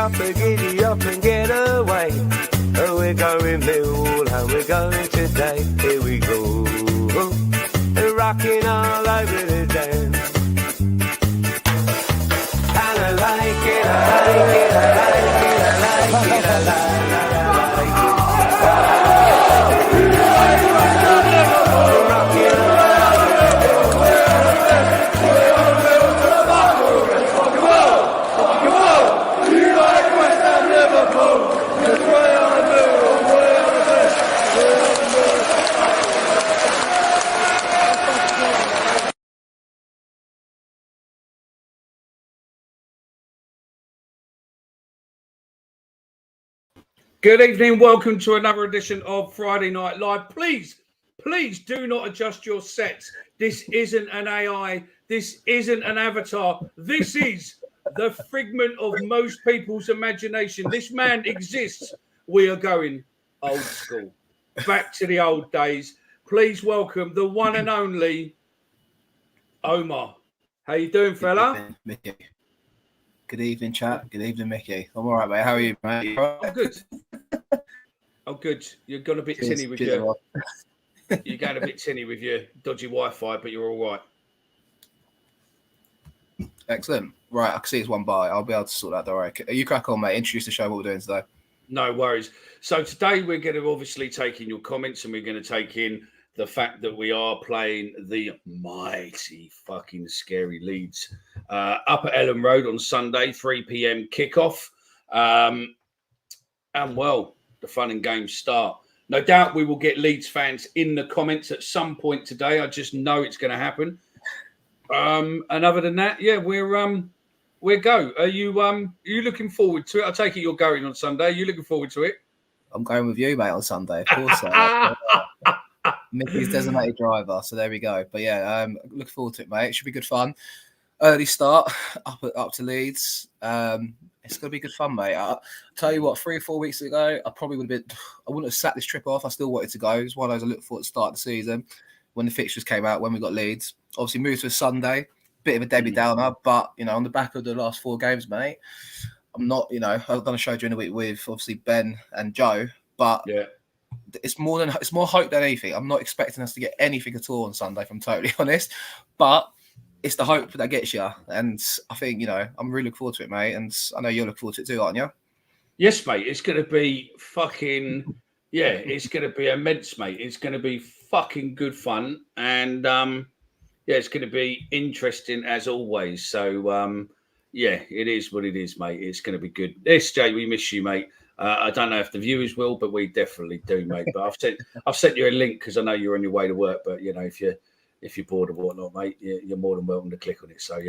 up and get away. Oh, we're going Millwall and we're going today. Here we go, rocking all over the dance. And I like it, I like it, I like it, I like it, I like it. Good evening. Welcome to another edition of Friday Night Live. Please do not adjust your sets. This isn't an AI. This isn't an avatar. This is the figment of most people's imagination. This man exists. We are going old school. Back to the old days. Please welcome the one and only Omar. How you doing, fella? Mickey. Good evening, chat. Good evening, Mickey. I'm all right, mate. How are you, mate? I'm good. I'm good. You're going a bit tinny with your... You're going a bit tinny with your dodgy Wi-Fi, but you're all right. Excellent. Right, I can see it's one by. I'll be able to sort that out. Right. You crack on, mate. Introduce the show, what we're doing today. No worries. So today we're going to obviously take in your comments and we're going to take in the fact that we are playing the mighty fucking scary Leeds up at Ellen Road on Sunday, 3 p.m. kickoff. And well, the fun and games start. No doubt we will get Leeds fans in the comments at some point today. I just know it's going to happen. And other than that, yeah, we're go. Are you looking forward to it? I take it you're going on Sunday. Are you looking forward to it? I'm going with you, mate, on Sunday. Of course. Mickey's designated driver, so there we go. But yeah, looking forward to it, mate. It should be good fun. Early start up to Leeds. It's gonna be good fun, mate. I'll tell you what, 3 or 4 weeks ago, I wouldn't have sat this trip off. I still wanted to go. It was one of those I looked for at the start of the season when the fixtures came out, when we got Leeds. Obviously moved to a Sunday, bit of a Debbie Downer, but on the back of the last 4 games, mate, I'm not, I've done a show during the week with obviously Ben and Joe, but yeah. It's more hope than anything. I'm not expecting us to get anything at all on Sunday, if I'm totally honest. But it's the hope that gets you. And I think, I'm really looking forward to it, mate. And I know you're looking forward to it too, aren't you? Yes, mate. It's going to be fucking, it's going to be immense, mate. It's going to be fucking good fun. And, it's going to be interesting as always. So, it is what it is, mate. It's going to be good. SJ, we miss you, mate. I don't know if the viewers will, but we definitely do, mate. But I've sent you a link because I know you're on your way to work. But if you're bored or whatnot, mate, you're more than welcome to click on it. So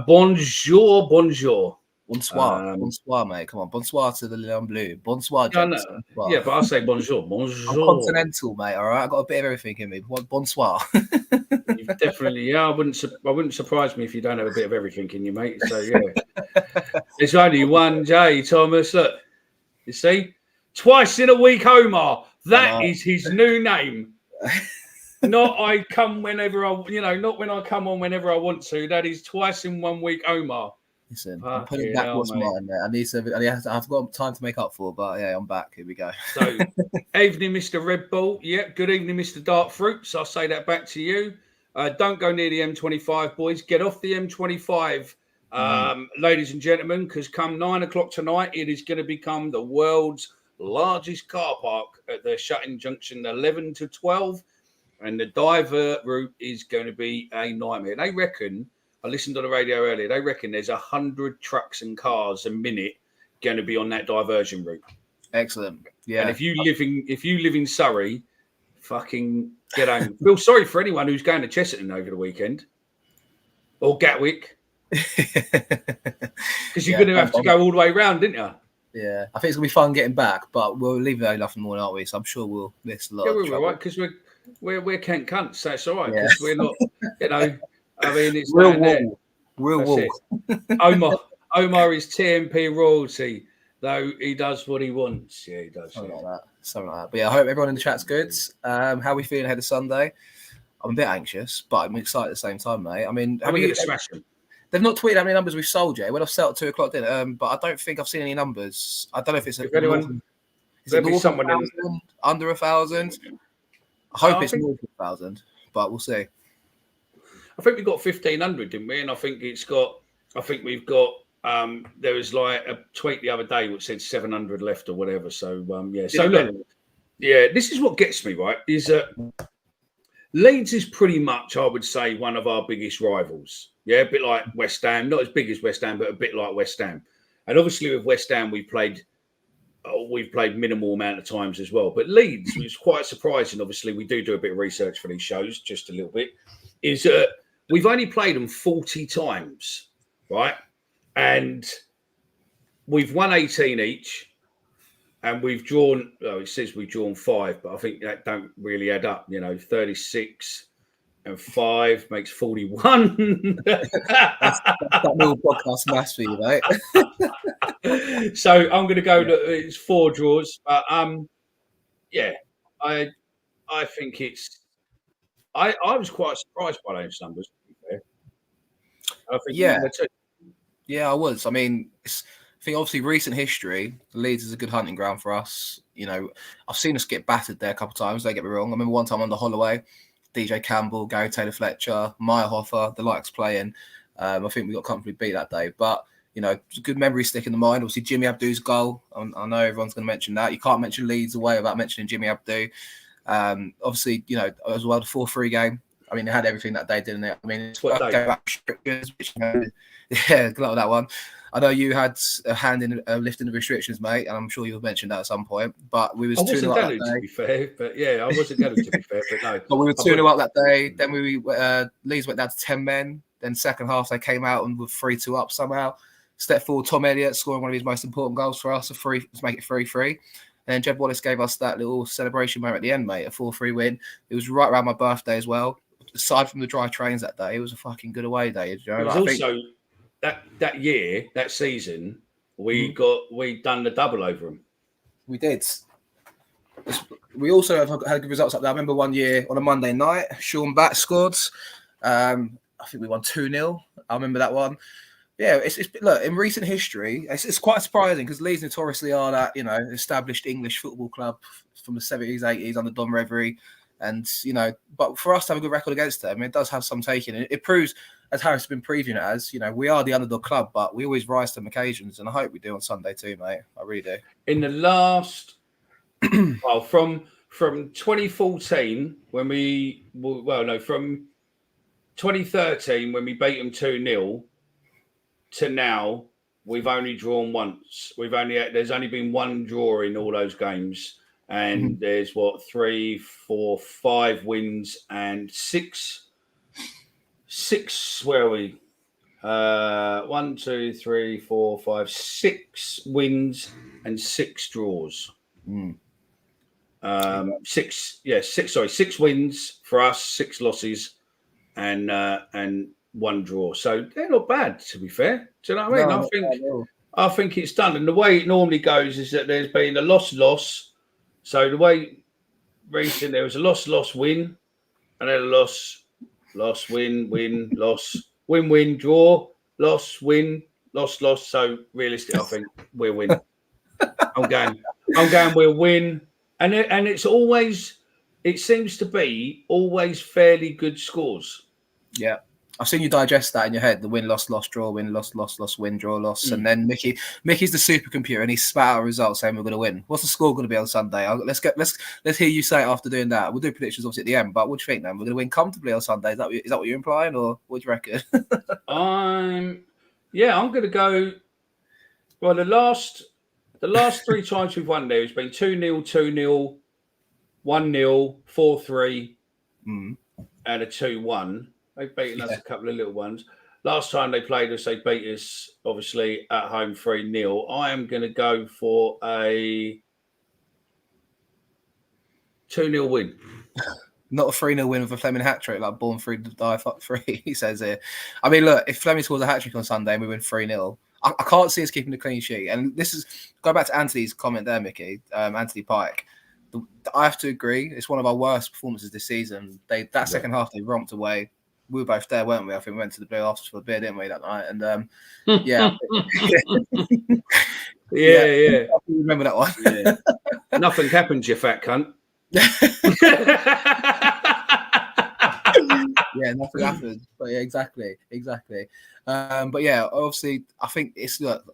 bonjour. Bonsoir, mate. Come on, bonsoir to the Lion Bleu. Bonsoir, gents. Yeah, but I'll say bonjour. I'm continental, mate. All right, I've got a bit of everything in me. Bonsoir. You've definitely, I wouldn't surprise me if you don't have a bit of everything in you, mate. So it's only one J, Thomas. Look. You see, twice in a week, Omar. That is his new name. Not I come whenever not when I come on whenever I want to. That is twice in 1 week, Omar. Listen, I'm putting back what's mine there. I've got time to make up for, but yeah, I'm back. Here we go. So, evening, Mr. Red Bull. Yeah, good evening, Mr. Dark Fruits. I'll say that back to you. Don't go near the M25, boys. Get off the M25. Ladies and gentlemen, because come 9 o'clock tonight, it is going to become the world's largest car park at the shutting junction 11 to 12. And the divert route is going to be a nightmare. They reckon, I listened on the radio earlier, they reckon there's 100 trucks and cars a minute going to be on that diversion route. Excellent. Yeah. And if you live in Surrey, fucking get home. Feel sorry for anyone who's going to Chesterton over the weekend. Or Gatwick. Because you're going to have to go all the way around, didn't you? Yeah, I think it's going to be fun getting back, but we'll leave early enough in the morning, aren't we? So I'm sure we'll miss a lot of trouble. Right, because we're Kent cunts, so it's all right, because we're not, it's real down wall. Real wall. Omar is TMP royalty, though he does what he wants. Yeah, he does. Something like that. But yeah, I hope everyone in the chat's good. How are we feeling ahead of Sunday? I'm a bit anxious, but I'm excited at the same time, mate. I mean, how are we going to smash them? They've not tweeted how many numbers we've sold yet. When I've set at 2 o'clock, but I don't think I've seen any numbers. I don't know if it's If anyone, is it there'll be north of someone 1,000, under 1,000? I I hope it's think- north of 1,000, but we'll see. I think we got 1,500, didn't we? And I think we've got. There was like a tweet the other day which said 700 left or whatever. So yeah. So look, yeah, this is what gets me right. Is that Leeds is pretty much, I would say, one of our biggest rivals. Yeah, a bit like West Ham, not as big as West Ham, but a bit like West Ham. And obviously with West Ham, we've played minimal amount of times as well. But Leeds was quite surprising. Obviously, we do a bit of research for these shows, just a little bit. Is we've only played them 40 times, right? And we've won 18 each. And we've drawn, it says we've drawn 5, but I think that don't really add up. 36 and 5 makes 41. That's that little podcast maths for you, mate. So I'm going to go to it's 4 draws. But yeah, I think it's. I was quite surprised by those numbers. To be fair. I think yeah, I was. I mean, I think obviously recent history, Leeds is a good hunting ground for us. I've seen us get battered there a couple of times. Don't get me wrong. I remember one time on the Holloway, DJ Campbell, Gary Taylor-Fletcher, Meyerhofer, the likes playing. I think we got comfortably beat that day. But, it's a good memory stick in the mind. Obviously, Jimmy Abdu's goal. I know everyone's going to mention that. You can't mention Leeds away without mentioning Jimmy Abdu. Obviously, as well, the 4-3 game. I mean, it had everything that day, didn't it? I mean, it's what restrictions, which, yeah, good luck with that one. I know you had a hand in lifting the restrictions, mate, and I'm sure you'll mention that at some point. But we was 2-0 up that day. To be fair, but yeah, I wasn't going to be fair, but no. But we were 2-0 up that day. Then Leeds went down to 10 men. Then second half they came out and were 3-2 up somehow. Step forward, Tom Elliott scoring one of his most important goals for us, to make it 3-3. And then Jed Wallace gave us that little celebration moment at the end, mate, a 4-3 win. It was right around my birthday as well. Aside from the dry trains that day, it was a fucking good away day. It was also that year, that season, we done the double over them. We did. We also have had good results up there. I remember one year on a Monday night, Sean Batt scored. I think we won 2-0. I remember that one. Yeah, it's look, in recent history, it's quite surprising because Leeds notoriously are that established English football club from the 70s, 80s under Don Reverie. And, but for us to have a good record against them, it does have some taking. It proves, as Harris has been previewing it as, we are the underdog club, but we always rise to them occasions. And I hope we do on Sunday too, mate. I really do. In the last, from 2014, from 2013, when we beat them 2-0, to now, we've only drawn once. There's only been one draw in all those games. And there's 3, 4, 5 wins and 6. Where are we? 1, 2, 3, 4, 5, 6 wins and 6 draws. 6 wins for us, 6 losses, and 1 draw. So they're not bad, to be fair. Do you know what I mean? I think it's done. And the way it normally goes is that there's been a loss. So the way recent, there was a loss, win, and then a loss, win, loss, win, draw, loss, win, loss. So realistic, I think we'll win. I'm going we'll win. And it's always, it seems to be always fairly good scores. Yeah. I've seen you digest that in your head, the win, loss, draw, win, loss, win, draw, loss. And then Mickey's the supercomputer and he spat out results saying we're going to win. What's the score going to be on Sunday? Let's hear you say it after doing that. We'll do predictions obviously at the end, but what do you think then? We're going to win comfortably on Sunday. Is that what you're implying, or what do you reckon? I'm going to go. Well, the last 3 times we've won there, it's been 2-0, 2-0, 1-0, 4-3, and a 2-1. They've beaten us a couple of little ones. Last time they played us, they beat us, obviously, at home 3-0. I am going to go for a 2-0 win. Not a 3-0 win with a Fleming hat-trick, like born free to die free, he says here. I mean, look, if Fleming scores a hat-trick on Sunday and we win 3-0, I can't see us keeping the clean sheet. And this is, go back to Anthony's comment there, Mickey, Anthony Pike. I have to agree, it's one of our worst performances this season. That second half, they romped away. we were both there, weren't we? I think we went to the Blue Arses for a beer, didn't we, that night? And yeah. Yeah. I remember that one. Yeah. Nothing happens, you fat cunt. Yeah, nothing happened. But yeah, exactly. But yeah, obviously, I think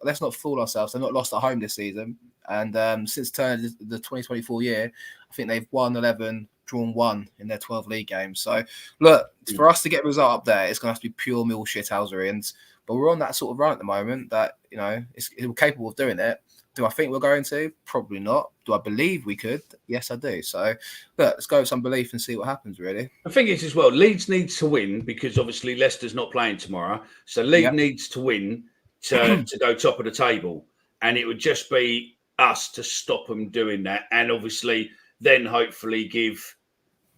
let's not fool ourselves. They're not lost at home this season, and since turning the 2024 year, I think they've won 11, drawn 1 in their 12 league games. So look, for us to get a result up there, it's going to have to be pure mill shithousery. But we're on that sort of run at the moment that we're capable of doing it. Do I think we're going to? Probably not. Do I believe we could? Yes, I do. So, look, let's go with some belief and see what happens, really. I think it's as well, Leeds needs to win because obviously Leicester's not playing tomorrow. So Leeds needs to win to go top of the table. And it would just be us to stop them doing that. And obviously then hopefully give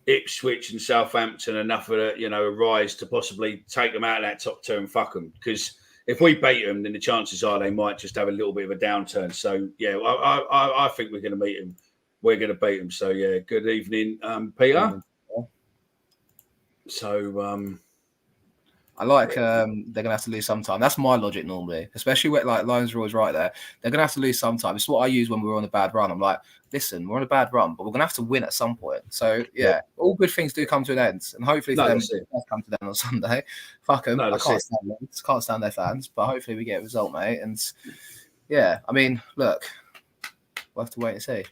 Ipswich and Southampton enough of a rise to possibly take them out of that top 2 and fuck them. Because if we beat them, then the chances are they might just have a little bit of a downturn. So, yeah, I think we're going to beat them. We're going to beat them. So, yeah, good evening, Peter. So, I like they're going to have to lose sometime. That's my logic normally, especially with like Lions are always right there. They're going to have to lose sometime. It's what I use when we're on a bad run. I'm like, listen, we're on a bad run, but we're going to have to win at some point. So, yeah, all good things do come to an end. And hopefully for them, it does come to them on Sunday. Fuck them. I can't stand their fans, but hopefully we get a result, mate. And, yeah, I mean, look, we'll have to wait and see.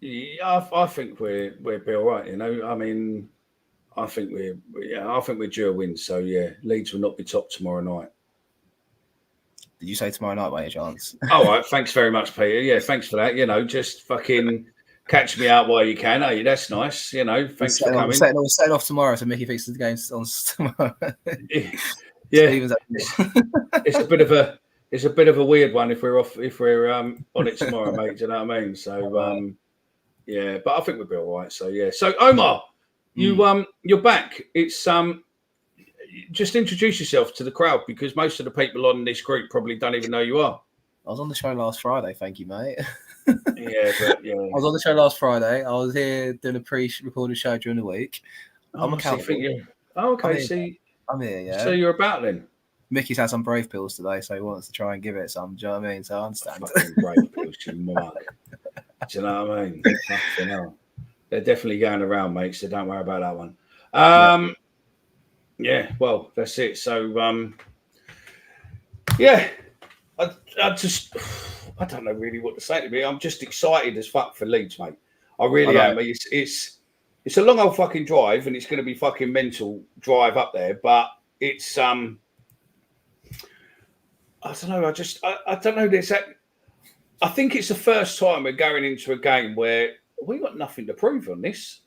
Yeah, I think we'll be all right, I mean, I think we're due a win. So, yeah, Leeds will not be top tomorrow night. Did you say tomorrow night by any chance? All right. Thanks very much, Peter. Yeah, thanks for that. Just fucking catch me out while you can. Hey, that's nice. Thanks for coming. We're setting off tomorrow, so Mickey fixes the game on tomorrow. Yeah. It's a bit of a weird one if we're on it tomorrow, mate. Do you know what I mean? So, yeah, but I think we'll be all right. So, yeah. So, Omar, you're back. It's just introduce yourself to the crowd because most of the people on this group probably don't even know you are. I was on the show last Friday. Thank you, mate. I was on the show last Friday. I was here doing a pre-recorded show during the week. I'm accountable. Okay. I'm here, yeah. So you're about then. Mickey's had some brave pills today, so he wants to try and give it some. Do you know what I mean? So I understand. Fucking brave pills, you mark. Do you know what I mean? Fucking hell. They're definitely going around, mate, so don't worry about that one. Yeah, well, that's it. So, yeah, I don't know really what to say to me. I'm just excited as fuck for Leeds, mate. I really am. It's a long old fucking drive, and it's going to be fucking mental drive up there. But it's I don't know. I don't know this. I think it's the first time we're going into a game where we got nothing to prove on this.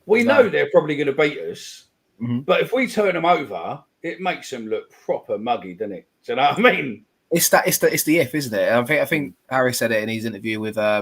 We know they're probably going to beat us. Mm-hmm. But if we turn them over, it makes them look proper muggy, doesn't it? Do you know what I mean? It's the if, isn't it? I think Harry said it in his interview with I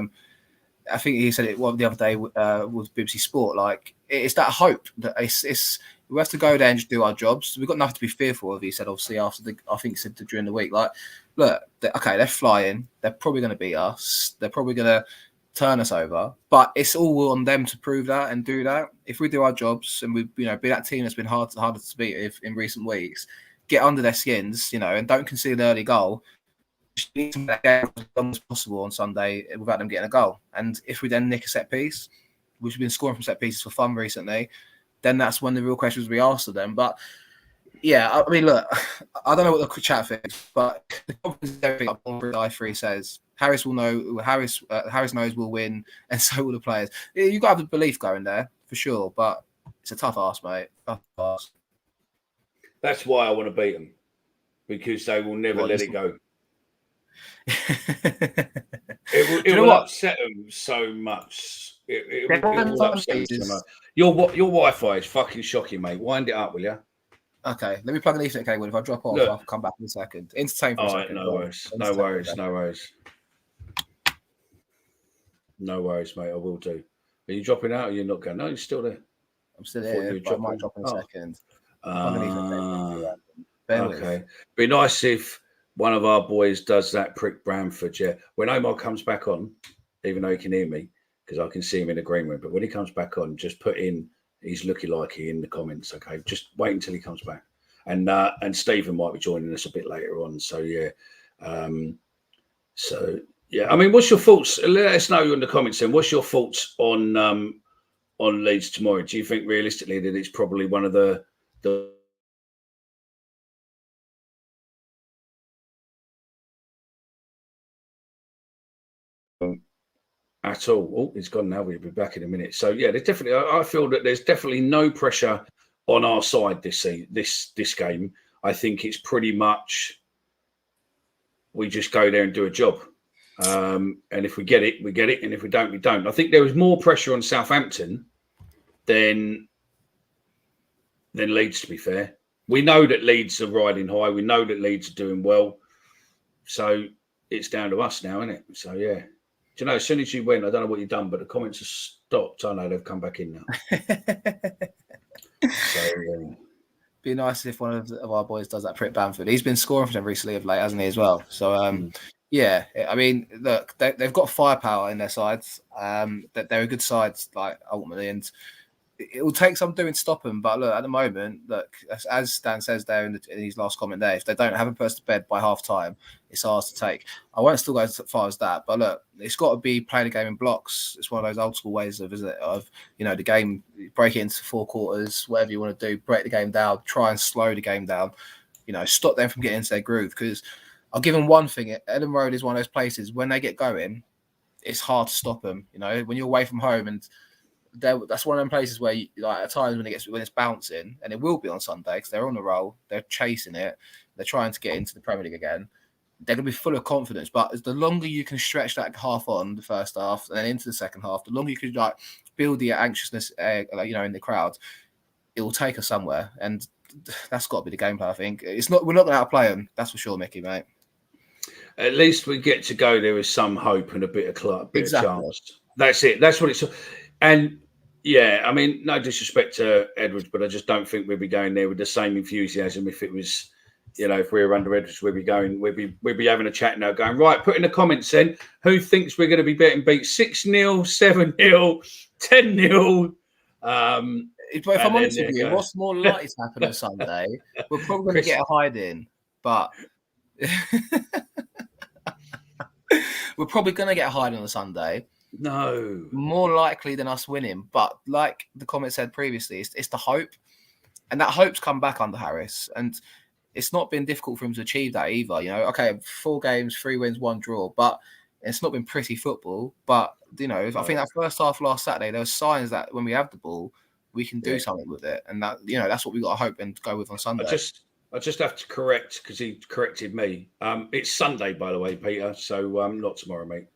think he said it the other day with BBC Sport. Like it's that hope that it's we have to go there and just do our jobs. We've got nothing to be fearful of. He said obviously after I think he said during the week. Like, look, they're flying. They're probably going to beat us. They're probably going to turn us over, but it's all on them to prove that and do that. If we do our jobs and we, be that team that's been harder to beat in recent weeks, get under their skins, and don't concede an early goal. Just need to make that game as long as possible on Sunday without them getting a goal. And if we then nick a set piece, which we've been scoring from set pieces for fun recently, then that's when the real questions we ask of them. But yeah, I mean, look, I don't know what the chat thinks, but the confidence is everything. I3 says Harris will know. Harris knows we'll win, and so will the players. You've got to have the belief going there for sure, but it's a tough ask, mate. Tough ask. That's why I want to beat them because they will never let it go. It will upset them so much. It will upset them so much. Your Wi-Fi is fucking shocking, mate. Wind it up, will you? Okay, let me plug an Ethernet cable. If I drop off, I'll come back in a second. Entertain for a second. No worries, mate. I will do. Are you dropping out or you're not going? No, you're still there. I'm still here, but I might drop in a second. Okay. Be nice if one of our boys does that prick Bramford, yeah. When Omar comes back on, even though he can hear me, because I can see him in the green room, but when he comes back on, just put in He's looking like he in the comments. Okay, just wait until he comes back. And Stephen might be joining us a bit later on. So yeah. I mean, what's your thoughts? Let us know in the comments then. What's your thoughts on Leeds tomorrow? Do you think realistically that it's probably one of the at all? Oh, he's gone now. We'll be back in a minute. So yeah, there's definitely. I feel that there's definitely no pressure on our side this game. I think it's pretty much we just go there and do a job. And if we get it, we get it. And if we don't, we don't. I think there was more pressure on Southampton than Leeds, to be fair. We know that Leeds are riding high. We know that Leeds are doing well. So it's down to us now, isn't it? So, yeah. Do you know, as soon as you went, I don't know what you've done, but the comments have stopped. I know they've come back in now. So, be nice if one of our boys does that for Bamford. He's been scoring for them recently of late, hasn't he, as well? So, yeah, I mean, look, they've got firepower in their sides. That they're a good side, like ultimately, and it will take some doing to stop them. But look, at the moment, look, as Dan says there in his last comment there, if they don't have a person to bed by half time, it's ours to take. I won't still go as far as that, but look, it's got to be playing the game in blocks. It's one of those old school ways of the game, break it into 4 quarters, whatever you want to do, break the game down, try and slow the game down, stop them from getting into their groove. Because I'll give them one thing: Ellen Road is one of those places when they get going, it's hard to stop them. When you're away from home and that's one of them places where at times when it's bouncing, and it will be on Sunday because they're on the roll, they're chasing it, they're trying to get into the Premier League again. They're going to be full of confidence, but as the longer you can stretch that half on the first half and then into the second half, the longer you can build the anxiousness, in the crowd, it will take us somewhere, and that's got to be the game plan. I think we're not going to outplay them, that's for sure, Mickey, mate. At least we get to go there with some hope and a bit of chance. That's it. That's what it's. And yeah, I mean, no disrespect to Edwards, but I just don't think we'd be going there with the same enthusiasm if it was, if we were under Edwards, we'd be having a chat now, going right. Put in the comments then who thinks we're going to be beat 6-0, 7-0, 10-0. If I'm honest with you, what's more likely to happen on Sunday? We're probably going to get a hide in, but we're probably going to get a hide on a Sunday. No. More likely than us winning. But like the comment said previously, it's the hope. And that hope's come back under Harris. And it's not been difficult for him to achieve that either. Okay, 4 games, 3 wins, 1 draw. But it's not been pretty football. But, I think that first half last Saturday, there were signs that when we have the ball, we can do something with it. And that, that's what we got to hope and go with on Sunday. I just have to correct, because he corrected me. It's Sunday, by the way, Peter. So not tomorrow, mate.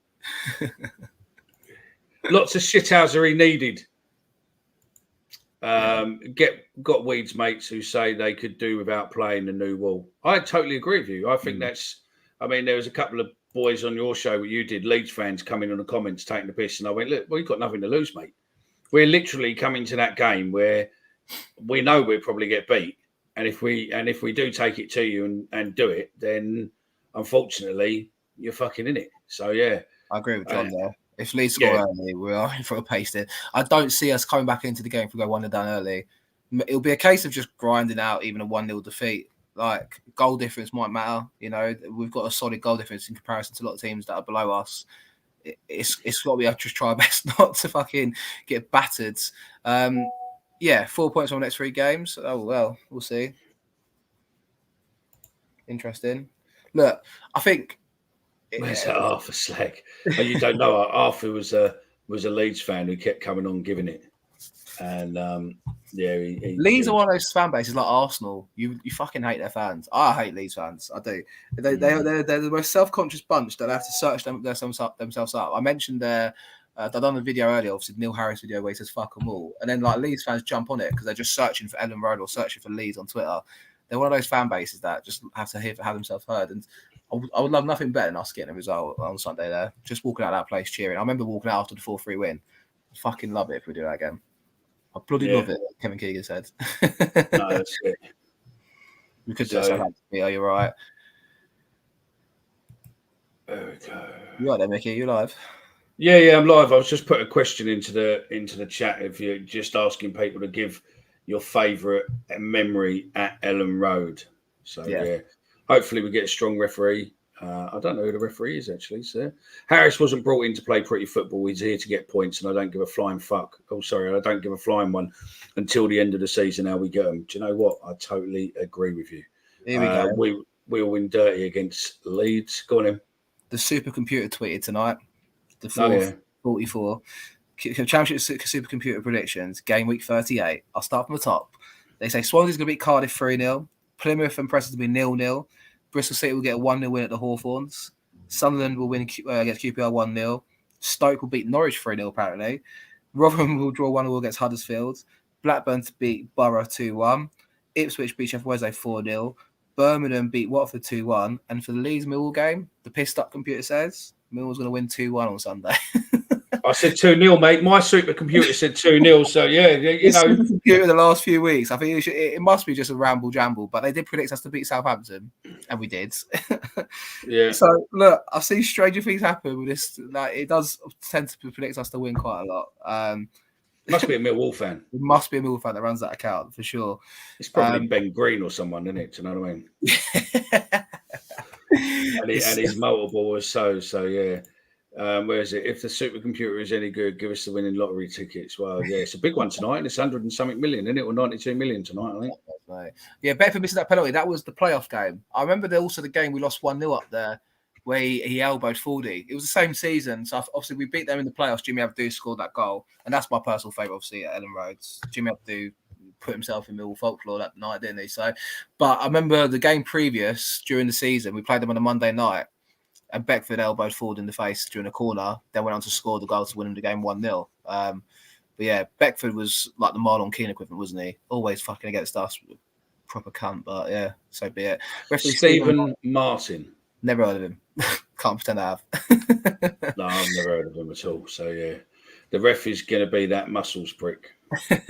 Lots of shithousery needed. Got Weeds mates who say they could do without playing the new wall. I totally agree with you. I think there was a couple of boys on your show what you did, Leeds fans coming on the comments taking the piss, and I went, look, we've got nothing to lose, mate. We're literally coming to that game where we know we'll probably get beat, and if we do take it to you and do it, then unfortunately you're fucking in it. So yeah, I agree with John there. If Leeds score early, we are in for a pasting. I don't see us coming back into the game if we go 1-0 down early. It'll be a case of just grinding out even a 1-0 defeat. Like, goal difference might matter. We've got a solid goal difference in comparison to a lot of teams that are below us. It's what we have to just try our best not to fucking get battered. 4 points on the next 3 games. Oh, well, we'll see. Interesting. Look, I think... Where's that Arthur slag? Oh, you don't know, Arthur was a Leeds fan who kept coming on giving it, and Leeds are one of those fan bases like Arsenal. You fucking hate their fans. I hate Leeds fans. I do. They're the most self-conscious bunch that have to search themselves up. I mentioned I've done a video earlier, obviously Neil Harris video where he says fuck them all, and then like Leeds fans jump on it because they're just searching for Ellen Road or searching for Leeds on Twitter. They're one of those fan bases that just have to have themselves heard, and I would love nothing better than us getting a result on Sunday there. Just walking out of that place cheering. I remember walking out after the 4-3 win. I fucking love it if we do that again. I bloody love it, Kevin Keegan said. No, that's it. We could do something. Yeah, you're right. There we go. You right there, Mickey? You live? Yeah, I'm live. I was just putting a question into the chat. If you're just asking people to give your favourite memory at Ellen Road. So Yeah. yeah, hopefully we get a strong referee. I don't know who the referee is actually. So Harris wasn't brought in to play pretty football. He's here to get points, and I don't give a flying fuck. Oh, sorry, I don't give a flying one until the end of the season. How we get them? Do you know what? I totally agree with you. Here we go. We'll win dirty against Leeds. Go on, him. The supercomputer tweeted tonight. The Oh yeah. 44 Championship supercomputer predictions. Game week 38. I'll start from the top. They say Swansea's going to beat Cardiff 3-0. Plymouth and Preston will be 0-0. Bristol City will get a 1-0 win at the Hawthorns. Sunderland will win against QPR 1-0. Stoke will beat Norwich 3-0 apparently. Rotherham will draw 1-0 against Huddersfield. Blackburn to beat Borough 2-1. Ipswich beat Sheffield Wednesday 4-0. Birmingham beat Watford 2-1. And for the Leeds Millwall game, the pissed up computer says Millwall's going to win 2-1 on Sunday. I said 2-0, mate. My supercomputer said 2-0. So yeah, you know. In the last few weeks, I think it must be just a ramble jamble, but they did predict us to beat Southampton, and we did. Yeah. So look, I've seen stranger things happen with this. Like it does tend to predict us to win quite a lot. Must be a Millwall fan. It must be a Millwall fan that runs that account for sure. It's probably Ben Green or someone, isn't it? Do you know what I mean? and his multiple was so yeah. Where is it? If the supercomputer is any good, give us the winning lottery tickets. Well, yeah, it's a big one tonight, and it's 100 and something million, isn't it? Or 92 million tonight, I think. Yeah, Bedford missing that penalty. That was the playoff game. I remember also the game we lost 1-0 up there, where he elbowed Fordy. It was the same season, so obviously we beat them in the playoffs. Jimmy Abdou scored that goal, and that's my personal favourite, obviously, at Ellen Roads. Jimmy Abdou put himself in Millwall folklore that night, didn't he? So, but I remember the game previous during the season, we played them on a Monday night. And Beckford elbowed Ford in the face during a corner, then went on to score the goal to win him the game 1-0. But yeah, Beckford was like the Marlon Keane equivalent, wasn't he? Always fucking against us. Proper cunt, but yeah, so be it. Stephen Martin. Never heard of him. Can't pretend I have. No, I've never heard of him at all. So yeah, the ref is going to be that muscles prick. I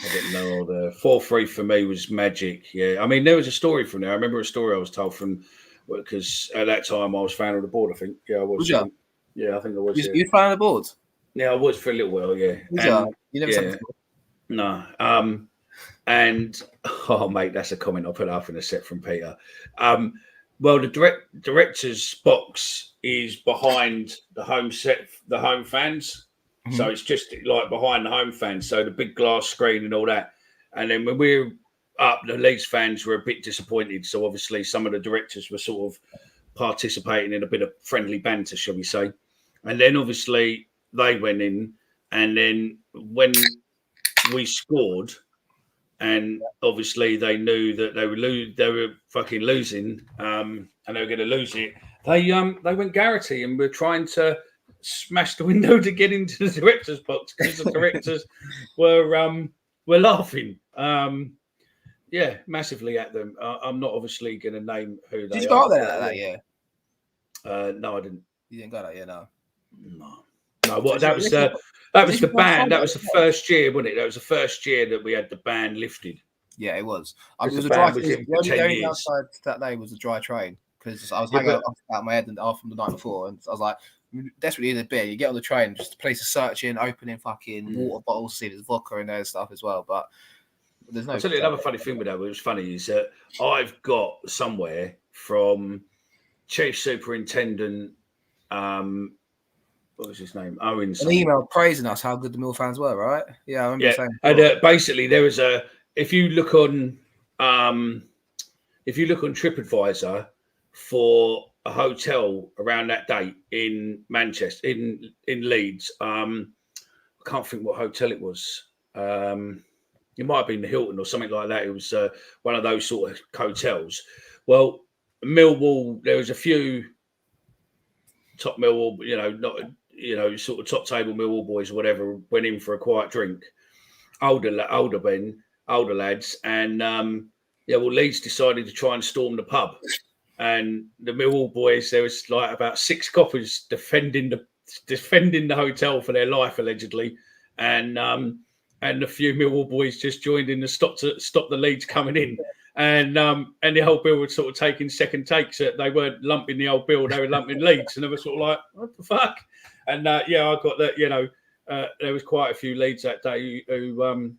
didn't know all the 4-3 for me was magic. Yeah, I mean there was a story from there. I remember a story I was told from. Because at that time I was fan of the board, I think. Yeah, I was. Was you? Yeah, I think I was. You fan of the board? Yeah, I was for a little while, yeah. You never said before. No. And oh mate, that's a comment I'll put up in a set from Peter. Well, the director's box is behind the home fans. Mm-hmm. So it's just like behind the home fans. So the big glass screen and all that. And then when we're up, the Leeds fans were a bit disappointed. So obviously some of the directors were sort of participating in a bit of friendly banter, shall we say. And then obviously they went in, and then when we scored, and obviously they knew that they were fucking losing, and they were going to lose it. They went Garrity and were trying to smash the window to get into the director's box because the directors were laughing. Yeah, massively at them. I'm not obviously going to name who they are. Did you go out there that year? No, I didn't. You didn't go that year, no. No. What? That was the ban. That was the first year, wasn't it? That was the first year that we had the ban lifted. Yeah, it was. It was the a dry. the only outside that day was a dry train because I was hanging out my head and off from the night before, and I was like, desperately need a beer. You get on the train, just the place is searching, opening fucking water bottles, see there's vodka in there and stuff as well, but. There's no. I'll tell you another funny thing with that, which was funny, is that I've got somewhere from Chief Superintendent, what was his name? Owen. An email praising us how good the Mill fans were, right? Yeah, I remember saying. And basically, there was if you look on TripAdvisor for a hotel around that date in Manchester, in Leeds, I can't think what hotel it was. It might have been the Hilton or something like that. It was one of those sort of hotels. Well, Millwall, there was a few top Millwall, sort of top table Millwall boys or whatever, went in for a quiet drink. Older lads, and Leeds decided to try and storm the pub. And the Millwall boys, there was like about 6 coppers defending the hotel for their life allegedly, and a few Millwall boys just joined in to stop the Leeds coming in. And the old Bill was sort of taking second takes. They weren't lumping the old Bill, they were lumping Leeds, and they were sort of like, what the fuck? And I got that. There was quite a few Leeds that day who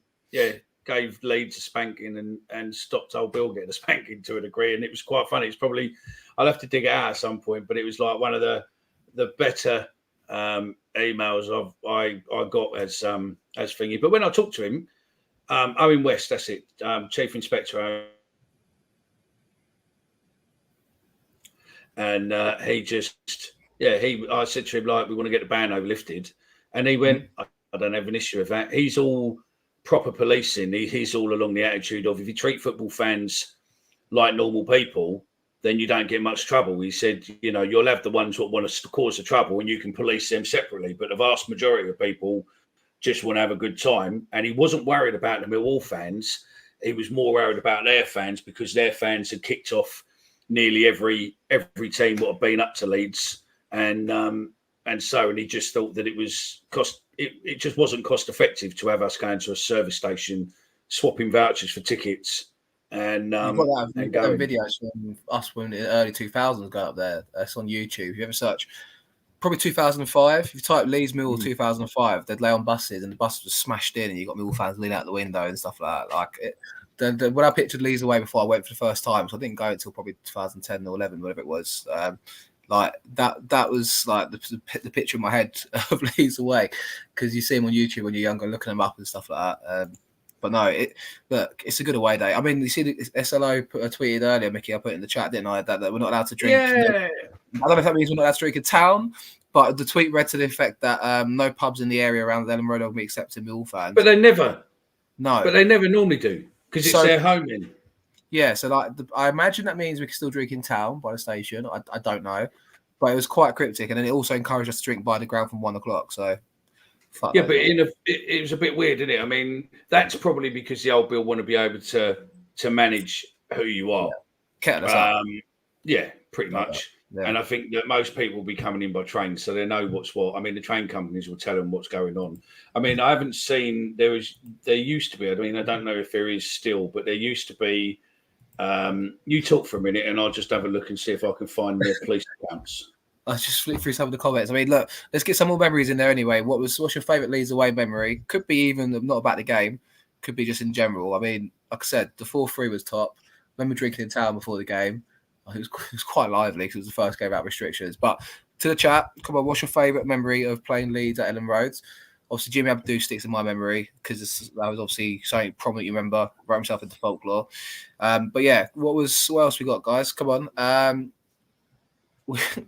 gave Leeds a spanking and stopped old Bill getting a spanking to a degree, and it was quite funny. It's probably, I'll have to dig it out at some point, but it was like one of the better emails I got as thingy. But when I talked to him, Owen West, that's it, Chief Inspector. And I said to him, like, we want to get the ban overlifted. And he went, I don't have an issue with that. He's all proper policing. He's all along the attitude of, if you treat football fans like normal people, then you don't get much trouble. He said, you'll have the ones that want to cause the trouble and you can police them separately. But the vast majority of people just want to have a good time. And he wasn't worried about the Millwall fans. He was more worried about their fans, because their fans had kicked off nearly every team that had been up to Leeds, and he just thought that it just wasn't cost effective to have us going to a service station, swapping vouchers for tickets, and you've got that videos from us when in the early 2000s go up there. It's on YouTube. If you ever search, probably 2005. If you type Leeds Millwall 2005, they'd lay on buses and the bus was smashed in, and you got Millwall fans leaning out the window and stuff like that. Like it. When I pictured Leeds away before I went for the first time, so I didn't go until probably 2010 or 11, whatever it was. Like that was like the picture in my head of Leeds away, because you see them on YouTube when you're younger, looking them up and stuff like that. But no, it's a good away day. I mean, you see the SLO tweeted earlier, Mickey, I put it in the chat, didn't I, that we're not allowed to drink. Yeah. I don't know if that means we're not allowed to drink in town, but the tweet read to the effect that no pubs in the area around Ellen Road will be accepting Millwall fans. But they never. No. But they never normally do. Because it's their home in. Yeah, so like I imagine that means we can still drink in town by the station. I don't know, but it was quite cryptic, and then it also encouraged us to drink by the ground from 1 o'clock. So, but it was a bit weird, isn't it? I mean, that's probably because the old Bill want to be able to manage who you are. Yeah, pretty much. Yeah. And I think that most people will be coming in by train, so they know what's what. I mean, the train companies will tell them what's going on. I mean, I haven't seen, there used to be, I mean, I don't know if there is still, but there used to be, you talk for a minute and I'll just have a look and see if I can find the police accounts. I'll just flip through some of the comments. I mean, look, let's get some more memories in there anyway. What's your favourite Leeds away memory? Could be even not about the game, could be just in general. I mean, like I said, the 4-3 was top. Remember drinking in town before the game. It was quite lively because it was the first game out restrictions. But to the chat, come on, what's your favourite memory of playing Leeds at Ellen Road? Obviously, Jimmy Abdou sticks in my memory because that was obviously something prominent you remember, wrote himself into folklore. But yeah, what else we got, guys? Come on.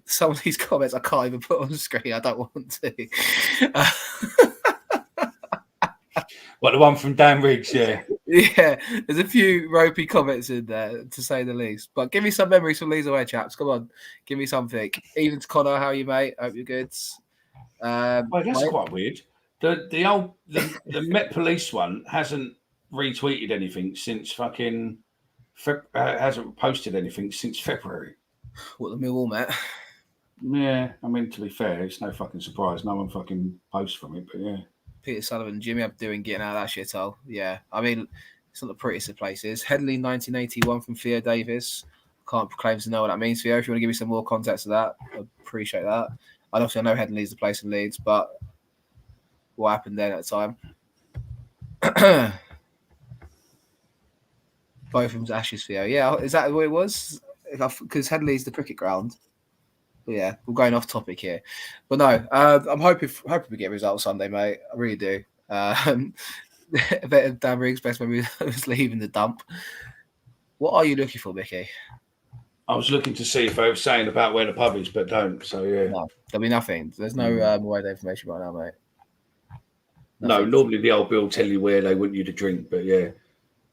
Some of these comments I can't even put on the screen. I don't want to. What, the one from Dan Riggs, yeah. Yeah, there's a few ropey comments in there, to say the least. But give me some memories from Leeds away, chaps. Come on, give me something. Even to Connor, how are you, mate? Hope you're good. Well, that's quite weird. The Met Police one hasn't retweeted anything since fucking hasn't posted anything since February. What, the Millwall Met? Yeah, I mean, to be fair, it's no fucking surprise. No one fucking posts from it, but yeah. Peter Sullivan, Jimmy Abdou getting out of that shithole. Yeah, I mean, it's not the prettiest of places. Headley 1981 from Theo Davis. Can't proclaim to know what that means, Theo. If you want to give me some more context to that, I appreciate that. I know Headley's the place in Leeds, but what happened then at the time? Both of them's Ashes, Theo. Yeah, is that what it was? Because Headley's the cricket ground. But yeah, we're going off topic here. But no, I'm hoping we get results Sunday, mate. I really do. Dan Riggs, best memory was leaving the dump. What are you looking for, Mickey? I was looking to see if I was saying about where the pub is, but don't. So yeah, no, there'll be nothing. There's no more information right now, mate. Nothing. No, normally the old Bill will tell you where they want you to drink, but yeah.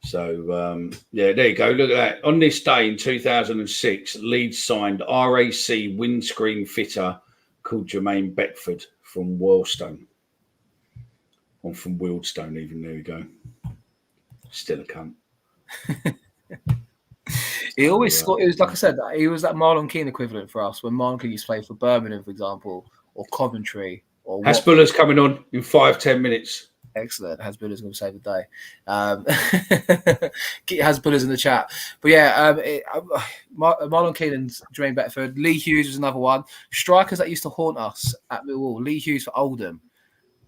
So, yeah, there you go. Look at that. On this day in 2006, Leeds signed RAC windscreen fitter called Jermaine Beckford from Wealdstone. Or from Wealdstone, even. There we go. Still a cunt. He always scored. It was, like I said, he was that Marlon Keane equivalent for us when Marlon Keane used to play for Birmingham, for example, or Coventry. Or Hasbullah's coming on in 5-10 minutes. Excellent. Hasbulla's going to save the day. Get your Hasbulla's in the chat. But yeah, Marlon Keenan's Jermaine Beckford. Lee Hughes was another one. Strikers that used to haunt us at Millwall. Lee Hughes for Oldham.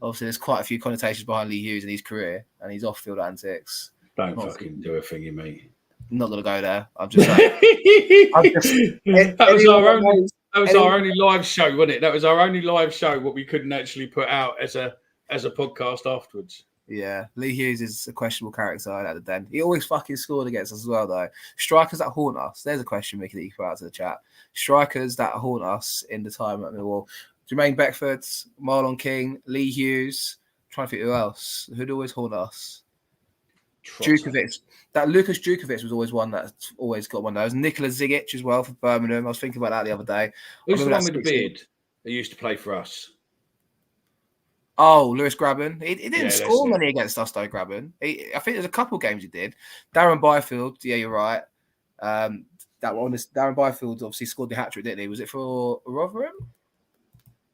Obviously, there's quite a few connotations behind Lee Hughes in his career and his off-field antics. Don't fucking do a thingy, mate. I'm not going to go there. I'm just saying. That was our only live show, wasn't it? That was our only live show, what we couldn't actually put out as a podcast afterwards. Yeah, Lee Hughes is a questionable character at the Den. He always fucking scored against us as well, though. Strikers that haunt us. There's a question, Micky, that you put out to the chat. Strikers that haunt us in the time at Millwall. Jermaine Beckford, Marlon King, Lee Hughes. I'm trying to think who else. Who'd always haunt us? Djukovic. That Lucas Djukovic was always one that always got one of those. Nikola Zigic as well for Birmingham. I was thinking about that the other day. Who's the one with the beard that used to play for us? Oh, Lewis Grabban. He didn't score many against us, though, Grabban. I think there's a couple of games he did. Darren Byfield, yeah, you're right. Darren Byfield obviously scored the hat-trick, didn't he? Was it for Rotherham?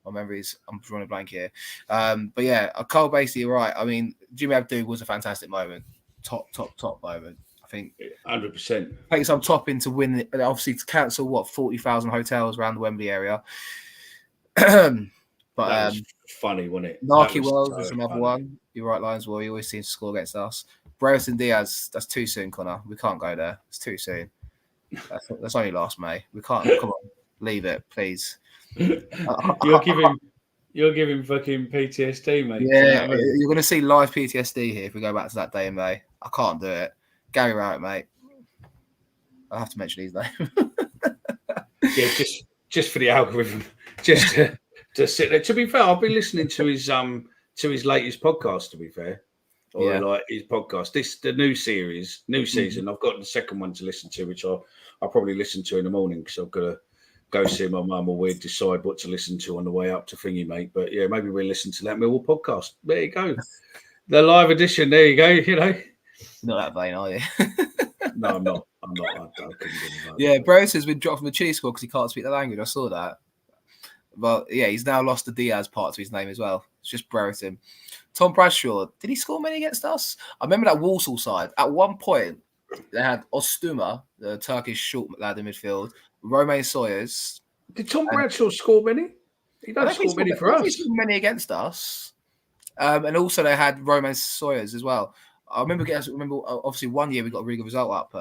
My memories, I'm drawing a blank here. But yeah, Carl Basie, you're right. I mean, Jimmy Abdu was a fantastic moment. Top moment. I think 100%. Take some topping to win, obviously to cancel 40,000 hotels around the Wembley area. But that was funny, wasn't it? Narky Wells was another one. You're right, Lions. Well, he always seems to score against us. Brereton Diaz, that's too soon, Connor. We can't go there. It's too soon. That's only last May. We can't. Come on, leave it, please. You're giving fucking PTSD, mate. Yeah, you're going to see live PTSD here if we go back to that day in May. I can't do it. Gary Rowett, mate. I'll have to mention his name. Yeah, just for the algorithm, just to sit there. To be fair, I've been listening to his latest podcast. To be fair, like his podcast, the new series, new season. I've got the second one to listen to, which I'll probably listen to in the morning because I've got to go see my mum, or we'll decide what to listen to on the way up to thingy, mate. But yeah, maybe we'll listen to that Millwall podcast. There you go, the live edition. There you go. You know, not that vain, are you? No, I'm not. Yeah, Bros has been dropped from the Chile squad because he can't speak the language. I saw that. But yeah, he's now lost the Diaz part to his name as well. It's just Brereton. Tom Bradshaw, did he score many against us? I remember that Walsall side. At one point, they had Ostuma, the Turkish short lad in midfield, Romain Sawyers. Did Tom Bradshaw score many? He doesn't score many for us. He scored many against us. And also they had Romain Sawyers as well. I remember obviously one year we got a really good result up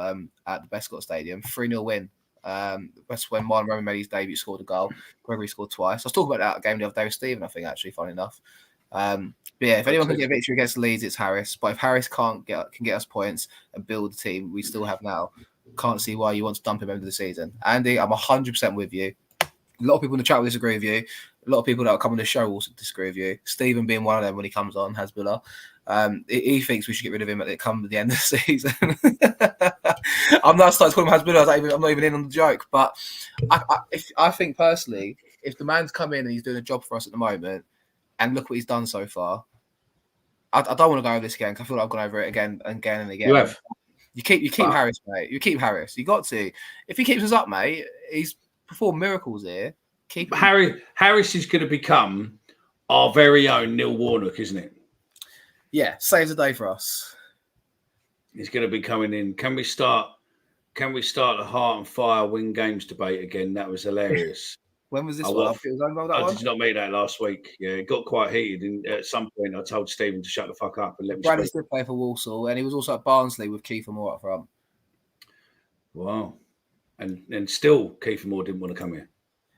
at the Bescott Stadium, 3-0 win. That's when Marlon Roman made his debut, scored a goal. Gregory scored twice. I was talking about that game the other day with Stephen, I think, actually, funny enough. But yeah, if anyone can get a victory against Leeds, it's Harris. But if Harris can get us points and build the team we still have now, can't see why you want to dump him over the season. Andy, I'm 100% with you. A lot of people in the chat will disagree with you. A lot of people that will come on the show will disagree with you. Stephen being one of them when he comes on, Hasbulla. He thinks we should get rid of him at the end of the season. I'm not starting to call him Hasbulla. I'm not even in on the joke. But I think personally, if the man's come in and he's doing a job for us at the moment, and look what he's done so far, I don't want to go over this again because I feel like I've gone over it again and again and again. You have. You keep Harris, mate. You keep Harris. You got to. If he keeps us up, mate, he's performed miracles here. Harris is going to become our very own Neil Warnock, isn't it? Yeah, saves the day for us. He's going to be coming in. Can we start the heart and fire win games debate again? That was hilarious. When was this one? I did not make that last week. Yeah, it got quite heated. And at some point, I told Stephen to shut the fuck up and let me speak. Bradley did play for Walsall, and he was also at Barnsley with Kiefer Moore up front. Wow. And still, Kiefer Moore didn't want to come here.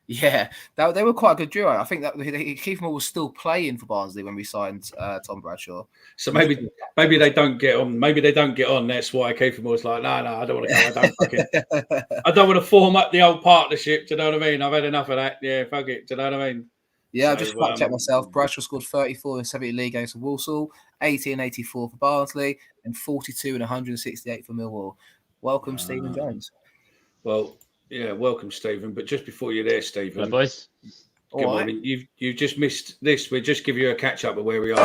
Yeah, they were quite a good duo. I think that Kiefer Moore was still playing for Barnsley when we signed Tom Bradshaw. So maybe they don't get on. Maybe they don't get on. That's why Kiefer Moore's like, no, I don't want to go. I don't want to form up the old partnership. Do you know what I mean? I've had enough of that. Yeah, fuck it. Do you know what I mean? Yeah, I just fact checked myself. Bradshaw scored 34 in 70 league games for Walsall, 80 and 84 for Barnsley, and 42 and 168 for Millwall. Welcome, Stephen Jones. Well. Yeah, welcome, Stephen. But just before you're there, Stephen. Hello, boys. Good morning. You've just missed this. We'll just give you a catch up of where we are.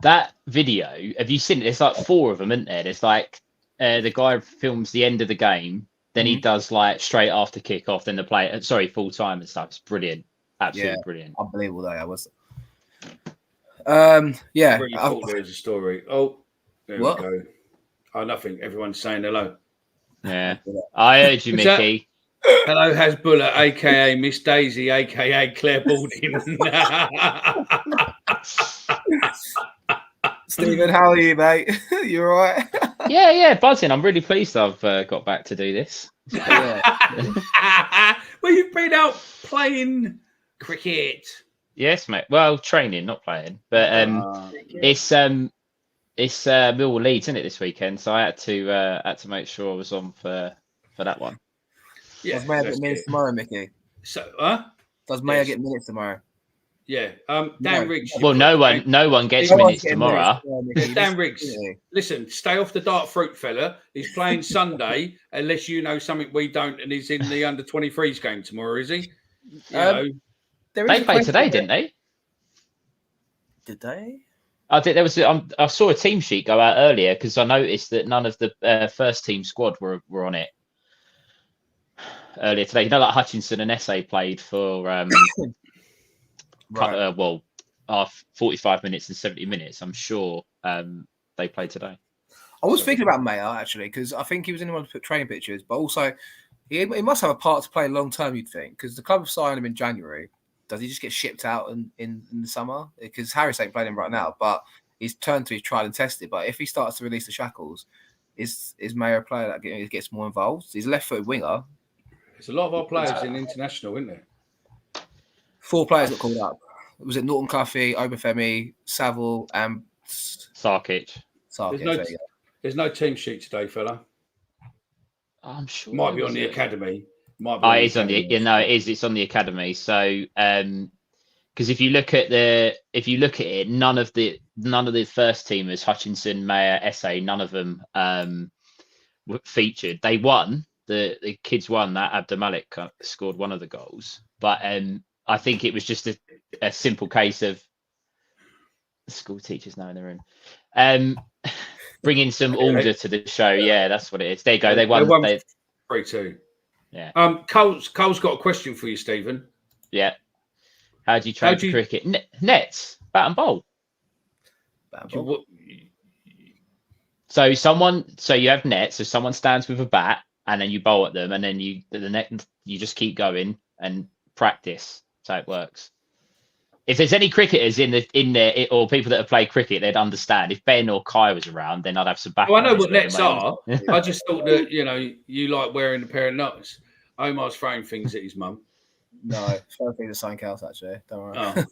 that video, have you seen it? There's like 4 of them, isn't there? There's like the guy films the end of the game, then he does like straight after kickoff, then the play. Sorry, full time and stuff. It's brilliant, absolutely brilliant, unbelievable. That was. Yeah. I really thought there was a story. Oh, there What? we go. Oh, nothing. Everyone's saying hello. Yeah, I heard you, Is that- Mickey. Hello, Hasbulla, aka Miss Daisy, aka Claire Balding. Stephen, how are you, mate? You all right? Yeah, buzzing. I'm really pleased I've got back to do this. Yeah. Well, you've been out playing cricket. Yes, mate. Well, training, not playing, but it's Millwall Leeds, isn't it, this weekend? So I had to make sure I was on for that one. Yeah, Does Mayor get minutes tomorrow, Mickey? So, Does Mayor get minutes tomorrow? Yeah. Dan No. Riggs. Well, no one gets minutes tomorrow. Dan Riggs, listen, stay off the dark fruit, fella. He's playing Sunday, unless you know something we don't, and he's in the under 23s game tomorrow, is he? You know. They played today, didn't they? Did they? I think there was. I saw a team sheet go out earlier because I noticed that none of the first team squad were on it earlier today. You know, like Hutchinson and Essay played for Right. 45 minutes and 70 minutes. I'm sure they played today. I was thinking about Mayer actually because I think he was in one of the training pictures, but also he must have a part to play long term. You'd think because the club signed him in January. Does he just get shipped out in the summer? Because Harris ain't playing him right now, but he's turned to his tried and tested. But if he starts to release the shackles, is Mayer a player that gets more involved? He's a left-footed winger. There's a lot of our players in international, isn't there? 4 players got called up. Was it Norton Cuffy, Obafemi, Saville, and Sarkic? There's no team sheet today, fella. I'm sure Might be on the academy. It's on the it is. It's on the academy. So because if you look at it, none of the first teamers, Hutchinson, Mayer, Essay, none of them were featured. They won. The kids won. That Abdelmalik scored one of the goals, but I think it was just a simple case of school teachers now in the room. Bringing some order to the show. Yeah, that's what it is. There you go. They won. 3-2. Yeah. Cole's got a question for you, Stephen. Yeah. How do you train cricket? Nets, bat and bowl. So you have nets. So someone stands with a bat, and then you bowl at them, and then you just keep going and practice. That's how it works. If there's any cricketers in there or people that have played cricket, they'd understand. If Ben or Kai was around, then I'd have some background. Well, I know what nets are. I just thought that you like wearing a pair of nuts. Omar's throwing things at his mum. No, throwing things at something else actually. Don't worry. Oh.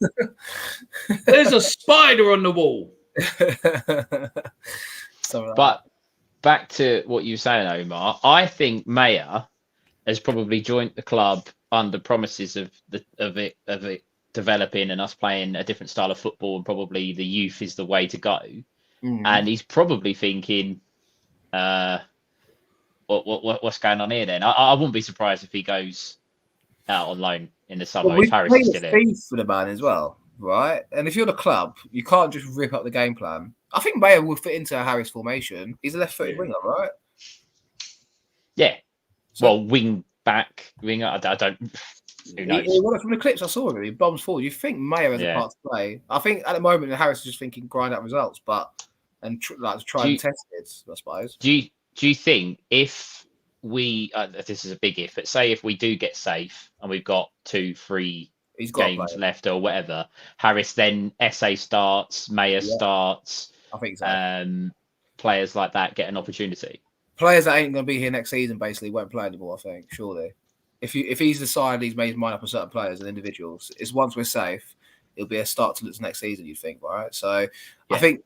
There's a spider on the wall. But back to what you were saying, Omar. I think Mayer has probably joined the club under promises of it developing and us playing a different style of football, and probably the youth is the way to go. And he's probably thinking, what's going on here then? I wouldn't be surprised if he goes out on loan in the summer. If Harris is still in for the man as well, right? And if you're the club, you can't just rip up the game plan. I think Mayer will fit into a Harris formation. He's a left-footed winger, right? Yeah. So, wing back, winger. I don't. Who knows? From the clips I saw of him, he bombs forward. You think Mayer has a part to play? I think at the moment Harris is just thinking grind out results, but try and test it. I suppose. Do you think if we this is a big if, but say if we do get safe and we've got 2-3 games left or whatever, Harris then SA starts, Mayer starts. I think so. Players like that get an opportunity. Players that ain't going to be here next season basically won't play anymore. I think surely. If he's decided he's made his mind up on certain players and individuals, it's once we're safe, it'll be a start to next season. You think, right? So, I think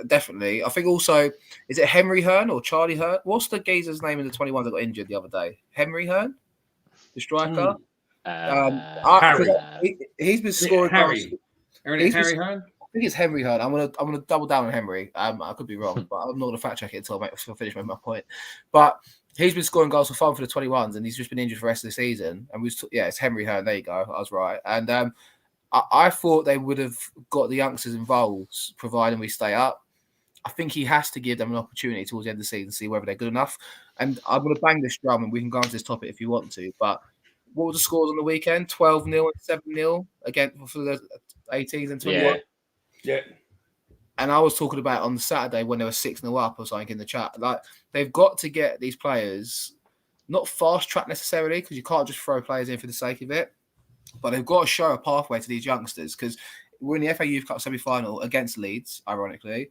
definitely. I think also, is it Henry Hearn or Charlie Hearn? What's the geezer's name in the 21 that got injured the other day? Henry Hearn, the striker. He's been scoring. Harry Hearn. I think it's Henry Hearn. I'm gonna double down on Henry. I could be wrong, but I'm not gonna fact check it until I finish my point. But he's been scoring goals for fun for the 21s, and he's just been injured for the rest of the season. And it's Henry Hearn. There you go. I was right. And I thought they would have got the youngsters involved, providing we stay up. I think he has to give them an opportunity towards the end of the season to see whether they're good enough. And I'm going to bang this drum, and we can go on to this topic if you want to. But what were the scores on the weekend? 12-0 and 7-0 again for the 18s and 21. Yeah. And I was talking about on Saturday when they were 6-0 up or something in the chat. Like, they've got to get these players not fast track necessarily, because you can't just throw players in for the sake of it. But they've got to show a pathway to these youngsters, because we're in the FA Youth Cup semi-final against Leeds, ironically.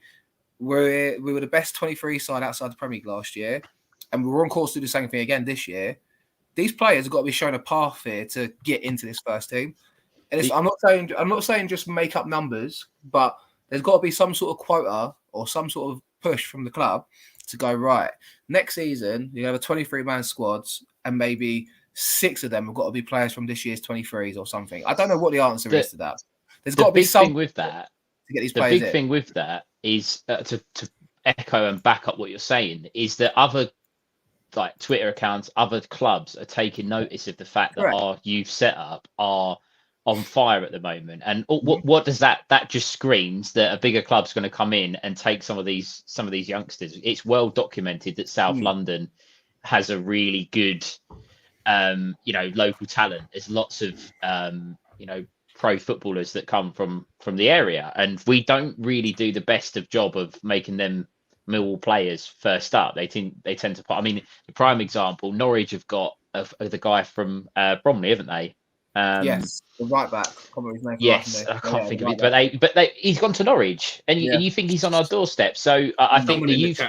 We were the best 23 side outside the Premier League last year, and we were on course to do the same thing again this year. These players have got to be shown a path here to get into this first team. And I'm not saying just make up numbers, but there's got to be some sort of quota or some sort of push from the club to go, right, next season you have a 23-man squad, and maybe 6 of them have got to be players from this year's 23s or something. I don't know what the answer is to that. There's got to be something with that to get these players in. The big thing with that is to echo and back up what you're saying, is that other like Twitter accounts, other clubs are taking notice of the fact that our youth setup are on fire at the moment. And what does that just screams that a bigger club's going to come in and take some of these youngsters. It's well documented that South London has a really good local talent. There's lots of pro footballers that come from the area, and we don't really do the best of job of making them Millwall players first up. They tend to. I mean, the prime example, Norwich have got the guy from Bromley, haven't they? Yes, the right back. Yes, I can't think of it, but he's gone to Norwich, and you think he's on our doorstep. So I think the youth.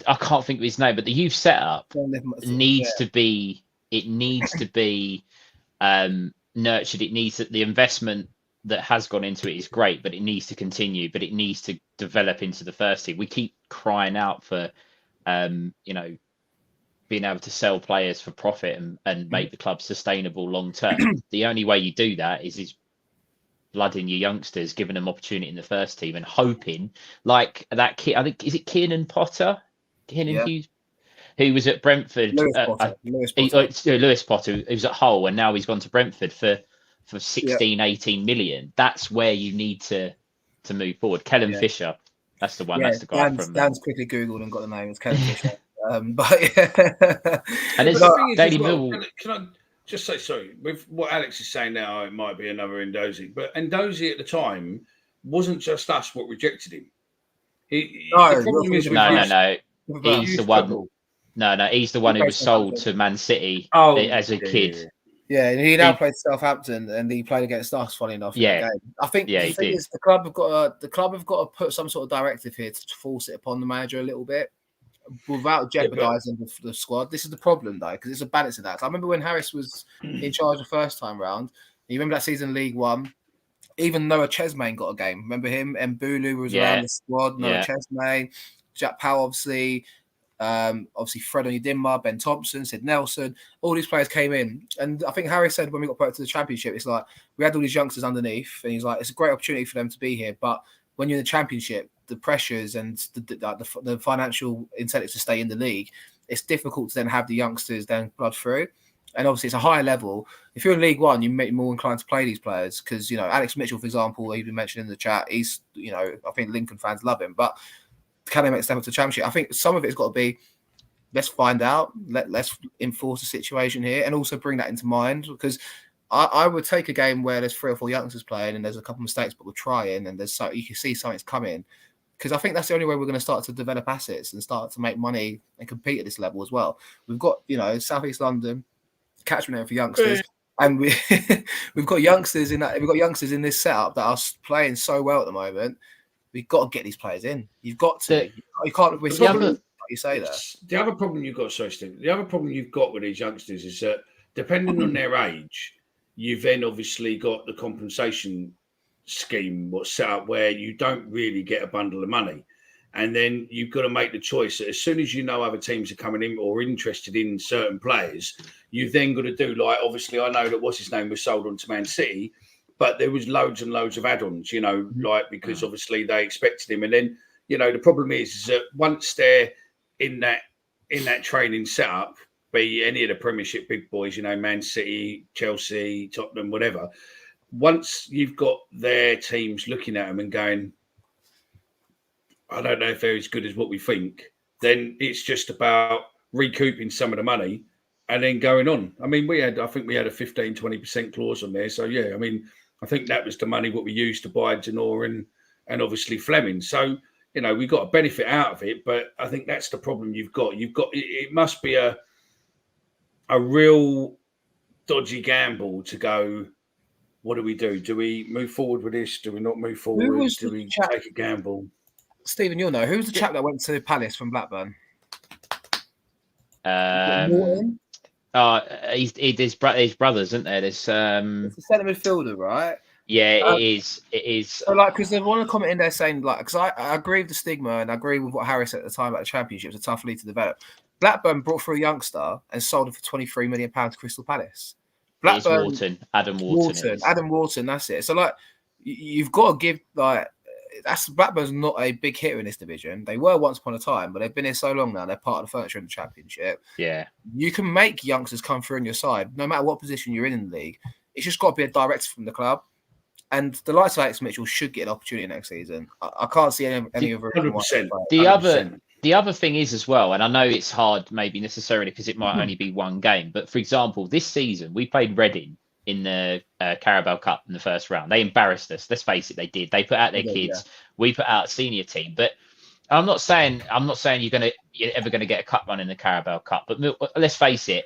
I can't think of his name, but the youth setup needs to be. It needs to be nurtured. It needs the investment that has gone into it is great, but it needs to continue. But it needs to develop into the first team. We keep crying out for, being able to sell players for profit and make the club sustainable long term. The only way you do that is blooding your youngsters, giving them opportunity in the first team, and hoping like that kid. I think is it Kiernan Potter, Hughes, who was at Brentford. Lewis Potter, who was at Hull, and now he's gone to Brentford for 16, 18 million. That's where you need to move forward. Kellen Fisher, that's the one. That's the guy from. Dan's quickly Googled and got the name. It's Kellen Fisher. And it's the thing is, Daily Millwall. Can I just say, sorry, with what Alex is saying now, it might be another Ndozi, but Ndozi at the time wasn't just us what rejected him. No. He's the one. No, he's the one who was sold to Man City as a kid. Yeah, and he now played Southampton, and he played against us. Funny enough, in that game. I think the thing is, the club have got to put some sort of directive here to force it upon the manager a little bit, without jeopardising the squad. This is the problem, though, because it's a balance of that. I remember when Harris was in charge the first time round. You remember that season, League One. Even Noah Chesmain got a game. Remember him? And Mbulu was around the squad. Noah Chesmain, Jack Powell, obviously Fred Onyedinma, Ben Thompson, Sid Nelson. All these players came in, and I think Harris said when we got put to the Championship, it's like we had all these youngsters underneath, and he's like, it's a great opportunity for them to be here, but when you're in the Championship, the pressures and the financial incentives to stay in the league, it's difficult to then have the youngsters then blood through. And obviously, it's a higher level. If you're in League One, you may be more inclined to play these players because, Alex Mitchell, for example, he's been mentioned in the chat. He's, I think Lincoln fans love him, but can they make a step up to the Championship? I think some of it's got to be, let's find out, let's enforce the situation here, and also bring that into mind, because I would take a game where there's 3 or 4 youngsters playing and there's a couple of mistakes, but we're trying, and you can see something's coming. Because I think that's the only way we're going to start to develop assets and start to make money and compete at this level as well. We've got, South East London, catchment area for youngsters, and we've got youngsters in that. We've got youngsters in this setup that are playing so well at the moment. We've got to get these players in. You've got to. You can't. You say that. The other problem you've got, the other problem you've got with these youngsters is that depending on their age, you've then obviously got the compensation scheme what's set up where you don't really get a bundle of money, and then you've got to make the choice that as soon as other teams are coming in or interested in certain players, you've then got to do, like, obviously I know that what's his name was sold on to Man City, but there was loads and loads of add-ons, because obviously they expected him, and then the problem is that once they're in that training setup, be any of the Premiership big boys, Man City, Chelsea, Tottenham, whatever, once you've got their teams looking at them and going, I don't know if they're as good as what we think, then it's just about recouping some of the money and then going on. I mean, I think we had a 15, 20% clause on there. So, yeah, I mean, I think that was the money what we used to buy Janor and obviously Fleming. So, you know, we got a benefit out of it, but I think that's the problem you've got. It must be a real dodgy gamble to go, what do we do? Do we move forward with this? Do we not move forward? Do we take a gamble? Stephen, you'll know. Who's the chap that went to Palace from Blackburn? Morton? His brothers, isn't there? There's It's a centre midfielder, right? Yeah, it is. So, like, because there's one comment in there saying, like, because I agree with the stigma and I agree with what Harry said at the time about the Championship. It's a tough league to develop. Blackburn brought through a youngster and sold him for £23 million to Crystal Palace. Blackburn, Adam Wharton, that's it. So, like, you've got to give, like, Blackburn's not a big hitter in this division. They were once upon a time, but they've been here so long now. They're part of the furniture in the Championship. Yeah, you can make youngsters come through on your side, no matter what position you're in the league. It's just got to be a directive from the club. And the likes of Alex Mitchell should get an opportunity next season. I can't see any of 100%. The other thing is as well, and I know it's hard maybe necessarily because it might only be one game, but for example, this season we played Reading in the Carabao Cup in the first round. They embarrassed us. Let's face it, they did. They put out their kids. Yeah. We put out a senior team. But I'm not saying you're ever gonna get a cup run in the Carabao Cup. But let's face it,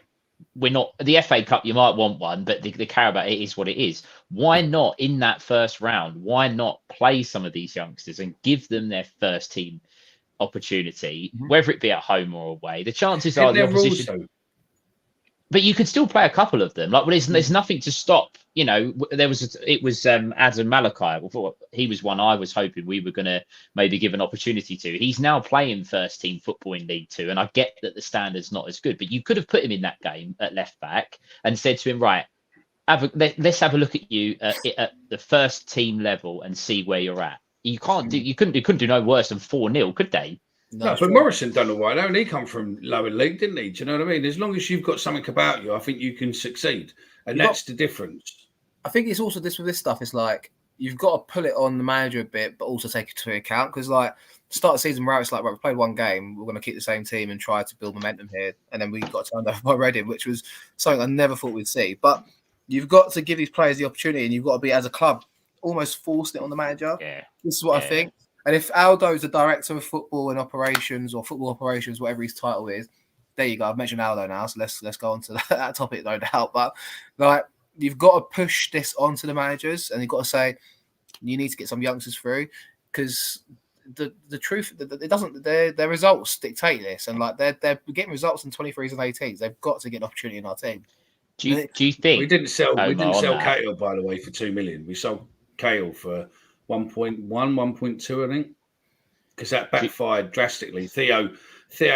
we're not the FA Cup. You might want one, but the Carabao, it is what it is. Why not in that first round? Why not play some of these youngsters and give them their first team opportunity, whether it be at home or away? The chances are the opposition. But you could still play a couple of them. Like, well, there's nothing to stop. You know, it was Adam Malachi. He was one I was hoping we were going to maybe give an opportunity to. He's now playing first team football in League Two, and I get that the standard's not as good. But you could have put him in that game at left back and said to him, right, let's have a look at you at the first team level and see where you're at. You couldn't do no worse than 4-0, could they? No, but Morrison done all right. Only he come from lower league, didn't he? Do you know what I mean? As long as you've got something about you, I think you can succeed, and that's the difference. I think it's also with this stuff. It's like you've got to pull it on the manager a bit, but also take it into account because, like, start of the season where it's like, right, we played one game, we're going to keep the same team and try to build momentum here, and then we got turned over by Reading, which was something I never thought we'd see. But you've got to give these players the opportunity, and you've got to be, as a club, almost forcing it on the manager. Yeah, this is what I think. And if Aldo's the director of football and operations or football operations, whatever his title is, there you go. I've mentioned Aldo now, so let's go on to that topic, no doubt. But like, you've got to push this onto the managers, and you've got to say you need to get some youngsters through because the truth, it doesn't. Their results dictate this, and like they're getting results in 23s and 18s. They've got to get an opportunity in our team. Do you think we didn't sell Cahill, by the way, for $2 million? We sold Cahill for 1.1, 1.2, I think, because that backfired drastically. Theo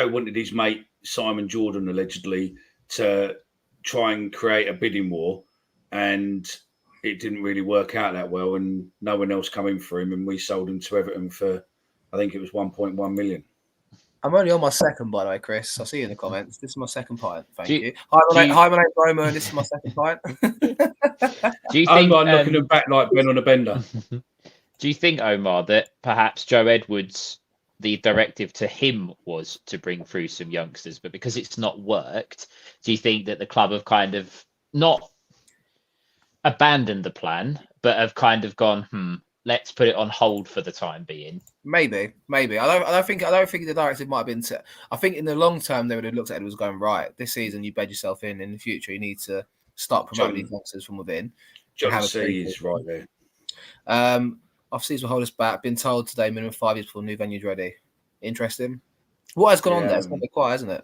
wanted his mate Simon Jordan allegedly to try and create a bidding war, and it didn't really work out that well, and no one else come in for him, and we sold him to Everton for, I think it was 1.1 million. I'm only on my second, by the way, Chris. I'll see you in the comments. This is my second pint. Thank you. Hi, my name's Omer, and this is my second pint. Do you think I'm knocking them back like Ben on a bender? Do you think, Omar, that perhaps Joe Edwards, the directive to him was to bring through some youngsters, but because it's not worked, do you think that the club have kind of not abandoned the plan, but have kind of gone, let's put it on hold for the time being? Maybe. I don't think the directive might have been set. I think in the long term they would have looked at it as going, right, this season you bed yourself in the future you need to start promoting these youngsters from within. John C is right there. Off-season will hold us back. Been told today minimum 5 years before new venue's ready. Interesting. What has gone on there? It's going to be quiet, isn't it?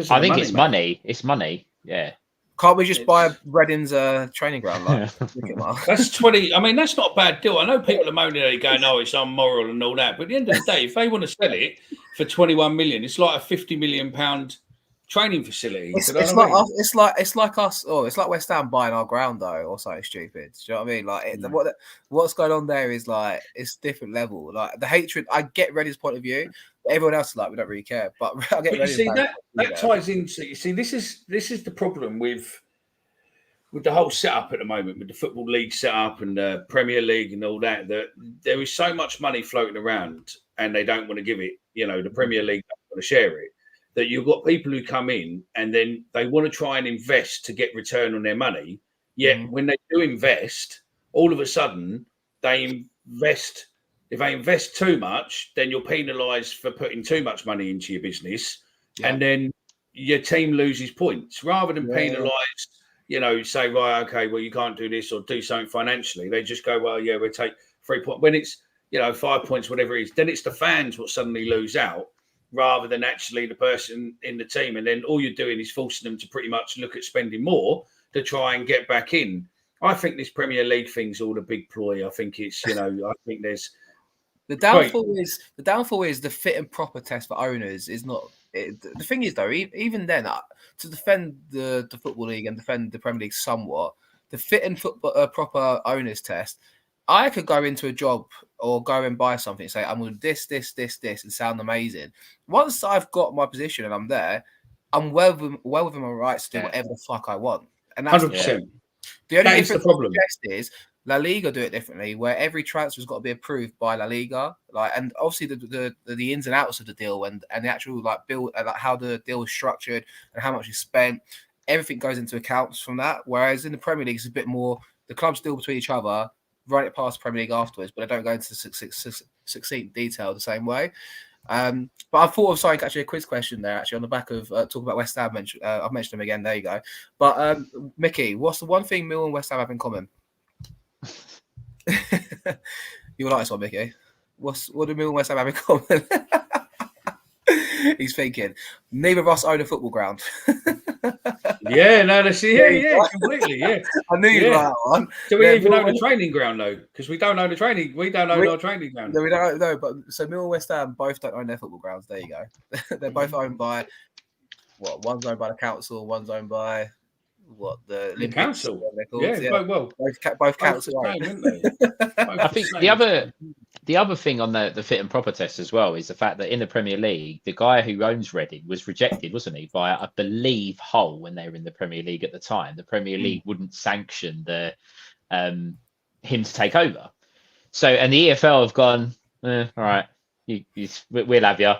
I think it's money. It's money. Yeah. Can't we just buy Reading's training ground? Like, that's 20. I mean, that's not a bad deal. I know people are moaning at it going, "Oh, it's unmoral and all that." But at the end of the day, if they want to sell it for 21 million, it's like a £50 million training facility. It's like us. Oh, it's like West Ham buying our ground though, or something stupid. Do you know what I mean? Like what's going on there is like it's different level. Like the hatred. I get Reading's point of view. Everyone else is like we don't really care. But I get Reading's that ties into. You see, this is the problem with with the whole setup at the moment, with the Football League setup and the Premier League and all that, that there is so much money floating around and they don't want to give it, the Premier League don't want to share it, that you've got people who come in and then they want to try and invest to get return on their money. Yet when they do invest, all of a sudden they invest. If they invest too much, then you're penalised for putting too much money into your business. Yeah. And then your team loses points. Rather than penalise, say, right, okay, well, you can't do this or do something financially. They just go, well, yeah, we'll take 3 points. When it's, 5 points, whatever it is, then it's the fans what suddenly lose out rather than actually the person in the team. And then all you're doing is forcing them to pretty much look at spending more to try and get back in. I think this Premier League thing's all a big ploy. I think it's, I think there's... The downfall is the fit and proper test for owners is not... the thing is, though, even then, to defend the Football League and defend the Premier League somewhat, the fit and proper owners test, I could go into a job or go and buy something and say, I'm going to do this, and sound amazing. Once I've got my position and I'm there, I'm well within my rights to do whatever the fuck I want. And that's 100%. The only difference is La Liga do it differently, where every transfer's got to be approved by La Liga, and obviously the ins and outs of the deal and the actual build, how the deal is structured and how much is spent, everything goes into accounts from that. Whereas in the Premier League, it's a bit more the clubs deal between each other, run it past the Premier League afterwards, but they don't go into succinct detail the same way. But I thought of something, actually, a quiz question there, actually, on the back of talking about West Ham. I've mentioned them again. There you go. But Mickey, what's the one thing Mill and West Ham have in common? You like this one, Mickey? What do Mill and West Ham have in common? He's thinking, neither of us own a football ground. Yeah, completely, yeah. I knew you'd like that one. Do we even own the training ground, though? Because we don't own the training. We don't own our training ground. No, we don't know. But so Mill and West Ham both don't own their football grounds. There you go. They're both owned by one's owned by the council, one's owned by the council. Yeah, both council. I think the other thing on the fit and proper test as well is the fact that in the Premier League, the guy who owns Reading was rejected, wasn't he, by, I believe, Hull when they were in the Premier League at the time. The Premier League wouldn't sanction him to take over. So, and the EFL have gone, all right, we'll have you.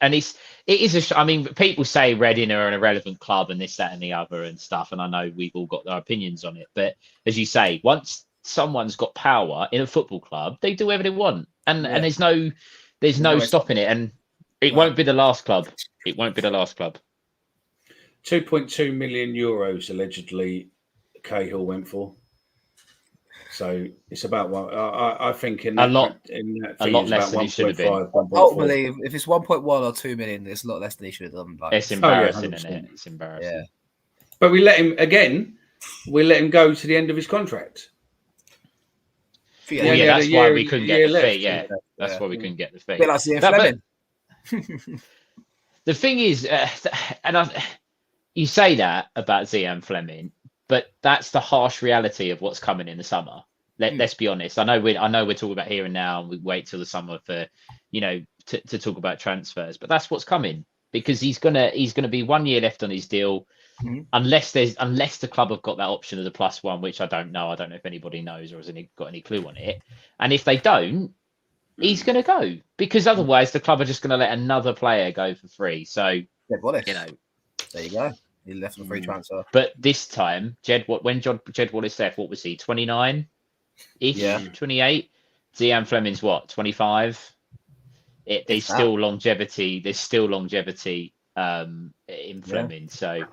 And it is I mean, people say Reading are an irrelevant club and this, that, and the other and stuff. And I know we've all got our opinions on it. But as you say, once someone's got power in a football club, they do whatever they want, and there's no stopping it. And it won't be the last club. It won't be the last club. 2.2 million euros allegedly Cahill went for. So it's about what I think a lot less than he should have been. Ultimately, if it's 1.1 or 2 million, it's a lot less than he should have done. It's embarrassing, isn't it? It's embarrassing. Yeah. But we let him go to the end of his contract. That's why we couldn't get the fee. Yeah, that's why we couldn't get the fee. Bit like Fleming. The thing is, you say that about Zian Fleming, but that's the harsh reality of what's coming in the summer. Let's be honest. I know we're talking about here and now, and we wait till the summer for, to talk about transfers. But that's what's coming, because he's gonna be 1 year left on his deal, unless the club have got that option of the +1, which I don't know. I don't know if anybody knows or has got any clue on it. And if they don't, he's gonna go, because otherwise the club are just gonna let another player go for free. So there you go. He left on a free transfer. But this time, Jed Wallace left, what was he, 29? 28. Zian Fleming's what, 25? There's still longevity. There's still longevity in Fleming. So,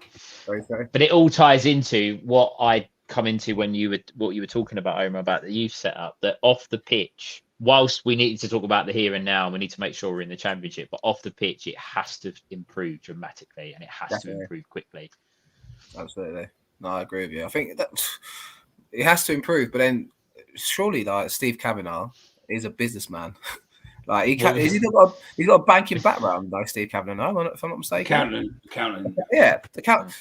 but it all ties into what I come into what you were talking about, Omer, about the youth setup. That off the pitch, whilst we need to talk about the here and now, and we need to make sure we're in the championship, but off the pitch, it has to improve dramatically, and it has to improve quickly. Absolutely. No, I agree with you. I think that it has to improve, but then surely, Steve Kavanagh is a businessman. He's got a banking background, though, Steve Kavanagh, if I'm not mistaken. Accounting. Yeah,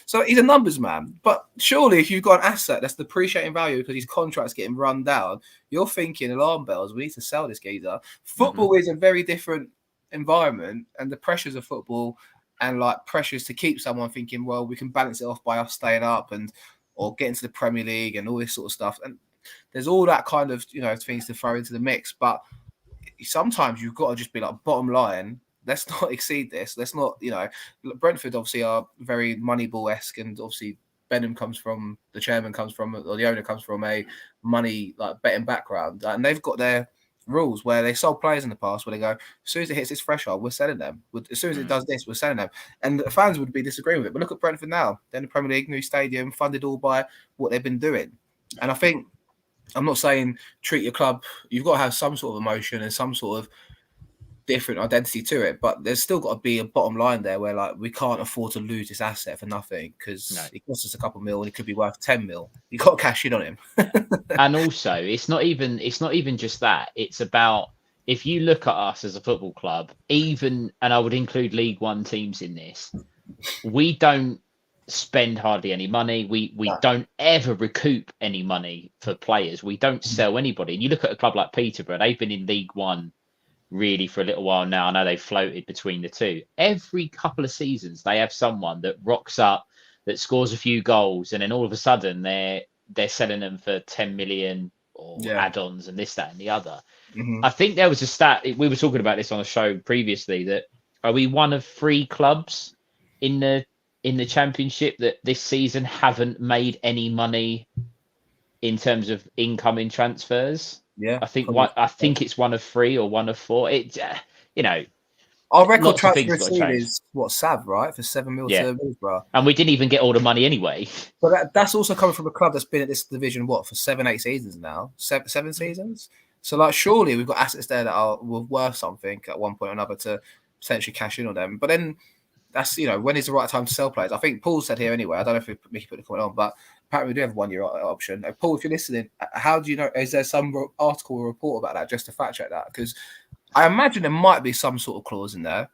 so he's a numbers man. But surely, if you've got an asset that's depreciating value because his contract's getting run down, you're thinking alarm bells. We need to sell this geezer. Football is a very different environment, and the pressures of football and pressures to keep someone thinking, well, we can balance it off by us staying up and or get into the Premier League and all this sort of stuff. And there's all that kind of, things to throw into the mix. But sometimes you've got to just be like, bottom line, let's not exceed this. Let's not, Brentford obviously are very Moneyball-esque, and obviously the chairman comes from, or the owner comes from a money like betting background, and they've got their rules where they sold players in the past where they go, as soon as it hits this threshold, we're selling them. As soon as it does this, we're selling them. And the fans would be disagreeing with it. But look at Brentford now. They're in the Premier League, new stadium, funded all by what they've been doing. And I think, I'm not saying treat your club, you've got to have some sort of emotion and some sort of different identity to it, but there's still got to be a bottom line there where like we can't afford to lose this asset for nothing, because it costs us a couple mil and it could be worth 10 mil. You got to cash in on him. And also, it's not even just that. It's about, if you look at us as a football club, even, and I would include League One teams in this, we don't spend hardly any money. We don't ever recoup any money for players. We don't sell anybody. And you look at a club like Peterborough, they've been in League One really for a little while now. I know they've floated between the two. Every couple of seasons, they have someone that rocks up, that scores a few goals, and then all of a sudden they're selling them for 10 million or add-ons and this, that, and the other. I think there was a stat, we were talking about this on a show previously, that are we one of 3 clubs in the Championship that this season haven't made any money in terms of incoming transfers? Yeah, I think it's one of 3 or one of 4. It, our record transfer receipt is Sav, right, for 7 mil to Middlesbrough, and we didn't even get all the money anyway. But that's also coming from a club that's been at this division for 7-8 seasons now, 7 seasons. So like, surely we've got assets there that were worth something at one point or another to potentially cash in on them. But then that's, when is the right time to sell players? I think Paul said here anyway. I don't know if Micky put the comment on, but apparently we do have a 1-year option. Paul, if you're listening, how do you know? Is there some article or report about that, just to fact check that? Because I imagine there might be some sort of clause in there.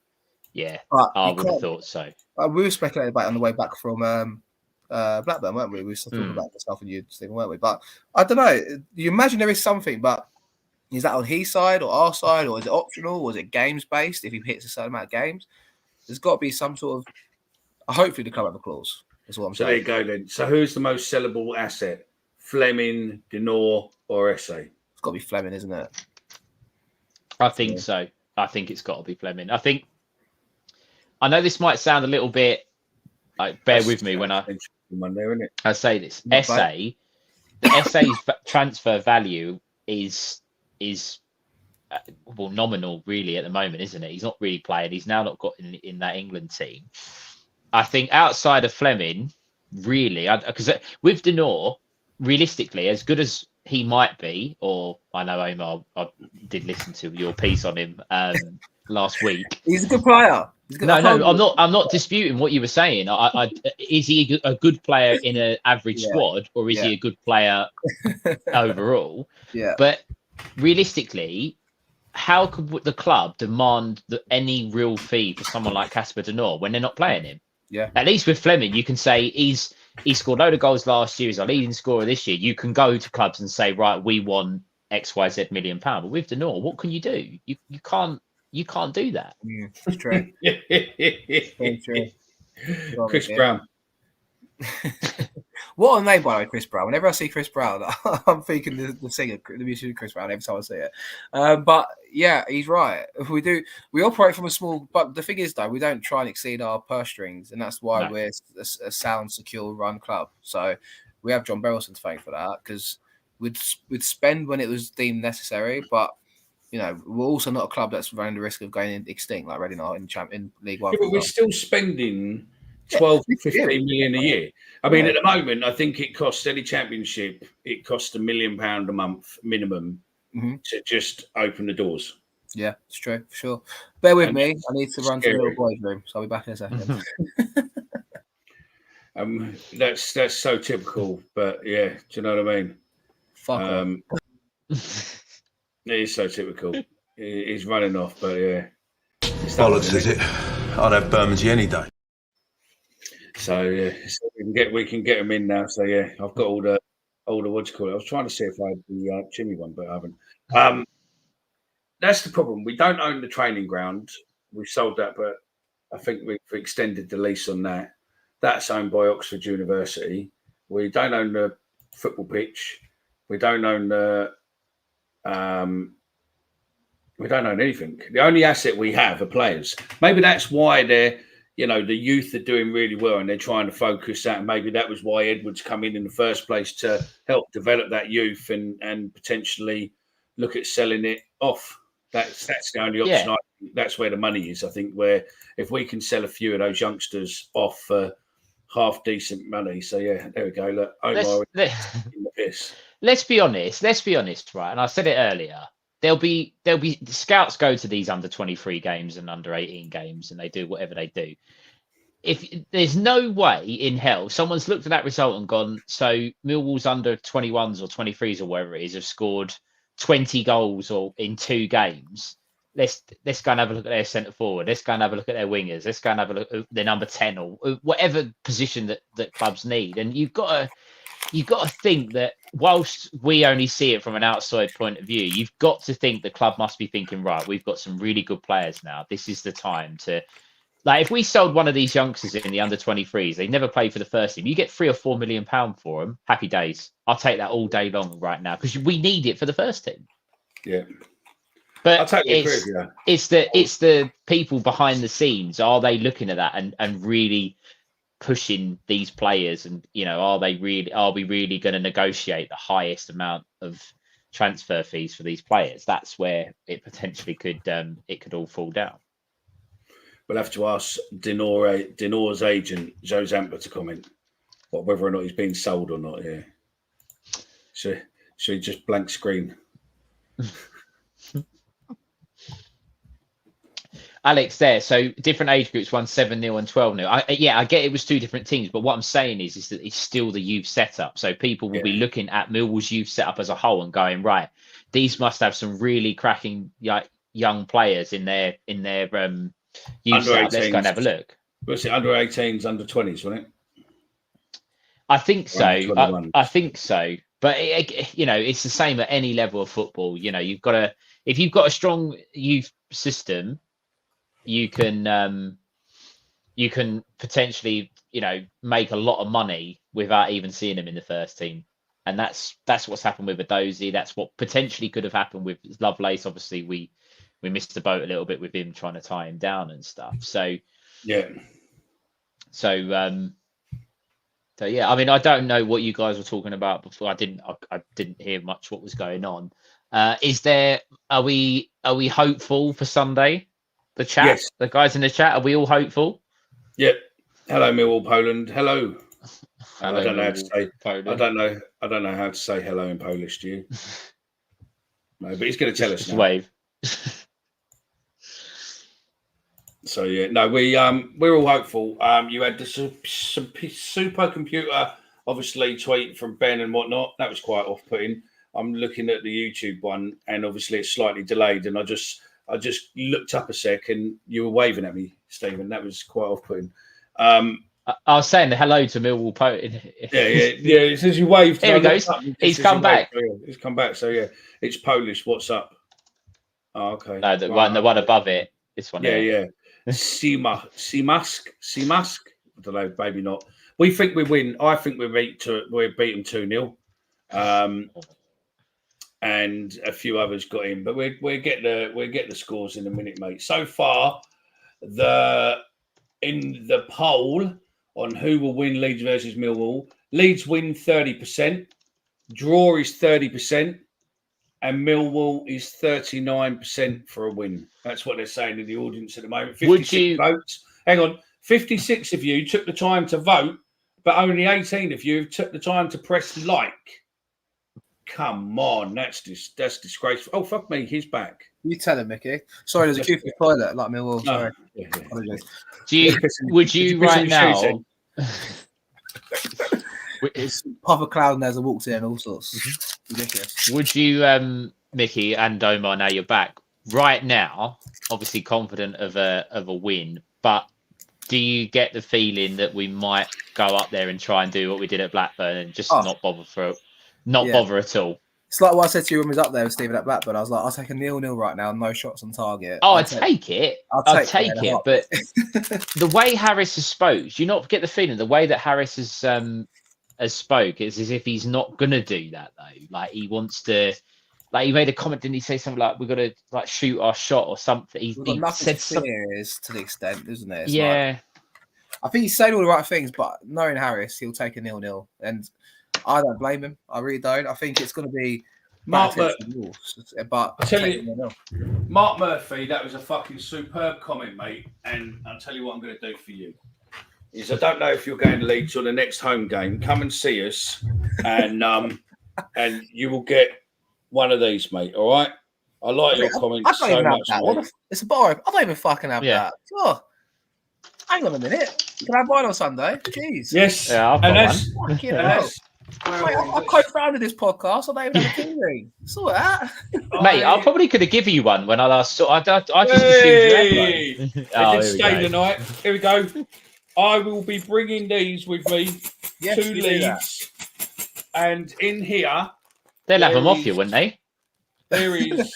Yeah, but I would have thought so. We were speculating about it on the way back from Blackburn, weren't we? We were talking about the stuff and you, Stephen, weren't we? But I don't know. You imagine there is something, but is that on his side or our side, or is it optional, or is it games based? If he hits a certain amount of games, there's got to be some sort of. Hopefully, the club have a clause. That's what I'm saying. There you go then. So, who's the most sellable asset? Fleming, Denor, or Essay? It's got to be Fleming, isn't it? I think so. I think it's got to be Fleming. I know this might sound a little bit like, bear with me when I say this. The SA's transfer value is nominal really at the moment, isn't it? He's not really playing. He's now not got in that England team. I think outside of Fleming, really, because with Denor, realistically, as good as he might be, or I know, Omar, I did listen to your piece on him last week. He's a good player. No, I'm not disputing what you were saying. Is he a good player in an average squad, or is he a good player overall? Yeah. But realistically, how could the club demand any real fee for someone like Casper Denor when they're not playing him? Yeah. At least with Fleming, you can say he scored a load of goals last year. He's our leading scorer this year. You can go to clubs and say, right, we want XYZ £1 million. But with Denor, what can you do? You can't do that. That's true. That's true. Chris Brown. What a name, by the way, Chris Brown. Whenever I see Chris Brown, I'm thinking the singer, the musician Chris Brown, every time I see it. But yeah, he's right. We operate from a small, but the thing is, though, we don't try and exceed our purse strings, and that's why we're a sound, secure run club. So we have John Berylson to thank for that, because we'd spend when it was deemed necessary, but we're also not a club that's running the risk of going extinct like Reading are in League One. Yeah, but we're still spending 12, 15 million a year. I mean, at the moment, I think it costs any championship, it costs £1 million a month minimum to just open the doors. Yeah, it's true, for sure. Bear with me. I need to run to the little boys' room, so I'll be back in a second. That's so typical, but yeah, do you know what I mean? Fuck off. It is so typical. He's running off, but yeah. Bollocks, is it? I'd have Bermondsey any day. So yeah, so we can get them in now. So yeah, I've got all the what you call it. I was trying to see if I had the chimney one, but I haven't. That's the problem. We don't own the training ground. We've sold that, but I think we've extended the lease on that. That's owned by Oxford University. We don't own the football pitch. We don't own the. We don't own anything. The only asset we have are players. Maybe that's why they're, the youth are doing really well and they're trying to focus that. And maybe that was why Edwards come in the first place to help develop that youth and potentially look at selling it off. That's the only option. Yeah. That's where the money is. I think where if we can sell a few of those youngsters off for half decent money. So yeah, there we go. Look, Omar in the piss. Let's be honest, right? And I said it earlier. There'll be the scouts go to these under 23 games and under 18 games and they do whatever they do. If there's no way in hell someone's looked at that result and gone, so Millwall's under 21s or 23s or whatever it is have scored 20 goals or in 2 games. Let's go and have a look at their centre forward. Let's go and have a look at their wingers. Let's go and have a look at their number 10 or whatever position that clubs need. And you've got to think that whilst we only see it from an outside point of view, you've got to think the club must be thinking, right, we've got some really good players now. This is the time to, if we sold one of these youngsters in the under 23s, they never played for the first team. You get £3 or £4 million for them. Happy days. I'll take that all day long right now because we need it for the first team. Yeah. But I totally agree with you. It's the people behind the scenes. Are they looking at that and really pushing these players? And are we really going to negotiate the highest amount of transfer fees for these players? That's where it potentially could all fall down. We'll have to ask Dinor's agent, Joe Zampa, to comment whether or not he's being sold or not. Yeah. Should we just blank screen? Alex there. So different age groups won 7-0 and 12-0. I get it was 2 different teams, but what I'm saying is that it's still the youth setup. So people will be looking at Millwall's youth setup as a whole and going, right, these must have some really cracking young players in their youth setup. Let's go and have a look. Was it under 18s, under 20s, wasn't it? I think so. I think so. But it's the same at any level of football. If you've got a strong youth system, you can potentially make a lot of money without even seeing him in the first team, and that's what's happened with Adozie. That's what potentially could have happened with Lovelace. Obviously, we missed the boat a little bit with him trying to tie him down and stuff. So yeah. So yeah. I mean, I don't know what you guys were talking about before. I didn't hear much what was going on. Are we hopeful for Sunday? The chat, yes. The guys in the chat, are we all hopeful? Yep. Hello, Millwall, Poland. Hello. Hello, I don't know how to say. Poland. I don't know how to say hello in Polish. Do you? No, but he's going to tell us. Just wave. So yeah, no, we're all hopeful. You had the supercomputer, obviously, tweet from Ben and whatnot. That was quite off-putting. I'm looking at the YouTube one, and obviously it's slightly delayed, and I just looked up a sec and you were waving at me, Stephen. That was quite off-putting. I was saying hello to Millwall. Yeah. It says you waved. Here he goes. He's come back. He's come back. So yeah, it's Polish. What's up? Oh, okay. No, the one above it. This one. Yeah. Simask. I don't know. Maybe not. We think we win. I think we're beat them 2-0. And a few others got in, but we'll get the scores in a minute, mate. So far, in the poll on who will win Leeds versus Millwall, Leeds win 30%, draw is 30%, and Millwall is 39% for a win. That's what they're saying in the audience at the moment. 56 votes. Hang on, 56 of you took the time to vote, but only 18 of you took the time to press like. Come on, that's disgraceful. Oh, fuck me, he's back. You tell him, Mickey. Sorry, there's a queue for the toilet, like Millwall. Sorry. Yeah. Would you right now? It's Papa Cloud and there's a walked in, all sorts. Ridiculous. Would you, Mickey and Omar, now you're back right now, obviously confident of a win, but do you get the feeling that we might go up there and try and do what we did at Blackburn and just not bother bother at all? It's like what I said to you when we was up there with Stephen at Blackburn. I was like, I'll take a 0-0 right now, no shots on target. Oh, I'll take it. I'll take it. But the way Harris has spoke, do you not get the feeling the way that Harris has has spoke. It's as if he's not gonna do that though. Like he wants to. Like he made a comment, didn't he? Say something like, "We've got to like shoot our shot" or something. We've got He nothing said to something. fear, is to the extent, isn't it? It's Yeah. I think he's saying all the right things, but knowing Harris, he'll take a 0-0, and I don't blame him. I really don't. I think it's going to be Mark back against the Wolves, but I tell take you, 0-0. Mark Murphy, that was a fucking superb comment, mate. And I'll tell you what I'm going to do for you. Is I don't know if you're going to Leeds or the next home game. Come and see us, and you will get one of these, mate. All right. I like your comments I don't so even have much, that. mate. It's a bar. I don't even fucking have that. Oh, hang on a minute. Can I have mine on Sunday? Jeez. Yes. Yeah, I've got one. Fucking And hell. that's Mate, I co-founded this podcast. I don't even have a key ring. Saw that. Mate, I probably could have given you one when I last saw. I just assumed you Hey! had one. It Oh, did here we stay go. tonight. Here we go. I will be bringing these with me Yes, to you do that. Leeds, and in here They'll have them off is- you, wouldn't they? there is.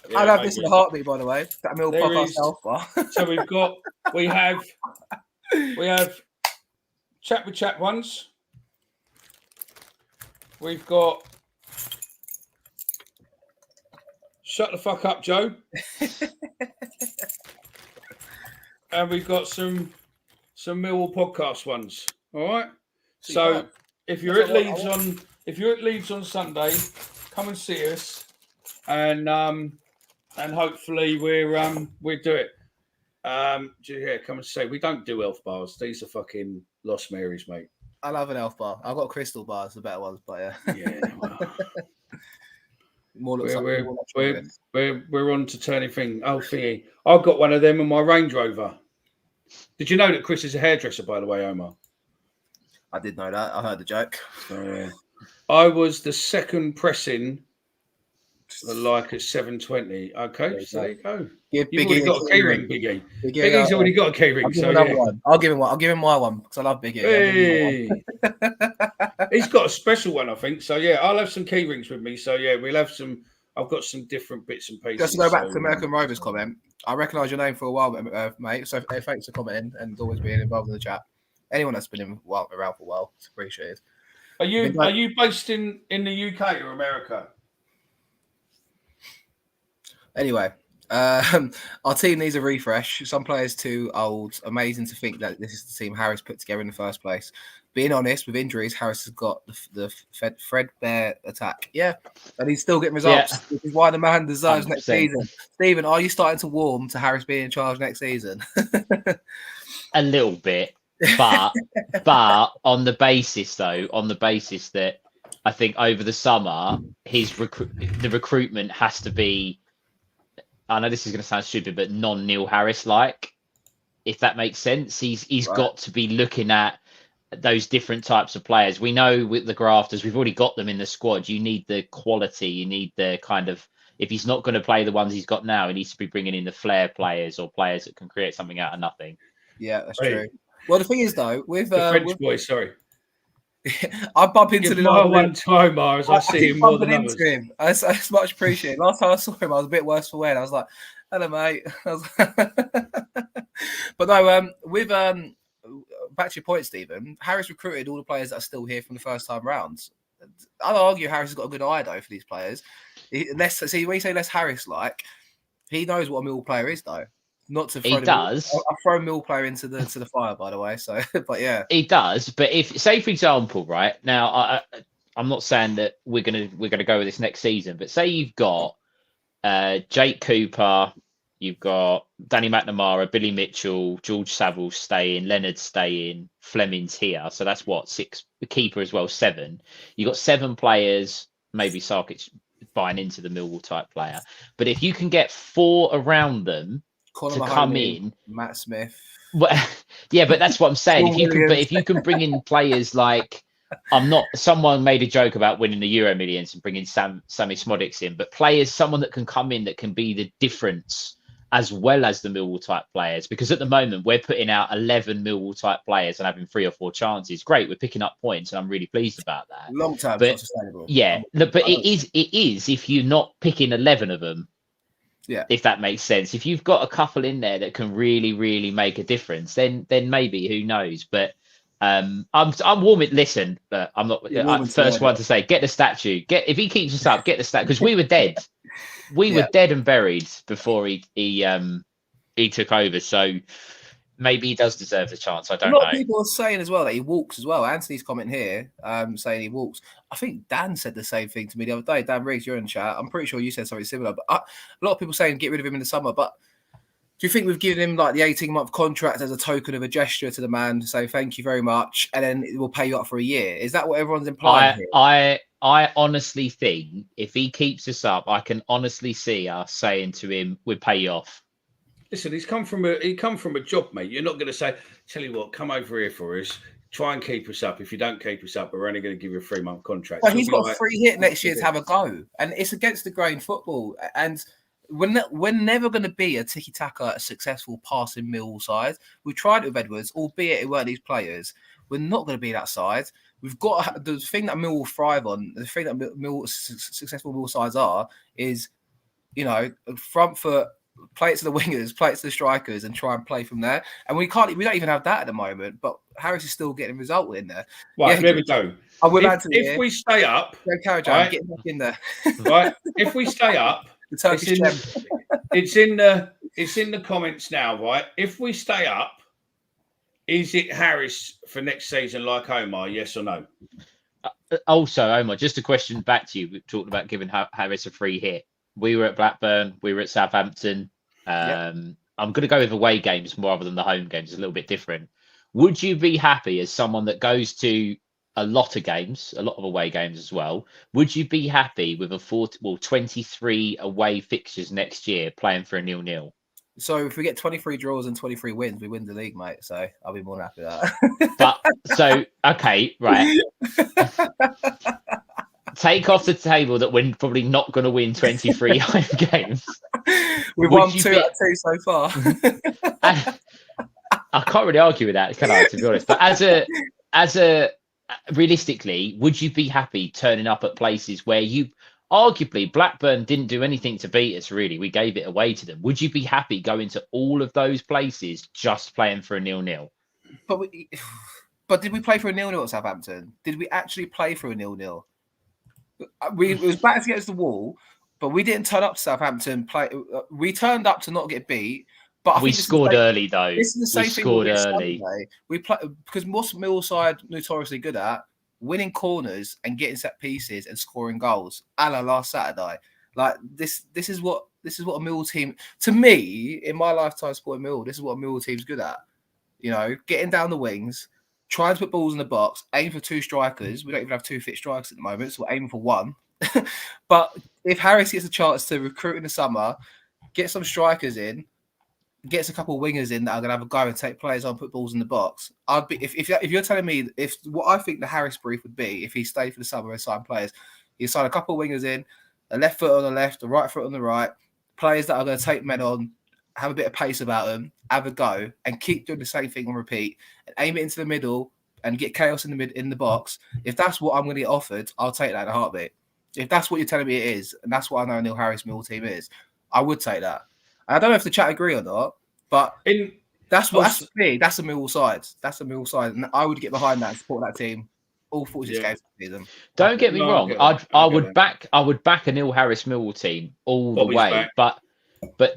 I'd Yeah, have this in a maybe. heartbeat, by the way. That meal There podcast is- alpha. So we have chat with chat ones. We've got shut the fuck up, Joe. And we've got some Millwall podcast ones. All right. So Superb. if you're at That's what I Leeds on Sunday, come and see us, and hopefully we'll do it. Yeah, come and say we don't do elf bars. These are fucking Lost Marys, mate. I love an elf bar. I've got crystal bars, the better ones, but yeah. Yeah. Well, More looks we're like we're on to turning thing. Oh, thingy. I've got one of them in my Range Rover. Did you know that Chris is a hairdresser, by the way, Omar? I did know that. I heard the joke. So, yeah. I was the second pressing the Leica 720. Okay, so there you go. Give You've already got a key ring, Biggie. Biggie's already got a key ring. So yeah. one. I'll give him one. I'll give him my one because I love Biggie. Hey. He's got a special one, I think. So yeah, I'll have some key rings with me. So yeah, we'll have some. I've got some different bits and pieces. Just to go back so, to American Rovers comment, I recognise your name for a while, mate. So thanks for commenting and always being involved in the chat. Anyone that's been around for a while, it's appreciated. Are you based in the UK or America? Anyway, our team needs a refresh. Some players too old. Amazing to think that this is the team Harris put together in the first place. Being honest, with injuries, Harris has got the Fred Bear attack. Yeah, and he's still getting results, which is why the man deserves 100%. next season. Stephen, are you starting to warm to Harris being in charge next season? A little bit, but on the basis that I think over the summer the recruitment has to be. I know this is going to sound stupid, but non-Neil Harris like, if that makes sense. He's Right. got to be looking at those different types of players. We know with the grafters, we've already got them in the squad. You need the quality. You need the kind of, if he's not going to play the ones he's got now, he needs to be bringing in the flair players or players that can create something out of nothing. Yeah, that's Right. true. Well, the thing is, though, with The French boy, sorry. I bump into Give the my line one time, as I see keep him more bumping than into others. him. That's much appreciated. Last time I saw him, I was a bit worse for wear. I was like, "Hello, mate." But no, with back to your point, Stephen. Harris recruited all the players that are still here from the first time round. I'd argue Harris has got a good eye though for these players. When you say less Harris like, he knows what a Mill player is though. Not to throw He does. I'll throw Mill player into the fire, by the way. So, but yeah, He does, but if, say for example, right now, I'm not saying that we're gonna go with this next season, but say you've got Jake Cooper, you've got Danny McNamara, Billy Mitchell, George Saville staying, Leonard staying, Fleming's here, so that's what 6. The keeper as well, 7. You got 7 players, maybe Sarkic buying into the Millwall type player, but if you can get 4 around them Conor to Mahoney, come in. Matt Smith. Well, yeah, but that's what I'm saying. Sean If you can bring in players like, someone made a joke about winning the Euro Millions and bringing Sammy Smodics in, but someone that can come in that can be the difference as well as the Millwall type players. Because at the moment we're putting out 11 Millwall type players and having 3 or 4 chances. Great, we're picking up points, and I'm really pleased about that. Long term, But- not sustainable. Yeah, but it is if you're not picking 11 of them. Yeah. If that makes sense. If you've got a couple in there that can really, really make a difference, then maybe, who knows? But I'm warming. Listen, I'm not You're warming first to one to say get the statue. If he keeps us up, get the statue because we were dead. We were dead and buried before he took over. So maybe he does deserve the chance. I A don't lot know. of people are saying as well that he walks as well. Anthony's comment here saying he walks. I think Dan said the same thing to me the other day. Dan Riggs, you're in chat. I'm pretty sure you said something similar. But a lot of people saying get rid of him in the summer. But do you think we've given him like the 18-month contract as a token of a gesture to the man to say thank you very much, and then we'll pay you up for a year? Is that what everyone's implying here? I honestly think if he keeps us up, I can honestly see us saying to him, "We'll pay you off." Listen, he come from a job, mate. You're not going to say, "Tell you what, come over here for us. Try and keep us up. If you don't keep us up, we're only going to give you a 3-month contract." But he's got a free hit next year to have a go, and it's against the grain football. And we're never going to be a tiki-taka, successful passing Millwall side. We tried it with Edwards, albeit it weren't these players. We're not going to be that side. We've got the thing that Millwall thrive on. The thing that successful Millwall sides is, front foot. Play it to the wingers, play it to the strikers, and try and play from there. And we don't even have that at the moment. But Harris is still getting a result in there. Right, there we go. I will if we stay up, get back in there. Right, if we stay up, it's in the comments now. Right, if we stay up, is it Harris for next season like Omar? Yes or no? Also, Omar, just a question back to you. We talked about giving Harris a free hit. We were at Blackburn. We were at Southampton. I'm going to go with away games rather than the home games. It's a little bit different. Would you be happy as someone that goes to a lot of games, a lot of away games as well? Would you be happy with 23 away fixtures next year playing for a 0-0? So if we get 23 draws and 23 wins, we win the league, mate. So I'll be more than happy with that. Okay, right. Take off the table that we're probably not going to win 23 home games. We've won 2 out of 2 so far. I can't really argue with that, can I? To be honest, but as a realistically, would you be happy turning up at places where you arguably Blackburn didn't do anything to beat us? Really, we gave it away to them. Would you be happy going to all of those places just playing for a 0-0? But did we play for a 0-0 at Southampton? Did we actually play for a 0-0? It was back against the wall, but we didn't turn up to Southampton. We turned up to not get beat, but we scored early though. This is the same we thing scored early. Sunday. We play because what's Millwall side notoriously good at? Winning corners and getting set pieces and scoring goals. A la last Saturday, like this is what a Millwall team. To me, in my lifetime supporting Millwall, this is what a Millwall team's good at. Getting down the wings. Trying to put balls in the box, aim for 2 strikers. We don't even have 2 fit strikers at the moment, so we're aiming for 1. But if Harris gets a chance to recruit in the summer, get some strikers in, gets a couple of wingers in that are going to have a go and take players on, put balls in the box, I'd be. If you're telling me if what I think the Harris brief would be if he stayed for the summer and signed players, you sign a couple of wingers in, a left foot on the left, a right foot on the right, players that are going to take men on, have a bit of pace about them, have a go, and keep doing the same thing on repeat, and aim it into the middle and get chaos in the box. If that's what I'm going to get offered, I'll take that in a heartbeat. If that's what you're telling me it is, and that's what I know Neil Harris' Millwall team is, I would take that. And I don't know if the chat agree or not, but that's for me. That's a Millwall side. That's a Millwall side, and I would get behind that and support that team all 46 games of the season. Don't get me wrong. I would back a Neil Harris Millwall team all the way, but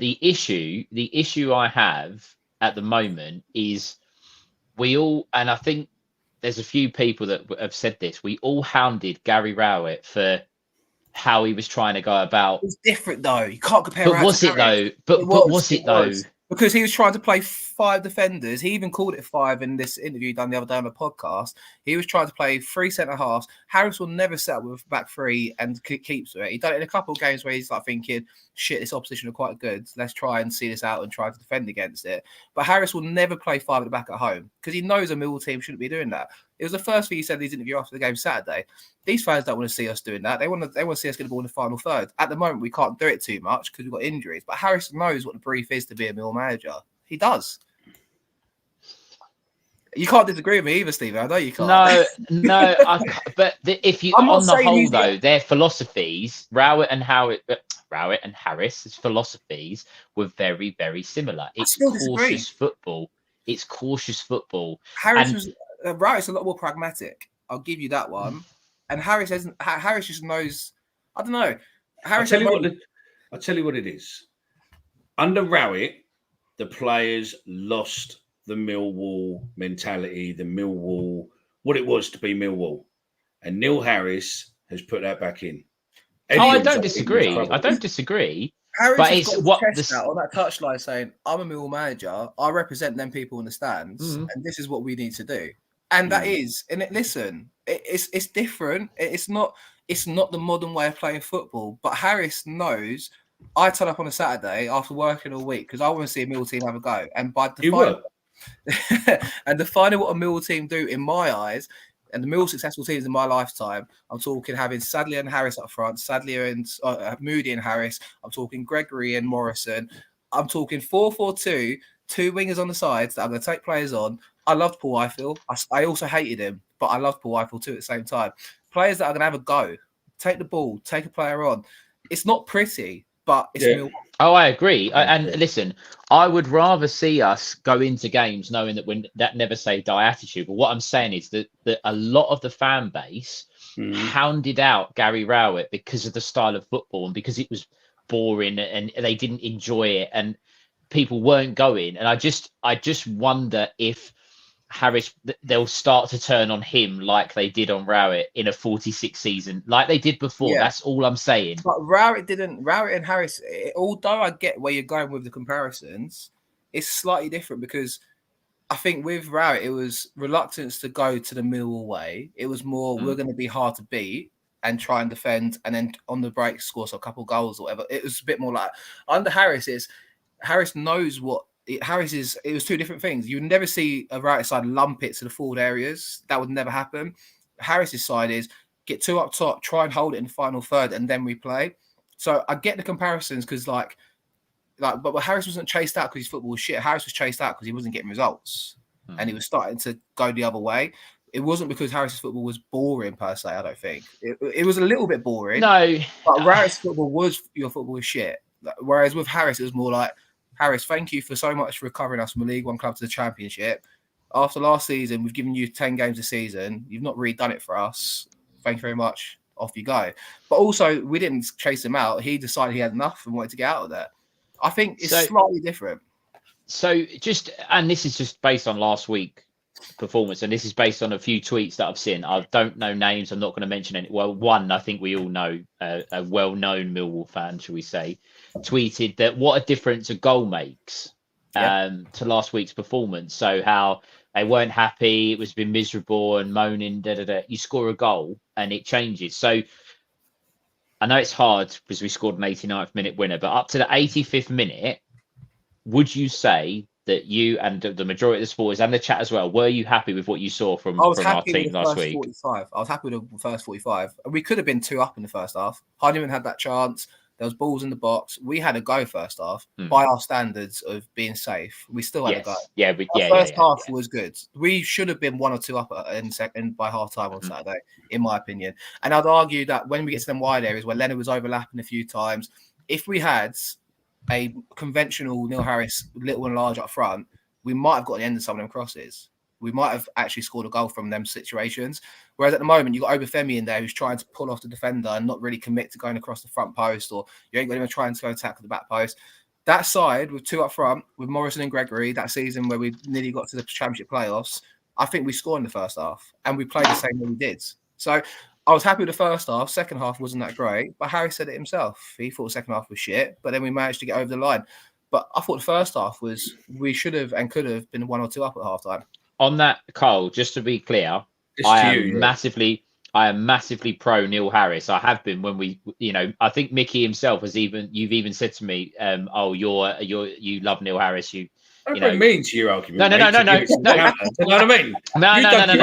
the issue I have at the moment is we all, and I think there's a few people that have said this, we all hounded Gary Rowett for how he was trying to go about. It's different though. You can't compare. But was it though? But was it though? Because he was trying to play 5 defenders. He even called it 5 in this interview done the other day on the podcast. He was trying to play 3 centre halves. Harris will never set up with back 3 and keeps it. He done it in a couple of games where he's like thinking, shit, this opposition are quite good. Let's try and see this out and try to defend against it. But Harris will never play 5 at the back at home because he knows a Millwall team shouldn't be doing that. It was the first thing he said in his interview after the game Saturday. These fans don't want to see us doing that. They want to see us get the ball in the final third. At the moment, we can't do it too much because we've got injuries. But Harris knows what the brief is to be a Millwall manager. He does. You can't disagree with me either, Stephen. I know you can't. No, I can't. But if you, on the whole, though, their philosophies, Rowett and Harris's philosophies were very, very similar. It's cautious football. It's cautious football. Harris was Rowett's a lot more pragmatic. I'll give you that one. And Harris hasn't. Harris just knows. I don't know. Harris. I'll tell you what it is. Under Rowett, the players lost the Millwall mentality, the Millwall, what it was to be Millwall. And Neil Harris has put that back in. I don't disagree. I don't disagree. Harris but has it's got what his chest out on that touchline saying, I'm a Millwall manager. I represent them people in the stands. And this is what we need to do. And that is, and it's different. It's not the modern way of playing football. But Harris knows I turn up on a Saturday after working all week because I want to see a Millwall team have a go. And by defining what a Millwall team do in my eyes, and the Millwall successful teams in my lifetime, I'm talking having Sadlier and Harris up front, Sadlier and Moody and Harris. I'm talking Gregory and Morrison. I'm talking 4-4-2, 2 wingers on the sides that I'm going to take players on. I loved Paul Ifill. I also hated him, but I loved Paul Ifill too at the same time. Players that are going to have a go, take the ball, take a player on. It's not pretty, but it's Millwall. Oh, I agree. And listen, I would rather see us go into games knowing that never say die attitude. But what I'm saying is that a lot of the fan base hounded out Gary Rowett because of the style of football and because it was boring and they didn't enjoy it and people weren't going. And I just wonder if Harris, they'll start to turn on him like they did on Rowett in a 46 season, like they did before. Yeah. That's all I'm saying. But Rowett and Harris, although I get where you're going with the comparisons, it's slightly different because I think with Rowett, it was reluctance to go to the Millwall way. It was more, we're going to be hard to beat and try and defend and then on the break score a couple goals or whatever. It was a bit more like, under Harris, Harris knows what, it was 2 different things. You would never see a right side lump it to the forward areas. That would never happen. Harris's side is get 2 up top, try and hold it in the final third, and then we play. So I get the comparisons because but Harris wasn't chased out because his football was shit. Harris was chased out because he wasn't getting results, and he was starting to go the other way. It wasn't because Harris's football was boring per se. I don't think it was a little bit boring. No, but Harris's football was shit. Whereas with Harris, it was more like, Harris, thank you for so much for recovering us from a League One club to the Championship. After last season, we've given you 10 games a season. You've not really done it for us. Thank you very much. Off you go. But also, we didn't chase him out. He decided he had enough and wanted to get out of there. I think it's slightly different. So and this is just based on last week's performance, and this is based on a few tweets that I've seen. I don't know names. I'm not going to mention any. Well, one, I think we all know, a well-known Millwall fan, shall we say, tweeted that what a difference a goal makes to last week's performance. So how they weren't happy, it was been miserable and moaning, You score a goal and it changes. So I know it's hard because we scored an 89th minute winner, but up to the 85th minute, would you say that you and the majority of the supporters and the chat as well, were you happy with what you saw from our team last week? 45. I was happy with the first 45. We could have been 2 up in the first half. Hardyman had that chance. There was balls in the box. We had a go first half by our standards of being safe. We still had a go. First half was good. We should have been 1 or 2 up in second by half time on Saturday, in my opinion. And I'd argue that when we get to them wide areas where Leonard was overlapping a few times, if we had a conventional Neil Harris, little and large up front, we might have got the end of some of them crosses. We might have actually scored a goal from them situations. Whereas at the moment, you've got Obafemi in there who's trying to pull off the defender and not really commit to going across the front post, or you ain't got him trying to go tackle the back post. That side, with 2 up front, with Morrison and Gregory, that season where we nearly got to the Championship playoffs, I think we scored in the first half and we played the same way we did. So I was happy with the first half. Second half wasn't that great, but Harry said it himself. He thought the second half was shit, but then we managed to get over the line. But I thought the first half was, we should have and could have been 1 or 2 up at half time. On that, Cole, just to be clear, I am massively pro Neil Harris. I have been when I think Mickey himself you've even said to me, you love Neil Harris. You don't mean to your argument. No. You know what I mean? No.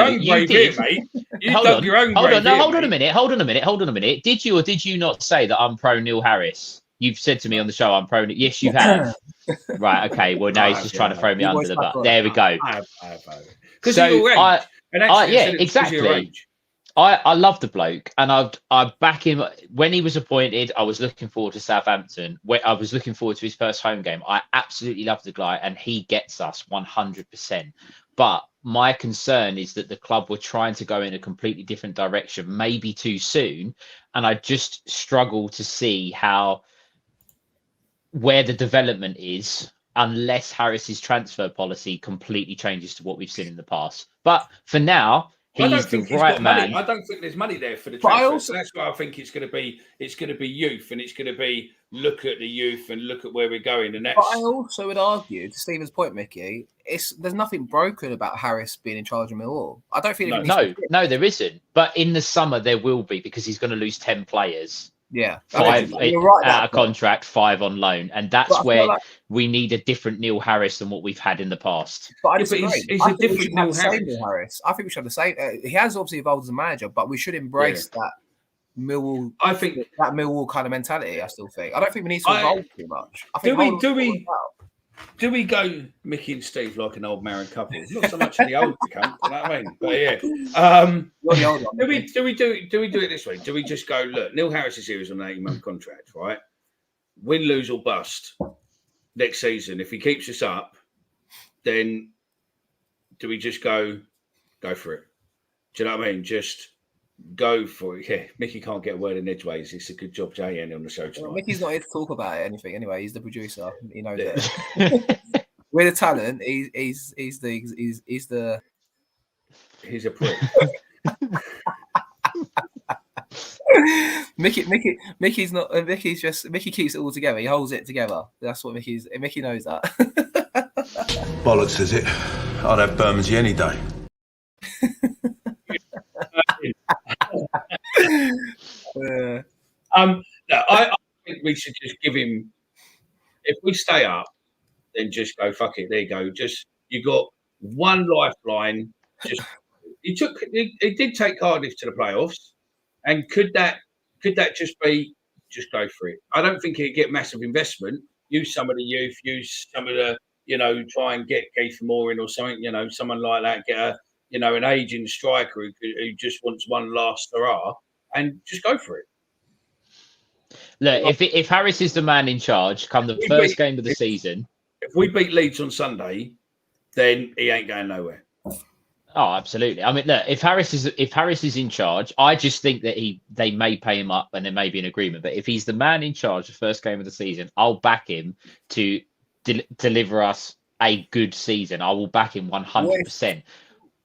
You did, mate. You dug your own grave. Hold on a minute. Did you or did you not say that I'm pro Neil Harris? You've said to me on the show, I'm pro. Yes, you have. Right. Okay. Well, now he's just trying to throw me under the bus. There we go. Because you're right. Exactly. I love the bloke, and I back him when he was appointed. I was looking forward to Southampton. I was looking forward to his first home game. I absolutely love the guy, and he gets us 100%. But my concern is that the club were trying to go in a completely different direction, maybe too soon. And I just struggle to see where the development is unless Harris's transfer policy completely changes to what we've seen in the past. But for now, I don't he's the think he's right got man. money. I don't think there's money there for the But I transfer. also- So that's why I think it's going to be youth, and it's going to be look at the youth and look at where we're going. And that's. But I also would argue, to Stephen's point, Mickey, there's nothing broken about Harris being in charge of Millwall. I don't think No, there isn't. But in the summer there will be, because he's going to lose 10 players. Yeah, 5 you're right out of contract, 5 on loan, and that's where we need a different Neil Harris than what we've had in the past. But I Yeah, but disagree. he's I a think we different should have Neil the same Harris. Neil Harris. I think we should have the same. He has obviously evolved as a manager, but we should embrace that Millwall. I think that Millwall kind of mentality. I still think. I don't think we need to evolve too much. I think do we go Mickey and Steve like an old married couple? Not so much in the old camp, you know what I mean? But yeah. Do we do it this way? Do we just go, look, Neil Harris is here as an 18-month contract, right? Win, lose or bust next season. If he keeps us up, then do we just go for it? Do you know what I mean? Just go for it. Yeah, Mickey can't get a word in edgeways. It's a good job Jay ain't on the show tonight. Mickey's not here to talk about anything anyway. He's the producer. He knows that. We're the talent. He's a prick. Mickey's not. Mickey keeps it all together. He holds it together. That's what Mickey knows that. Bollocks, is it? I'd have Bermondsey any day. I think we should just give him. If we stay up, then just go fuck it. There you go. Just you got one lifeline. Just he did take Cardiff to the playoffs, and could that just be just go for it? I don't think he'd get massive investment. Use some of the youth. Use some of the try and get Keith Moore in or something. Someone like that. Get a an aging striker who just wants one last hurrah and just go for it. Look, if Harris is the man in charge, come the first game of the season. If we beat Leeds on Sunday, then he ain't going nowhere. Oh, absolutely. I mean, look, if Harris is in charge, I just think that they may pay him up and there may be an agreement. But if he's the man in charge the first game of the season, I'll back him to deliver us a good season. I will back him 100%.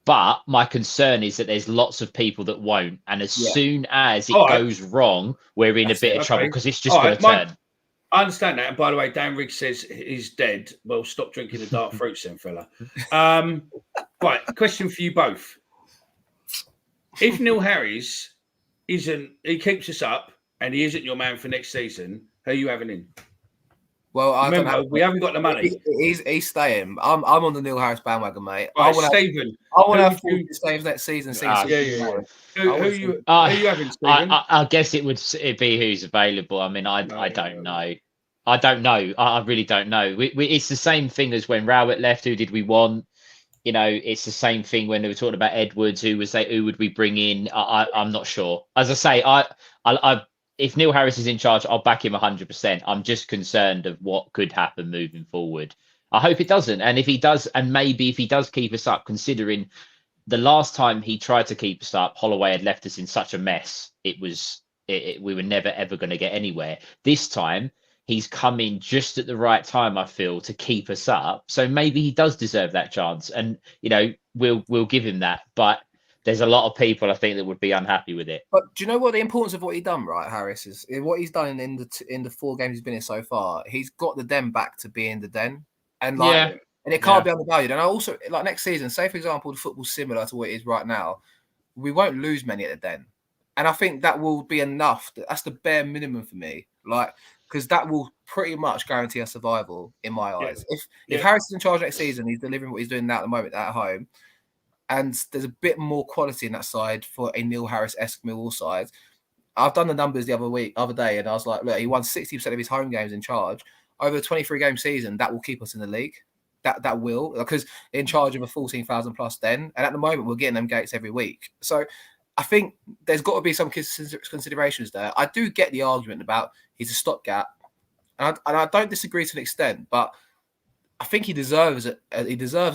But my concern is that there's lots of people that won't. And as soon as it goes wrong, we're in a bit of trouble because it's just going to turn. I understand that. And by the way, Dan Riggs says he's dead. Well, stop drinking the dark fruits then, fella. Right, question for you both. If Neil Harris he keeps us up and he isn't your man for next season, who are you having in? Well, we haven't got the money. He's staying. I'm on the Neil Harris bandwagon, mate. Right, Stephen. I want to have 40 stays next season. Who are you having, Stephen? I guess it'd be who's available. I mean, I don't know. I don't know. I really don't know. It's the same thing as when Rowett left. Who did we want? It's the same thing when they were talking about Edwards. Who would we bring in? I'm not sure. As I say, if Neil Harris is in charge, I'll back him 100%. I'm just concerned of what could happen moving forward. I hope it doesn't. And if he does, and maybe if he does keep us up, considering the last time he tried to keep us up, Holloway had left us in such a mess. We were never, ever going to get anywhere. This time, he's come in just at the right time, I feel, to keep us up. So maybe he does deserve that chance. And, we'll give him that. But there's a lot of people, I think, that would be unhappy with it. But do you know what the importance of what he's done, right, Harris? Is what he's done in the 4 games he's been in so far. He's got the Den back to being the Den. And and it can't be undervalued. And I also, next season, say, for example, the football's similar to what it is right now, we won't lose many at the Den. And I think that will be enough. That's the bare minimum for me. Because that will pretty much guarantee us survival in my eyes. If Harris is in charge next season, he's delivering what he's doing now at the moment at home, and there's a bit more quality in that side for a Neil Harris-esque Millwall side. I've done the numbers the other day, and I was like, look, he won 60% of his home games in charge. Over a 23-game season, that will keep us in the league. That will, because in charge of a 14,000 plus Den, and at the moment we're getting them gates every week. So I think there's got to be some considerations there. I do get the argument about he's a stopgap, and I don't disagree to an extent, but I think he deserves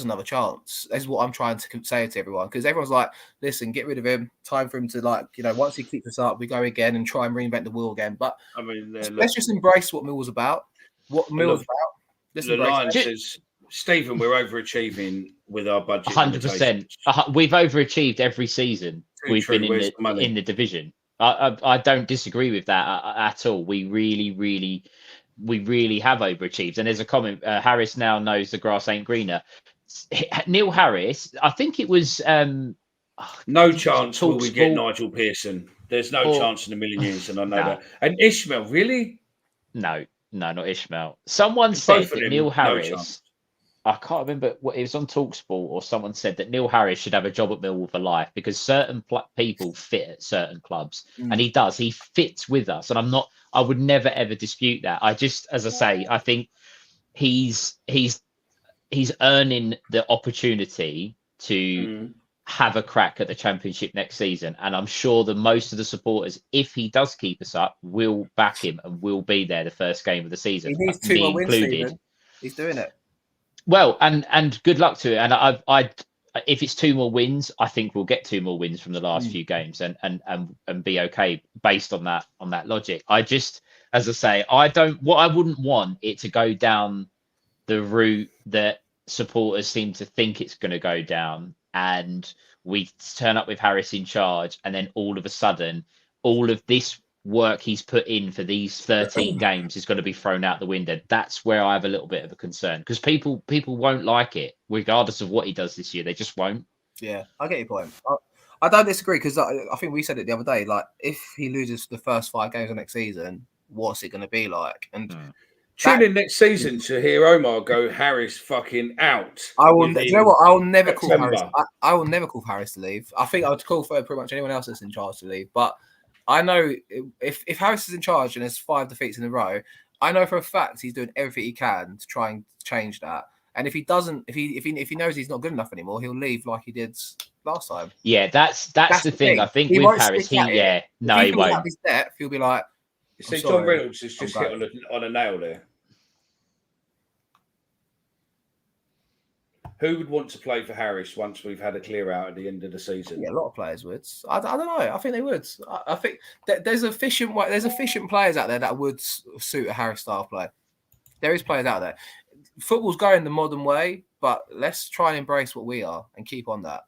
another chance. That's what I'm trying to say to everyone, because everyone's like, listen, get rid of him. Time for him to, like, you know, once he keeps us up, we go again and try and reinvent the wheel again. But I mean, let's just embrace what Millwall's about. What Millwall's about. Let's the embrace Lion it. says, Stephen, we're overachieving with our budget. 100%. We've overachieved every season. We've been in the division. I don't disagree with that at all. We really have overachieved. And there's a comment, Harris now knows the grass ain't greener. Neil Harris, I think it was no chance will we get Nigel Pearson. There's no chance in a million years, and I know that. And Ishmael, really? No, not Ishmael. Someone said that Neil Harris, I can't remember what it was on TalkSport, or someone said that Neil Harris should have a job at Millwall for life, because certain people fit at certain clubs, and he does. He fits with us, and I would never ever dispute that. I just, as I say, I think he's earning the opportunity to have a crack at the Championship next season, and I'm sure that most of the supporters, if he does keep us up, will back him and will be there the first game of the season. He needs 2 more wins, Stephen. He's doing it. Well, and good luck to it. And I if it's 2 more wins, I think we'll get 2 more wins from the last few games and be okay based on that logic. I just, as I say, I wouldn't want it to go down the route that supporters seem to think it's going to go down, and we turn up with Harris in charge, and then all of a sudden all of this work he's put in for these 13 games is going to be thrown out the window. That's where I have a little bit of a concern, because people won't like it regardless of what he does this year. They just won't. Yeah, I get your point. I don't disagree, because I think we said it the other day, like, if he loses the first 5 games of next season, what's it going to be like? And tune in next season to hear Omar go Harris fucking out. I will. Do you know what? I will never call Harris. I will never call Harris to leave. I think I would call for pretty much anyone else that's in charge to leave. But I know if Harris is in charge and there's 5 defeats in a row, I know for a fact he's doing everything he can to try and change that. And if he doesn't, if he knows he's not good enough anymore, he'll leave like he did last time. Yeah, that's the thing. I think with Harris, he won't. His depth, he'll be like, see, John Reynolds has just hit on a nail there. Who would want to play for Harris once we've had a clear out at the end of the season? Yeah, a lot of players would. I don't know. I think they would. I think there's efficient players out there that would suit a Harris style play. There is players out there. Football's going the modern way, but let's try and embrace what we are and keep on that.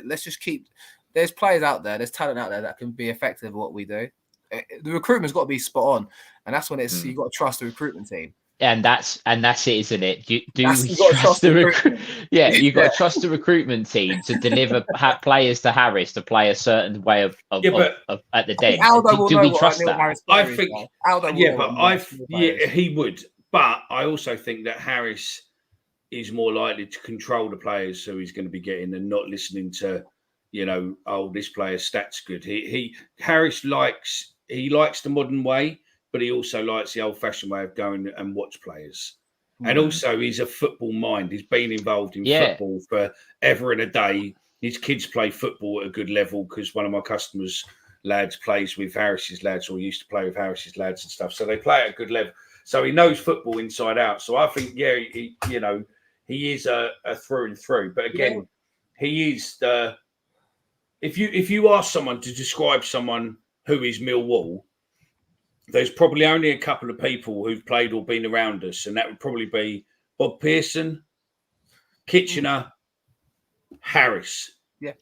Let's just keep. There's players out there. There's talent out there that can be effective at what we do. The recruitment's got to be spot on, and that's when you've got to trust the recruitment team. And that's it, isn't it? You got to trust the recruitment team to deliver players to Harris to play a certain way of at the den. Do we trust that? I think, he would. But I also think that Harris is more likely to control the players who he's going to be getting and not listening to, this player's stats good. Harris likes the modern way, but he also likes the old-fashioned way of going and watch players. And also, he's a football mind. He's been involved in football for ever and a day. His kids play football at a good level, because one of my customers' lads plays with Harris's lads, or used to play with Harris's lads and stuff. So they play at a good level. So he knows football inside out. So I think, he is a through and through. But again, he is the. If you ask someone to describe someone who is Millwall, there's probably only a couple of people who've played or been around us, and that would probably be Bob Pearson, Kitchener, Harris. Yeah,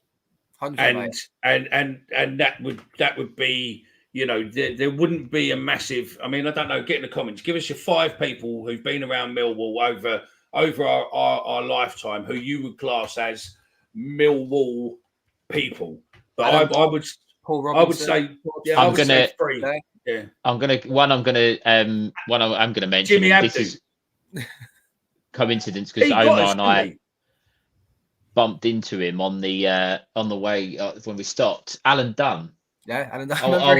100%. And that would be. There wouldn't be a massive. I mean, I don't know. Get in the comments. Give us your 5 people who've been around Millwall over our lifetime who you would class as Millwall people. But I would. Paul Robinson. I would say 3. Yeah. I'm gonna mention. Jimmy Abdu. This is coincidence, because Omar and I bumped into him on the way when we stopped. Alan Dunn. Yeah, Alan Dunn. I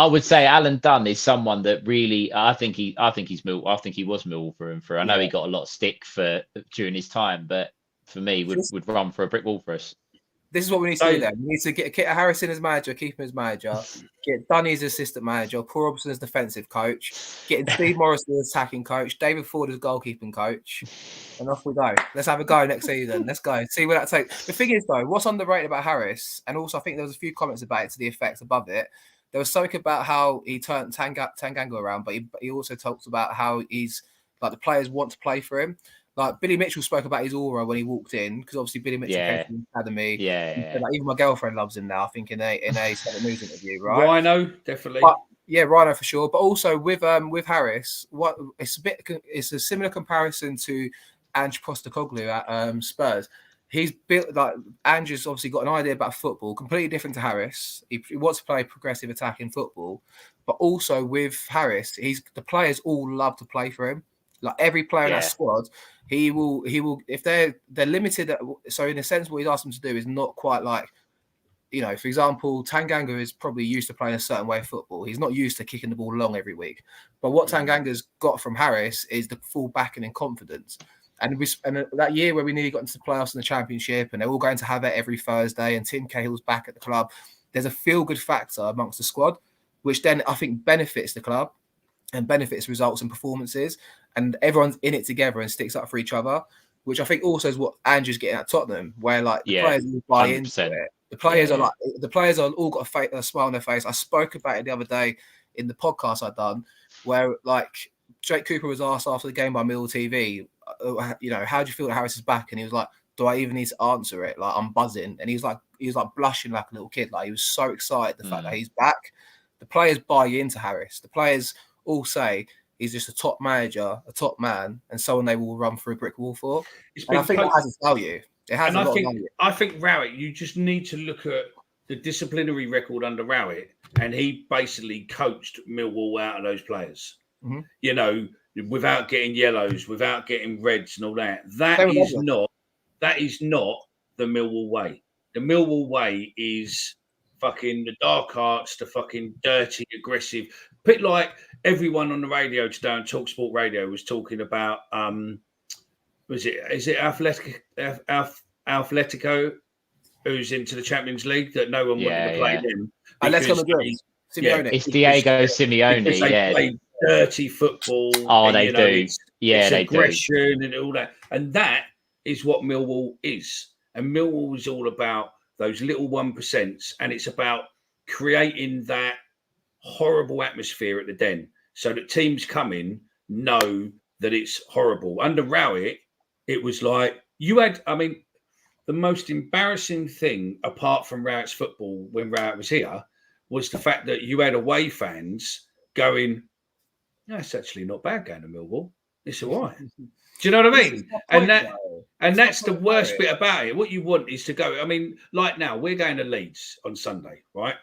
would say Alan Dunn is someone that really I think he was Millwall through and through. I know he got a lot of stick during his time, but for me would run for a brick wall for us. This is what we need to do then. We need to get Harrison as manager, keep him as manager, get Dunny as assistant manager, Paul Robinson as defensive coach, getting Steve Morrison as attacking coach, David Ford as goalkeeping coach, and off we go. Let's have a go next season. Let's go. See where that takes. The thing is, though, what's underrated about Harris, and also I think there was a few comments about it to the effect above it, there was something about how he turned Tanganga around, but he also talks about how he's like the players want to play for him. Like Billy Mitchell spoke about his aura when he walked in, because obviously Billy Mitchell came from the academy. Yeah. Like, even my girlfriend loves him now. I think in a Seven News interview, right? Rhino, definitely. But, yeah, Rhino for sure. But also with Harris, it's a similar comparison to Ange Postecoglou at Spurs. He's built like Andrew's obviously got an idea about football, completely different to Harris. He wants to play progressive attacking football, but also with Harris, the players all love to play for him. Like every player in that squad, he will if they're limited. So in a sense, what he's asked them to do is not quite like, you know, for example, Tanganga is probably used to playing a certain way of football. He's not used to kicking the ball long every week. But what Tanganga's got from Harris is the full backing and confidence. And that year where we nearly got into the playoffs in the championship, and they're all going to have it every Thursday, and Tim Cahill's back at the club, there's a feel-good factor amongst the squad, which then I think benefits the club and benefits results and performances, and everyone's in it together and sticks up for each other, which I think also is what Andrew's getting at Tottenham, where like the players will buy 100%. Into it. The players are all got a smile on their face. I spoke about it the other day in the podcast I'd done, where like Jake Cooper was asked after the game by Mill TV, you know, how do you feel that Harris is back? And he was like, do I even need to answer it? Like, I'm buzzing. And he was like blushing like a little kid. Like, he was so excited the fact that he's back. The players buy into Harris. The players all say he's just a top manager, a top man, and someone they will run through a brick wall for. And I think that has its value. It has a lot of value. I think Rowett, you just need to look at the disciplinary record under Rowett, and he basically coached Millwall out of those players. Mm-hmm. You know, without getting yellows, without getting reds and all that. That is not the Millwall way. The Millwall way is fucking the dark arts, the fucking dirty, aggressive. A bit like everyone on the radio today on TalkSport Radio was talking about. Is it Atletico, who's into the Champions League, that no one wanted to play them? Simeone. It's Diego Simeone. They play dirty football. Oh, they do. It's aggression and all that. And that is what Millwall is. And Millwall is all about those little 1%, and it's about creating that horrible atmosphere at the Den so that teams come in know that it's horrible. Under Rowett, it was like the most embarrassing thing apart from Rowett's football when Rowett was here was the fact that you had away fans going, no, it's actually not bad going to Millwall. It's all right. Do you know what I mean? And that's the worst bit about it. What you want is to go. I mean, like now, we're going to Leeds on Sunday, right?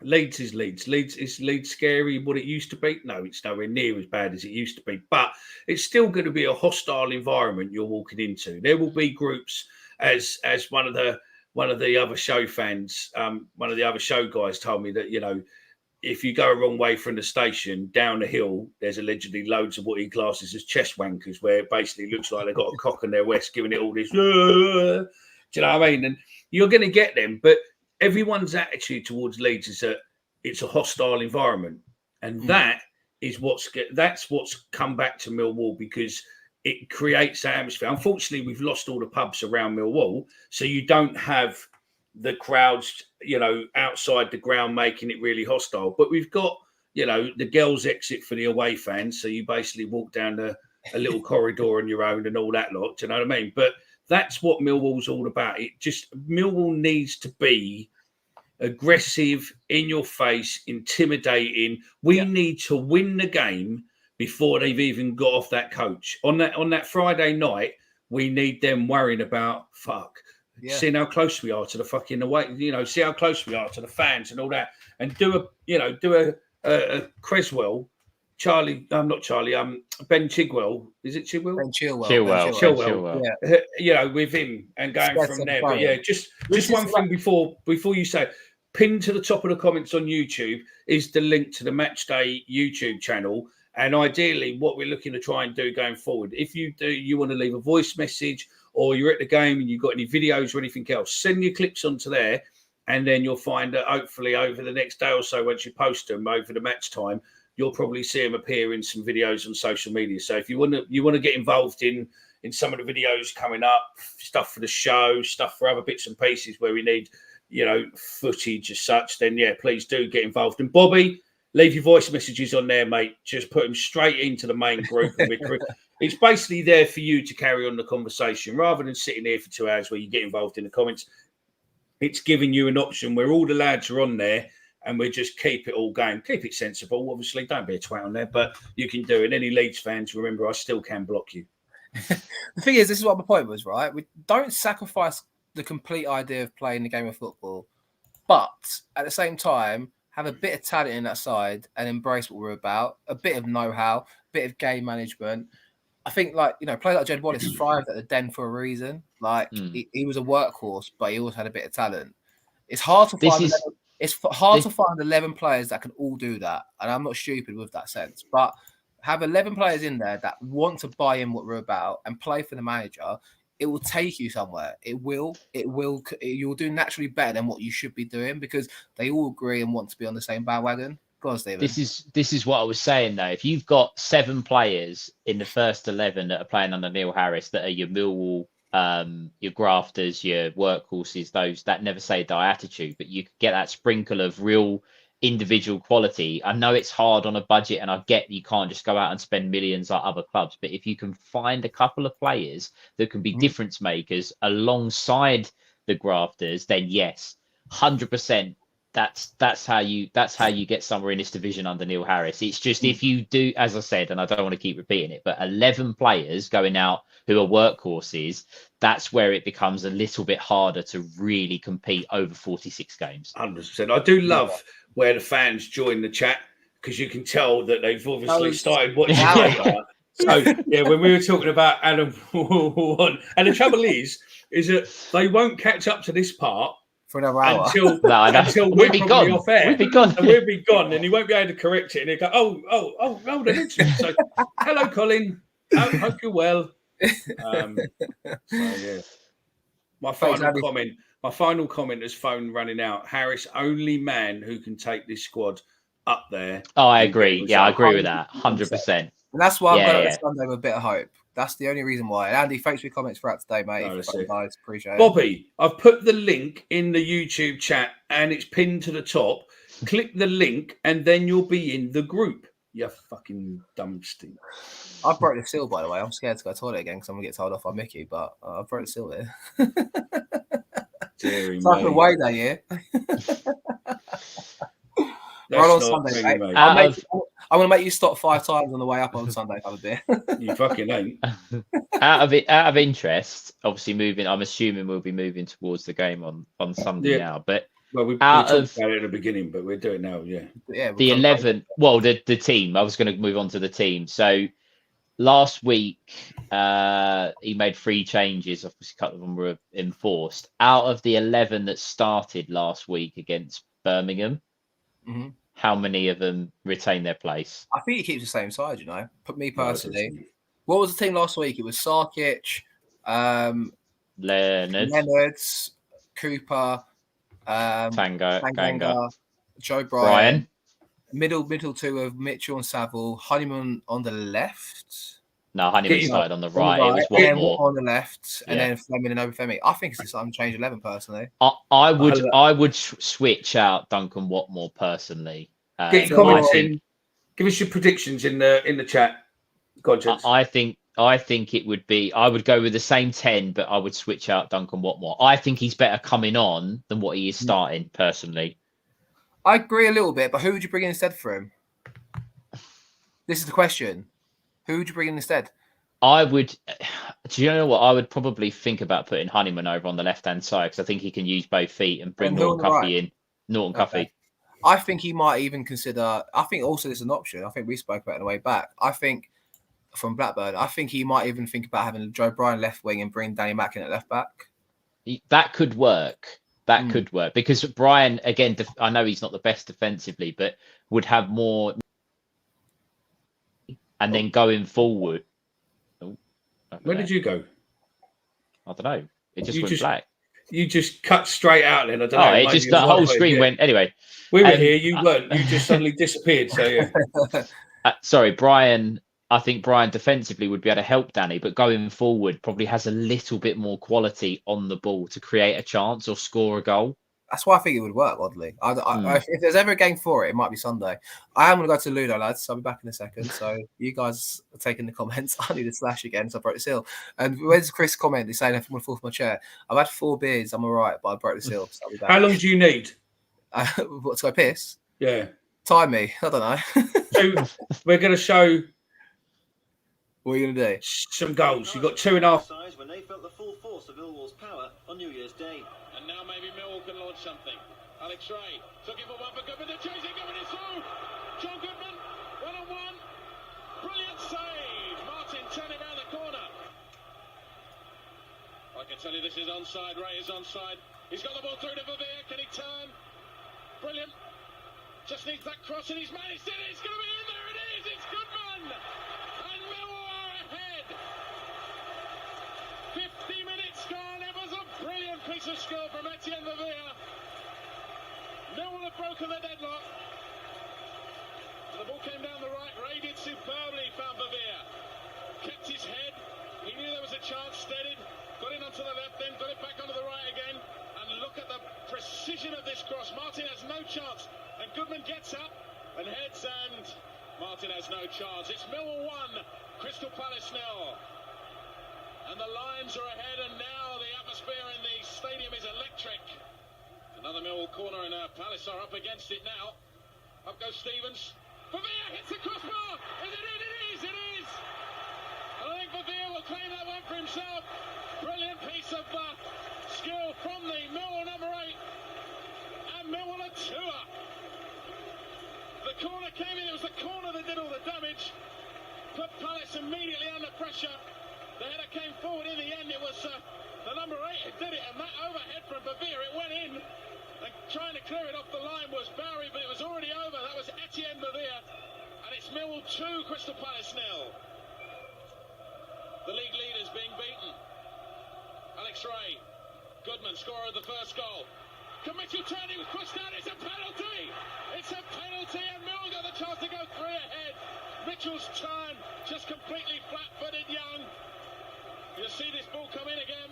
Leeds is Leeds. Is Leeds scary what it used to be? No, it's nowhere near as bad as it used to be. But it's still going to be a hostile environment you're walking into. There will be groups, as one of the other show fans, one of the other show guys told me that, you know, if you go a wrong way from the station down the hill, there's allegedly loads of what he classes as chest wankers, where it basically looks like they've got a cock in their west giving it all this. Do you know what I mean? And you're going to get them, but everyone's attitude towards Leeds is that it's a hostile environment, and that's what's come back to Millwall, because it creates that atmosphere. Unfortunately, we've lost all the pubs around Millwall, so you don't have the crowds, you know, outside the ground making it really hostile. But we've got, you know, the girls' exit for the away fans, so you basically walk down a little corridor on your own and all that lot. Do you know what I mean? But that's what Millwall's all about. Millwall needs to be aggressive, in your face, intimidating. We need to win the game before they've even got off that coach. On that Friday night, we need them worrying about seeing how close we are to the fucking away, you know, see how close we are to the fans and all that, and do a Creswell. Ben Chigwell. Is it Chigwell? Ben Chilwell. Yeah. You know, with him and going from there. But yeah, just one thing before you say, pinned to the top of the comments on YouTube is the link to the Matchday YouTube channel. And ideally, what we're looking to try and do going forward, if you want to leave a voice message or you're at the game and you've got any videos or anything else, send your clips onto there. And then you'll find that hopefully over the next day or so, once you post them over the match time, you'll probably see them appear in some videos on social media. So if you want to get involved in some of the videos coming up, stuff for the show, stuff for other bits and pieces where we need, footage as such, then yeah, please do get involved. And Bobby, leave your voice messages on there, mate. Just put them straight into the main group. And it's basically there for you to carry on the conversation rather than sitting here for 2 hours where you get involved in the comments. It's giving you an option where all the lads are on there and we just keep it all going. Keep it sensible, obviously. Don't be a twat on there, but you can do it. And any Leeds fans, remember, I still can block you. The thing is, this is what my point was, right? We don't sacrifice the complete idea of playing the game of football, but at the same time, have a bit of talent in that side and embrace what we're about, a bit of know-how, a bit of game management. I think, players like Jed Wallace thrived at the Den for a reason. He was a workhorse, but he also had a bit of talent. It's hard to find. To find 11 players that can all do that, and I'm not stupid with that sense. But have 11 players in there that want to buy in what we're about and play for the manager. It will take you somewhere. It will. You'll do naturally better than what you should be doing because they all agree and want to be on the same bandwagon. Go on, Stephen. This is what I was saying though. If you've got 7 players in the first 11 that are playing under Neil Harris, that are your Millwall, your grafters, your workhorses, those that never say die attitude, but you get that sprinkle of real individual quality. I know it's hard on a budget, and I get you can't just go out and spend millions like other clubs, but if you can find a couple of players that can be difference makers alongside the grafters, then yes, 100%. That's how you get somewhere in this division under Neil Harris. It's just if you do, as I said, and I don't want to keep repeating it, but 11 players going out who are workhorses, that's where it becomes a little bit harder to really compete over 46 games. 100%. I do love where the fans join the chat because you can tell that they've obviously started watching. So yeah, when we were talking about Adam Warren, and the trouble is that they won't catch up to this part for another hour until we'll be gone off air. We'll be gone, and we'll be gone, and he won't be able to correct it. And he'll go, oh, they mentioned. So, hello, Colin. Hope you're well. So yeah, my final comment is phone running out. Harris, only man who can take this squad up there. Oh, I agree. Yeah, I agree with that. 100%. And that's why I'm going to Sunday with a bit of hope. That's the only reason why. Andy, thanks for your comments throughout today, mate. Guys, appreciate it. Bobby, I've put the link in the YouTube chat and it's pinned to the top. Click the link and then you'll be in the group. You fucking dumb stink. I broke the seal, by the way. I'm scared to go to the toilet again because I'm going to get told off by Mickey, but I broke the seal here. It's like a way that year. Right on Sunday, mate. I'm going to make you stop 5 times on the way up on Sunday, have a beer. You fucking ain't. Out of interest, obviously I'm assuming we'll be moving towards the game on Sunday now. But we talked about it at the beginning, but we're doing it now, yeah. The 11, the team. I was going to move on to the team. So last week, he made 3 changes. Obviously, a couple of them were enforced. Out of the 11 that started last week against Birmingham, how many of them retain their place? I think he keeps the same side, But me personally, what was the team last week? It was Sarkic, Leonards, Cooper, Tanga, Joe Bryan. Middle 2 of Mitchell and Saville. Honeyman on the left. No, Honeyman started on the right. It was Watmore on the left, and then Fleming and Obafemi. I think it's time to change 11 personally. I would switch out Duncan Watmore personally. Get your comments in. Give us your predictions in the chat. Go on, gents. I think it would be. I would go with the same 10, but I would switch out Duncan Watmore. I think he's better coming on than what he is starting personally. I agree a little bit, but who would you bring in instead for him? This is the question. Who would you bring in instead? I would. Do you know what? I would probably think about putting Honeyman over on the left-hand side because I think he can use both feet and bring Norton Cuffy in. Norton Cuffy. I think he might even consider. I think also there's an option. I think we spoke about it on the way back. I think from Blackburn, I think he might even think about having Joe Bryan left wing and bring Danny Mackin at left back. That could work. That could work because Bryan, again, I know he's not the best defensively, but would have more. And then going forward. Where did you go? I don't know. It just You went just- black. You just cut straight out then. I don't Oh, know. it maybe just your the whole Wi-Fi, screen yeah. went. Anyway, We were here, you weren't. You just suddenly disappeared. So yeah. Sorry, Brian. I think Brian defensively would be able to help Danny, but going forward probably has a little bit more quality on the ball to create a chance or score a goal. That's why I think it would work, oddly. If there's ever a game for it, it might be Sunday. I am going to go to Ludo, lads, so I'll be back in a second. So you guys are taking the comments. I need a slash again, so I broke the seal. And where's Chris comment? He's saying, if I'm going to fall off my chair. I've had 4 beers, I'm all right, but I broke the seal, so I'll be back. How long do you need? What, to go piss? Yeah. Time me. I don't know. So we're going to show What are you going to do? some goals. You've got 2.5. When they felt the full force of Millwall's power on New Year's Day. And now maybe Millwall can launch something. Alex Ray took it for one for Goodman. They're chasing Goodman. It's through. John Goodman, 1-on-1. Brilliant save. Martin turning around the corner. I can tell you this is onside. Ray is onside. He's got the ball through to Verveer. Can he turn? Brilliant. Just needs that cross and he's managed it. It's going to be in there. It is. It's Goodman. And Millwall are ahead. 50 minutes gone. It was a brilliant piece of skill from Etienne Verveer. Millwall have broken the deadlock. The ball came down the right. Ray did superbly, found Verveer. Kept his head. He knew there was a chance, steadied. Got in onto the left, then got it back onto the right again. And look at the precision of this cross. Martin has no chance. And Goodman gets up and heads, and Martin has no chance. It's Millwall 1, Crystal Palace 0. And the Lions are ahead, and now the atmosphere in the stadium is electric. Another Millwall corner, and Palace are up against it now. Up goes Stevens. Verveer hits the crossbar. Is it in? It is. It is. And I think Verveer will claim that one for himself. Brilliant piece of skill from the Millwall number 8. And Millwall are 2 up. The corner came in. It was the corner that did all the damage. Put Palace immediately under pressure. The header came forward. In the end, it was the number 8 who did it. And that overhead from Verveer, it went in. And trying to clear it off the line was Barry, but it was already over. That was Etienne Verveer. And it's Millwall 2, Crystal Palace 0. The league leaders being beaten. Alex Ray. Goodman, scorer of the first goal. Can Mitchell turn? He was pushed down. It's a penalty. It's a penalty, and Millwall got the chance to go 3 ahead. Mitchell's turn, just completely flat-footed Young. You'll see this ball come in again.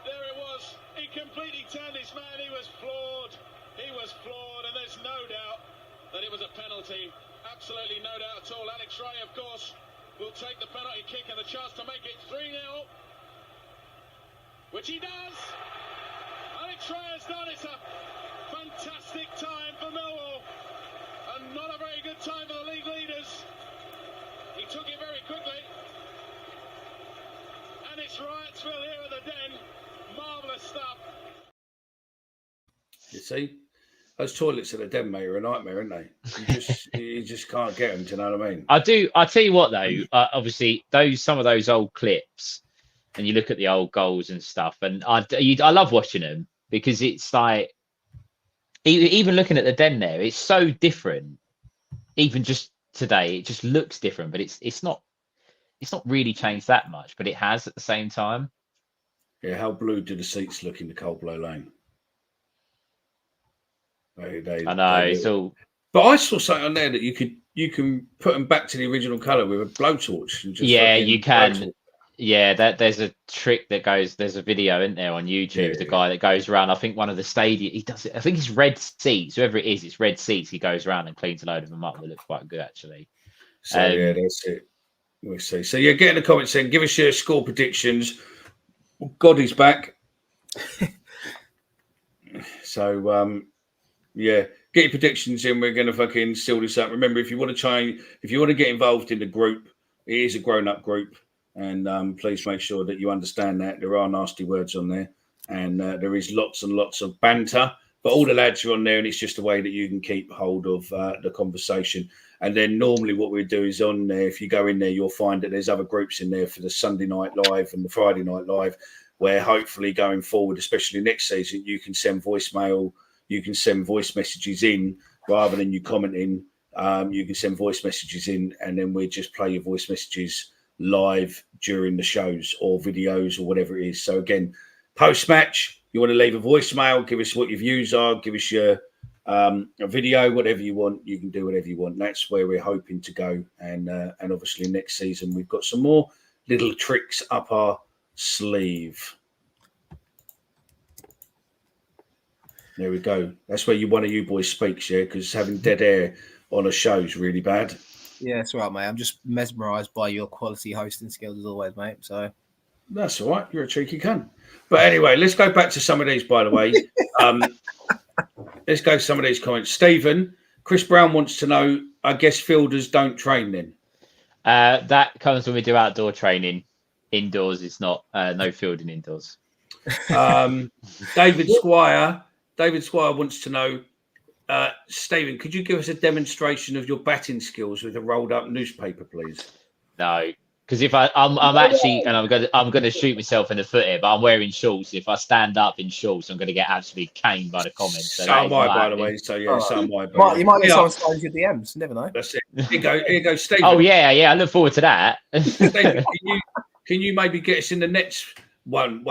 There it was. He completely turned his man. He was floored. He was floored, and there's no doubt that it was a penalty. Absolutely no doubt at all. Alex Ray, of course, will take the penalty kick and the chance to make it 3-0, which he does. Alex Ray has done. It's a fantastic time for Millwall, and not a very good time for the league leaders. He took it very quickly, and it's Riotsville here at the Den. Marvellous stuff. You see, those toilets at the Den, mate, are a nightmare, aren't they? You just can't get them. Do you know what I mean? I do. I tell you what, though. Obviously, some of those old clips, and you look at the old goals and stuff, and I love watching them because it's like, even looking at the Den there, it's so different. Even just today, it just looks different, but it's not really changed that much, but it has at the same time. Yeah, how blue do the seats look in the Coldblow Lane? I know it's all. But I saw something on there that you can put them back to the original colour with a blowtorch. And just You can. blowtorch. Yeah, there's a trick that goes. There's a video in there on YouTube. The guy that goes around. I think one of the stadium. He does it. I think it's red seats. Whoever it is, it's red seats. He goes around and cleans a load of them up. They look quite good, actually. So yeah, that's it. We'll see. So yeah, get in the comments then. Give us your score predictions. God is back. So yeah, get your predictions in. We're gonna fucking seal this up. Remember, if you want to get involved in the group, it is a grown-up group, and please make sure that you understand that there are nasty words on there, and there is lots and lots of banter. But all the lads are on there, and it's just a way that you can keep hold of the conversation. And then normally what we do is on there, if you go in there, you'll find that there's other groups in there for the Sunday Night Live and the Friday Night Live, where hopefully going forward, especially next season, you can send voicemail, you can send voice messages in rather than you commenting. You can send voice messages in, and then we just play your voice messages live during the shows or videos or whatever it is. So again, post-match, you want to leave a voicemail, give us what your views are, give us your a video, whatever you want. You can do whatever you want. That's where we're hoping to go. And obviously next season, we've got some more little tricks up our sleeve. There we go. That's where one of you boys speaks, yeah, because having dead air on a show is really bad. Yeah, it's all right, mate. I'm just mesmerised by your quality hosting skills as always, mate. So that's all right. You're a cheeky cunt. But anyway, let's go back to some of these, by the way. Let's go to some of these comments. Stephen, Chris Brown wants to know, I guess fielders don't train then. That comes when we do outdoor training. Indoors, it's not no fielding indoors. David Squire wants to know, Stephen, could you give us a demonstration of your batting skills with a rolled up newspaper, please? No, because if I'm actually, and I'm going to shoot myself in the foot here, but I'm wearing shorts. If I stand up in shorts, I'm going to get absolutely caned by the comments. So am I, by the way. So yeah, so am I. You might get someone sliding your DMs. Never know. That's it. Here you go, Stephen. Oh yeah. I look forward to that. Stephen, can you maybe get us in the nets one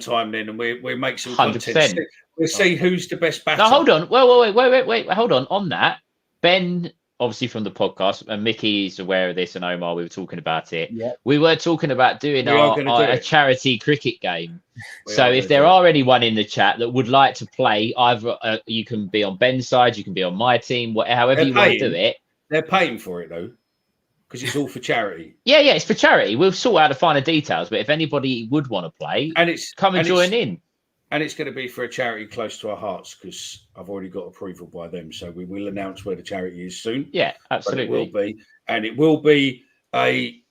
time then, and we'll make some 100%. content. We'll see who's the best batter. No, hold on. Wait. Hold on. On that, Ben, obviously from the podcast, and Mickey is aware of this, and Omar, we were talking about it. Yeah. We were talking about doing a charity cricket game. So if there are anyone in the chat that would like to play, either you can be on Ben's side, you can be on my team, however you want to do it. They're paying for it though, because it's all for charity. Yeah, it's for charity. We'll sort out the finer details, but if anybody would want to play, come and join in. And it's going to be for a charity close to our hearts, because I've already got approval by them. So we will announce where the charity is soon. Yeah, absolutely. It will be a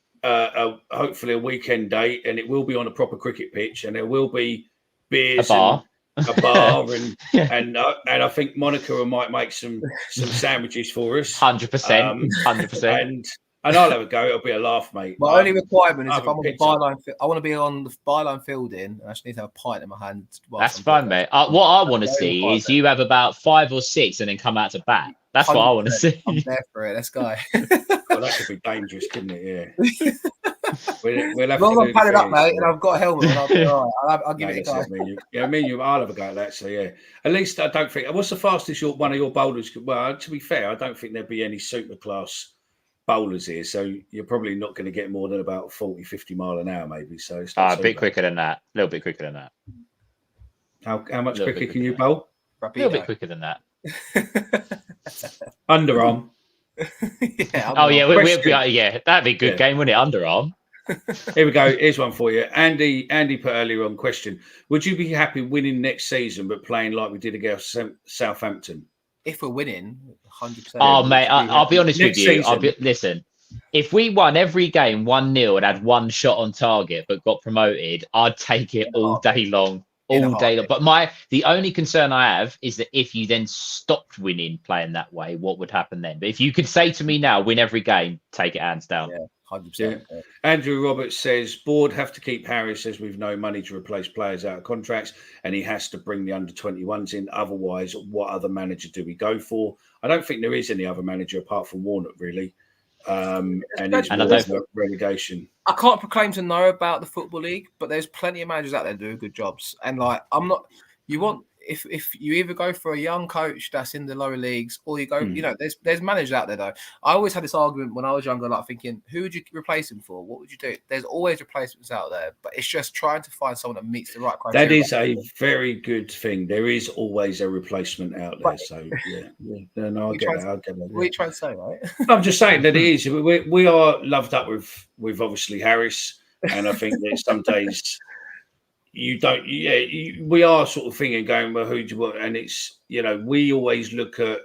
hopefully a weekend day, and it will be on a proper cricket pitch, and there will be beers, a bar, and I think Monica might make some sandwiches for us. 100%. And I'll have a go. It'll be a laugh, mate. My only requirement is if I'm on the byline, I want to be on the byline fielding, and I just need to have a pint in my hand. That's fine, mate. What I want to see is you have about 5 or 6 and then come out to bat. That's what I want to see. I'm there for it. Let's go. Well, that could be dangerous, couldn't it? Yeah. We'll have to I'm padded up, mate, and I've got a helmet. And I'll be all right. I'll give it a go. I'll have a go at that. So yeah, at least I don't think. What's the fastest one of your bowlers? Well, to be fair, I don't think there'd be any super class bowlers here, so you're probably not going to get more than about 40-50 mile an hour, maybe. So it's a bit quicker than that. A little bit quicker than that. How much quicker can you bowl? A little bit quicker than that. Underarm. That'd be a good game, wouldn't it? Underarm. Here we go. Here's one for you. Andy put earlier on question: would you be happy winning next season but playing like we did against Southampton? If we're winning, 100%. Oh, mate, I'll be honest with you. Listen, if we won every game 1-0 and had one shot on target but got promoted, I'd take it all day long. But the only concern I have is that if you then stopped winning playing that way, what would happen then? But if you could say to me now, win every game, take it hands down. Yeah. 100%. Yeah. Andrew Roberts says board have to keep Harris as we've no money to replace players out of contracts, and he has to bring the under-21s in. Otherwise, what other manager do we go for? I don't think there is any other manager apart from Warnock, really. And it's relegation. I can't proclaim to know about the Football League, but there's plenty of managers out there doing good jobs. And I'm not. You want. If you either go for a young coach that's in the lower leagues, or you go, there's managers out there though. I always had this argument when I was younger, like thinking, who would you replace him for? What would you do? There's always replacements out there, but it's just trying to find someone that meets the right criteria. That is a very good thing. There is always a replacement out there. So yeah. No, I get that. What are you trying to say, right? I'm just saying that it is. We are loved up with obviously Harris, and I think that some days. We are sort of thinking, going, well, who do you want? And it's, we always look at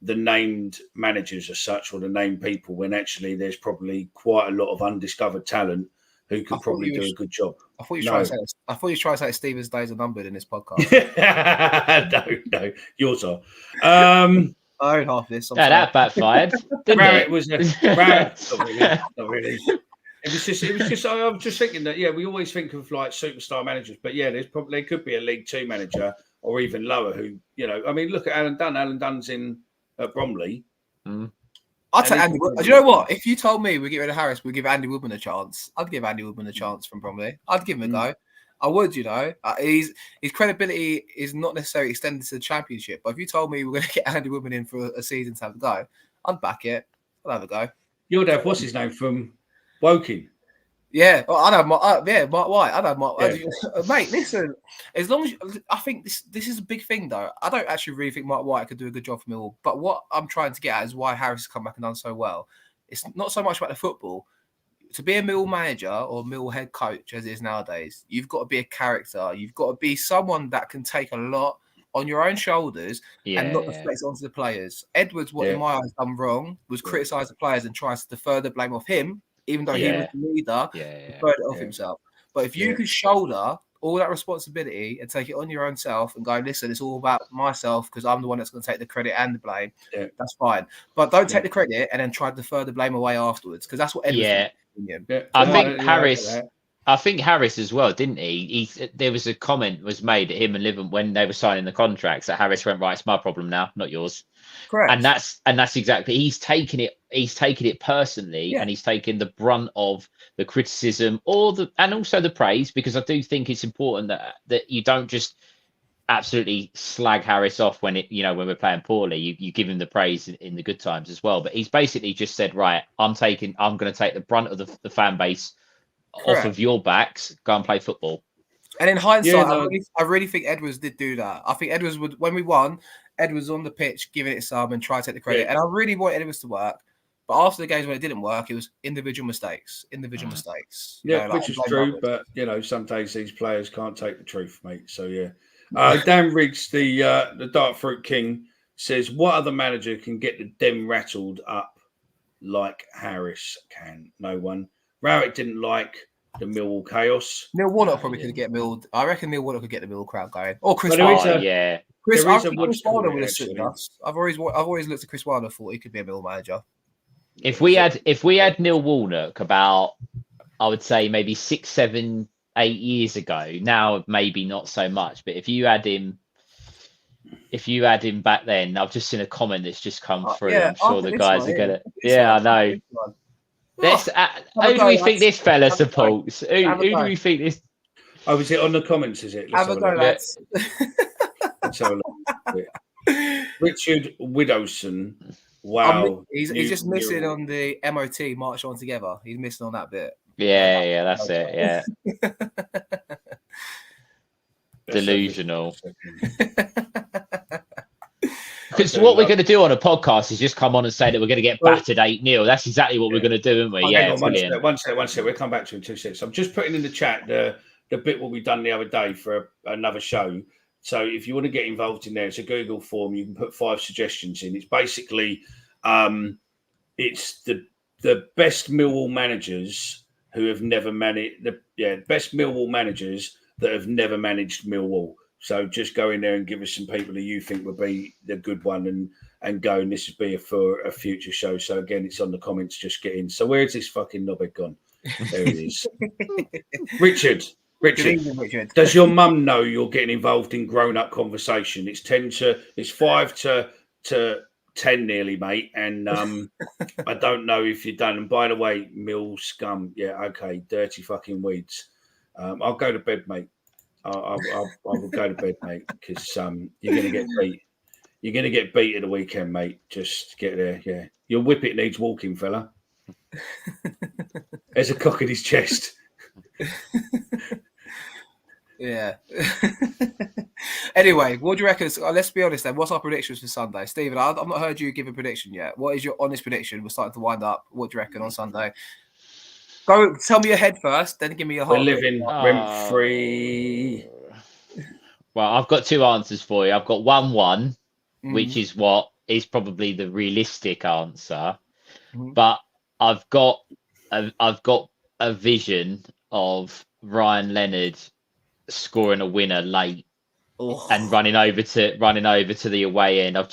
the named managers as such, or the named people, when actually there's probably quite a lot of undiscovered talent who could probably do a good job. I thought you were trying to say Stephen's days are numbered in this podcast. No, yours are. I own half this. That backfired. Barrett was not really. It was just. I was just thinking that we always think of like superstar managers, but there could be a League Two manager or even lower who, I mean, look at Alan Dunn. Alan Dunn's in Bromley. I I'd take Andy Woodman. Do you know what? If you told me we'd get rid of Harris, we'd give Andy Woodman a chance. I'd give Andy Woodman a chance from Bromley. I'd give him a go. I would, you know. His credibility is not necessarily extended to the Championship. But if you told me we're going to get Andy Woodman in for a season to have a go, I'd back it. I'd have a go. You'd have what's his name from Woking? Yeah, I'd have Mark White. I'd have Mark. Yeah. Mate, listen. As long as I think this is a big thing, though. I don't actually really think Mark White could do a good job for Millwall. But what I'm trying to get at is why Harris has come back and done so well. It's not so much about the football. To be a Millwall manager or Millwall head coach, as it is nowadays, you've got to be a character. You've got to be someone that can take a lot on your own shoulders and not deflect it onto the players. Edwards, what in my eyes done wrong, was criticise the players and tries to defer the blame off him, even though he was the leader, deferred it off himself. But if you could shoulder all that responsibility and take it on your own self and go, listen, it's all about myself because I'm the one that's going to take the credit and the blame, that's fine. But don't take the credit and then try to defer the blame away afterwards because that's what Edwards I think Harris as well, didn't he? There was a comment was made at him and Liverpool when they were signing the contracts that Harris went, right, it's my problem now, not yours. Correct. And that's exactly, he's taken it personally, and he's taken the brunt of the criticism and also the praise, because I do think it's important that you don't just absolutely slag Harris off when when we're playing poorly. You give him the praise in the good times as well. But he's basically just said, right, I'm going to take the brunt of the fan base off of your backs. Go and play football. And in hindsight, I really think Edwards did do that. I think Edwards would, when we won, Edwards on the pitch giving it some and try to take the credit. Yeah. And I really wanted Edwards to work. But after the games when it didn't work, it was individual mistakes. Yeah, which is true. But some days these players can't take the truth, mate. So yeah. Dan Riggs, the Dark Fruit King, says, what other manager can get the den rattled up like Harris can? No one. Rowett didn't like the Millwall chaos. Neil Warnock probably could get Millwall. I reckon Neil Warnock could get the Millwall crowd going. Or Chris Wilder. Chris Wilder would have suited us. I've always looked at Chris Wilder, thought he could be a Millwall manager. If we had Neil Warnock about, I would say maybe 6, 7, 8 years ago, now maybe not so much, but if you had him back then, I've just seen a comment that's just come through. I'm sure the guys are gonna. I know. Who do we think this fella supports? Who do we think this? Oh, is it on the comments? Is it? Have a go, lads. Let's have a look. Richard Widowson. Wow, he's just missing on the MOT March On Together. He's missing on that bit. Yeah, that's it. Yeah. Delusional. Because what we're going to do on a podcast is just come on and say that we're going to get battered 8-0. That's exactly what we're going to do, aren't we? One sec. We'll come back to it in 2 seconds. I'm just putting in the chat the bit what we done the other day for another show. So if you want to get involved in there, it's a Google form. You can put 5 suggestions in. It's basically it's the best Millwall managers who have never managed best Millwall managers that have never managed Millwall. So just go in there and give us some people who you think would be the good one and go. And this would be for a future show. So again, it's on the comments. Just get in. So where's this fucking knobhead gone? There it is. Richard, does your mum know you're getting involved in grown-up conversation? It's 5 to 10 nearly, mate. And I don't know if you're done. And by the way, Mill scum. Yeah, okay. Dirty fucking weeds. I'll go to bed, mate. I will go to bed, mate, because you're going to get beat. You're going to get beat at the weekend, mate. Just get there. Yeah. Your whippet needs walking, fella. There's a cock in his chest. Yeah. Anyway, what do you reckon? Let's be honest then. What's our predictions for Sunday? Stephen, I've not heard you give a prediction yet. What is your honest prediction? We're starting to wind up. What do you reckon on Sunday? Go tell me your head first, then give me your heart. We're living rent free. Well, I've got 2 answers for you. I've got 1-1, which is what is probably the realistic answer. But I've got a vision of Ryan Leonard scoring a winner late and running over to the away end. I've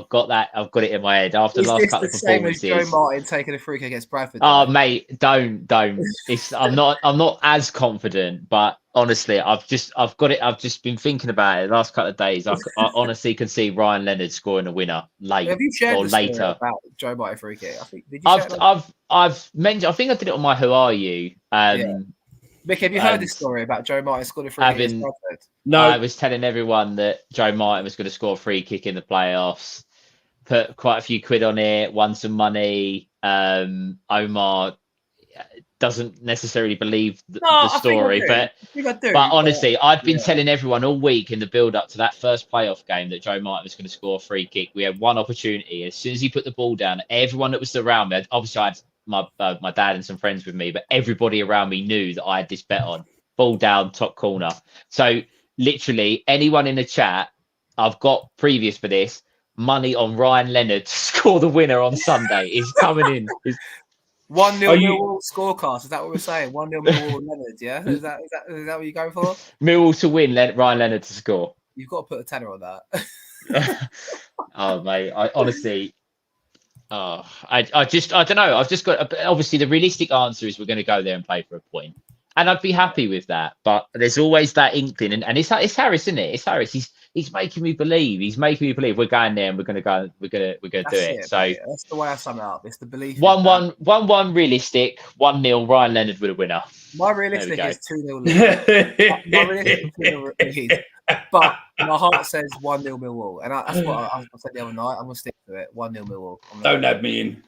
got it in my head after Is the last this couple the of same as performances. Joe Martin taking a free kick against Bradford? Oh, though? mate, don't. I'm not as confident, but honestly, I've got it. I've just been thinking about it the last couple of days. I honestly can see Ryan Leonard scoring a winner late Have you shared or the story later. about Joe Martin free kick? I think did you share I've mentioned. I think I did it on my Who Are You. Yeah. Mick, have you heard this and story about Joe Martin scoring a free kick against having Bradford? No, I was telling everyone that Joe Martin was going to score a free kick in the playoffs. Put quite a few quid on it, won some money. Omar doesn't necessarily believe the story, but honestly, I'd been telling everyone all week in the build up to that first playoff game that Joe Martin was going to score a free kick. We had one opportunity. As soon as he put the ball down, everyone that was around me, obviously I had my dad and some friends with me, but everybody around me knew that I had this bet on. Ball down, top corner. So literally anyone in the chat, I've got previous for this, money on Ryan Leonard to score the winner on Sunday is coming in. 1-0 Millwall scorecast. Is that what we're saying? 1-0 Millwall Leonard, yeah? Is that what you're going for? Millwall to win, Ryan Leonard to score. You've got to put a tenner on that. Oh, mate, I honestly... I don't know. I've just got... Obviously, the realistic answer is we're going to go there and play for a point. And I'd be happy with that. But there's always that inkling. And it's Harris, isn't it? It's Harris. He's making me believe. He's making me believe we're going there and we're gonna do it. So mate. That's the way I sum it up. It's the belief. 1-1 realistic, 1-0 Ryan Leonard with a winner. My realistic is 2-0 Leeds. My realistic is 2-0 Leeds. But my heart says 1-0 Millwall. And that's what I said the other night. I'm gonna stick to it. 1-0 Millwall. Don't add me in.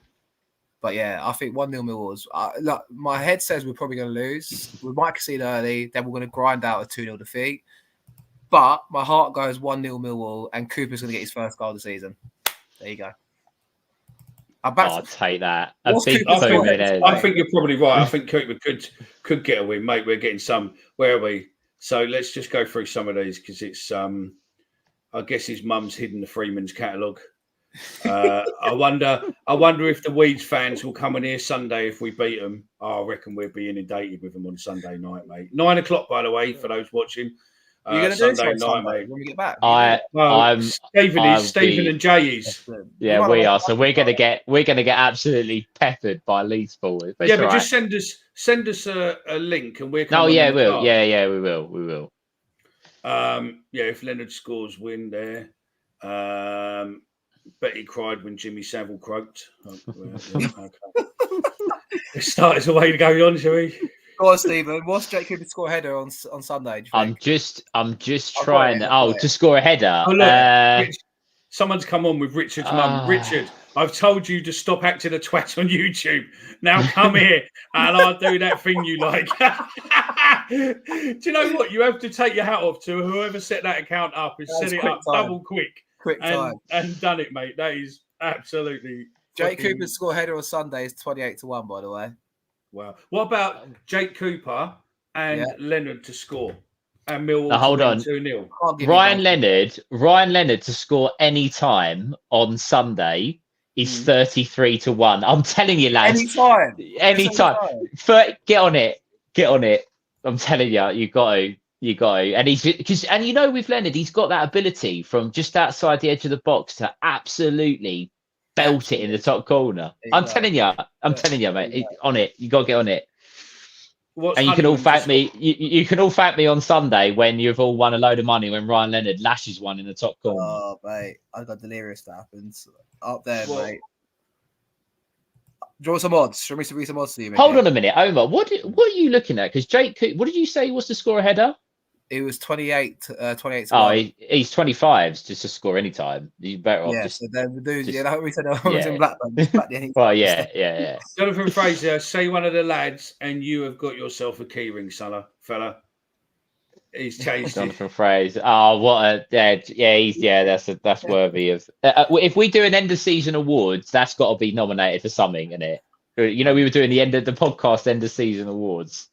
But yeah, I think 1-0 Millwall's. Look, my head says we're probably going to lose. We might concede early, then we're going to grind out a 2-0 defeat. But my heart goes 1-0 Millwall, and Cooper's going to get his first goal of the season. There you go. I'll take that. I think you're probably right. I think Cooper could get a win, mate. We're getting some. Where are we? So let's just go through some of these because it's. I guess his mum's hidden the Freeman's catalogue. I wonder if the Weeds fans will come in here Sunday if we beat them. I reckon we'll be inundated with them on Sunday night, mate. 9 o'clock, by the way, for those watching. You're going to do Sunday night, mate. When we get back, Stephen and Jay is. Yeah, we are. So we're gonna get absolutely peppered by Leeds forward. But just send us a link and we're. Oh yeah, we'll. Yeah, we will. If Leonard scores, win there. Betty cried when Jimmy Savile croaked. Okay. Let's start as a way to go on, shall we? Go on, Stephen. What's Jake Cooper to score a header on Sunday? I'm just trying to score a header. Oh, look, someone's come on with Richard's mum. Richard, I've told you to stop acting a twat on YouTube. Now come here and I'll do that thing you like. Do you know what? You have to take your hat off to whoever set that account up and set it up double quick and done it, mate. That is absolutely. Jake Cooper score a header on Sunday is 28-1, by the way. Wow. What about Jake Cooper and Leonard to score? And Millwall hold on. 2-0. Ryan Leonard to score any time on Sunday is 33-1. I'm telling you, lads. Anytime. Get on it. I'm telling you, you got to. And with Leonard, he's got that ability from just outside the edge of the box to absolutely belt it in the top corner. I'm telling you, mate. On it, you got to get on it. And you can all thank me. You can all thank me on Sunday when you've all won a load of money when Ryan Leonard lashes one in the top corner. Oh, mate, I got delirious. That happens up there, mate. Draw some odds. Show me some odds to you. Hold on a minute, Omar. What are you looking at? Because Jake, what did you say was to score a header? It was 28. He's 25 just to score any time. You better off. So then the dude, we said I was in Blackburn. Well, yeah. Jonathan Fraser, say one of the lads, and you have got yourself a keyring, fella. He's changed. Jonathan Fraser. Oh, what a that's worthy of. If we do an end of season awards, that's got to be nominated for something, isn't it? We were doing the end of the podcast end of season awards.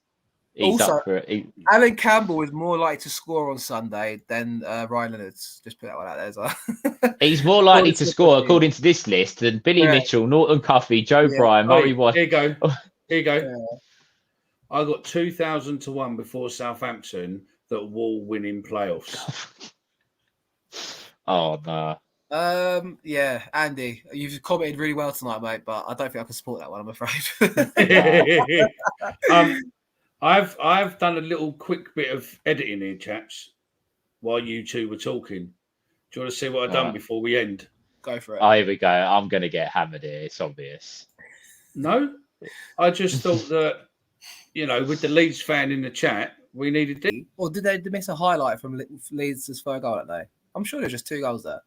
He's also, up for it. Alan Campbell is more likely to score on Sunday than Ryan Leonard's. Just put that one out there as well. He's more likely to score, according to this list, than Billy Mitchell, Norton Cuffy, Joe Bryan, Murray Watt. Here you go. I got 2,000 to 1 before Southampton that will win in playoffs? Oh no. Yeah, Andy, you've commented really well tonight, mate, but I don't think I can support that one, I'm afraid. I've done a little quick bit of editing here, chaps, while you two were talking. Do you want to see what I've done Right. before we end? Go for it. Oh, here we go. I'm going to get hammered here. It's obvious. No, I just thought that, with the Leeds fan in the chat, we needed this. Or did they miss a highlight from Leeds' third goal that day? I'm sure there's just 2 goals there.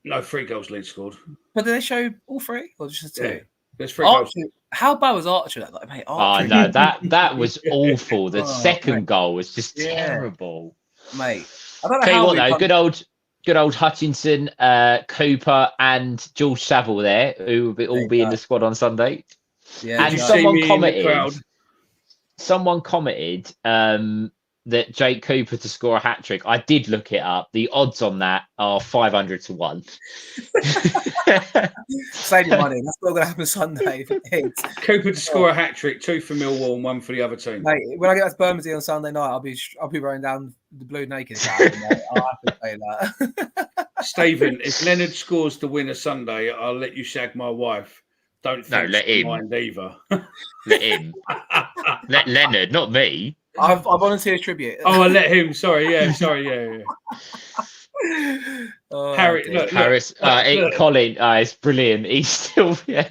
No, 3 goals Leeds scored. But did they show all 3 or just 2? Yeah, there's 3 goals. Archer, how bad was Archer that night, mate? Oh Archer, no, that was awful. The Oh, second mate. goal was just Yeah. terrible. mate. I don't know Tell you how what, we though, good old Hutchinson, Cooper, and George Saville there, who will all be in the squad on Sunday. Yeah, And Did you Joe. see someone me in the crowd? commented that Jake Cooper to score a hat trick. I did look it up. The odds on that are 500 to 1. Save your money. That's not going to happen Sunday. Cooper to score a hat trick, 2 for Millwall and 1 for the other team. Mate, when I get back to Bermondsey on Sunday night, I'll be running down the blue naked. Mate. I'll have to say that. Stephen, if Leonard scores to win a Sunday, I'll let you shag my wife. Don't think let him. mind either. Let him. Let Leonard, not me. I volunteer tribute. Oh, I let him. Sorry, yeah. Oh, Harry, dear. look, Harris, Colin, it's brilliant. He's still, yeah.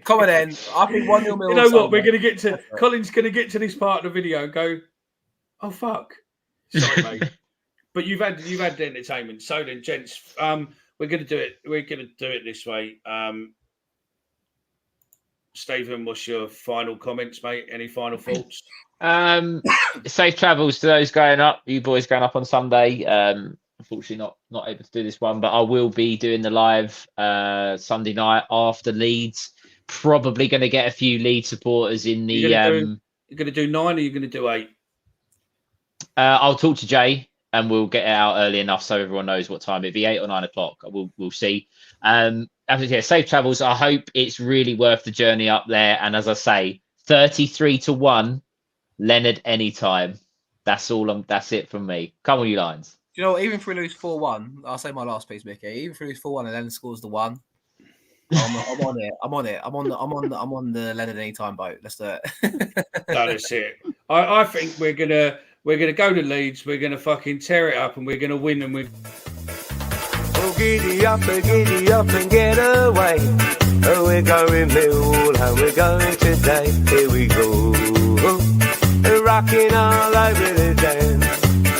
Come on then. I think 1-0 Mill. You know what? We're going to get to. Colin's going to get to this part of the video and go, "Oh fuck, sorry, mate." But you've had the entertainment. So then, gents, we're going to do it. We're going to do it this way. Stephen, what's your final comments, mate? Any final thoughts? Safe travels to those going up. You boys going up on Sunday. Unfortunately, not able to do this one, but I will be doing the live Sunday night after Leeds. Probably going to get a few Leeds supporters in the. You're going to do 9 or you're going to do 8? I'll talk to Jay and we'll get it out early enough so everyone knows what time. It'll be 8 or 9 o'clock. We'll see. Safe travels. I hope it's really worth the journey up there. And as I say, 33 to 1, Leonard anytime. That's all. That's it from me. Come on, you Lions. You know what? Even if we lose 4-1, I'll say my last piece, Mickey. Even if we lose 4-1 and then scores the 1, I'm on it. I'm on the Leonard anytime boat. Let's do it. That's it. I think we're gonna go to Leeds. We're gonna fucking tear it up, and we're gonna win. And Oh, giddy up and get away. Oh, we're going Mill and we're going today. Here we go. Rocking all over the dance.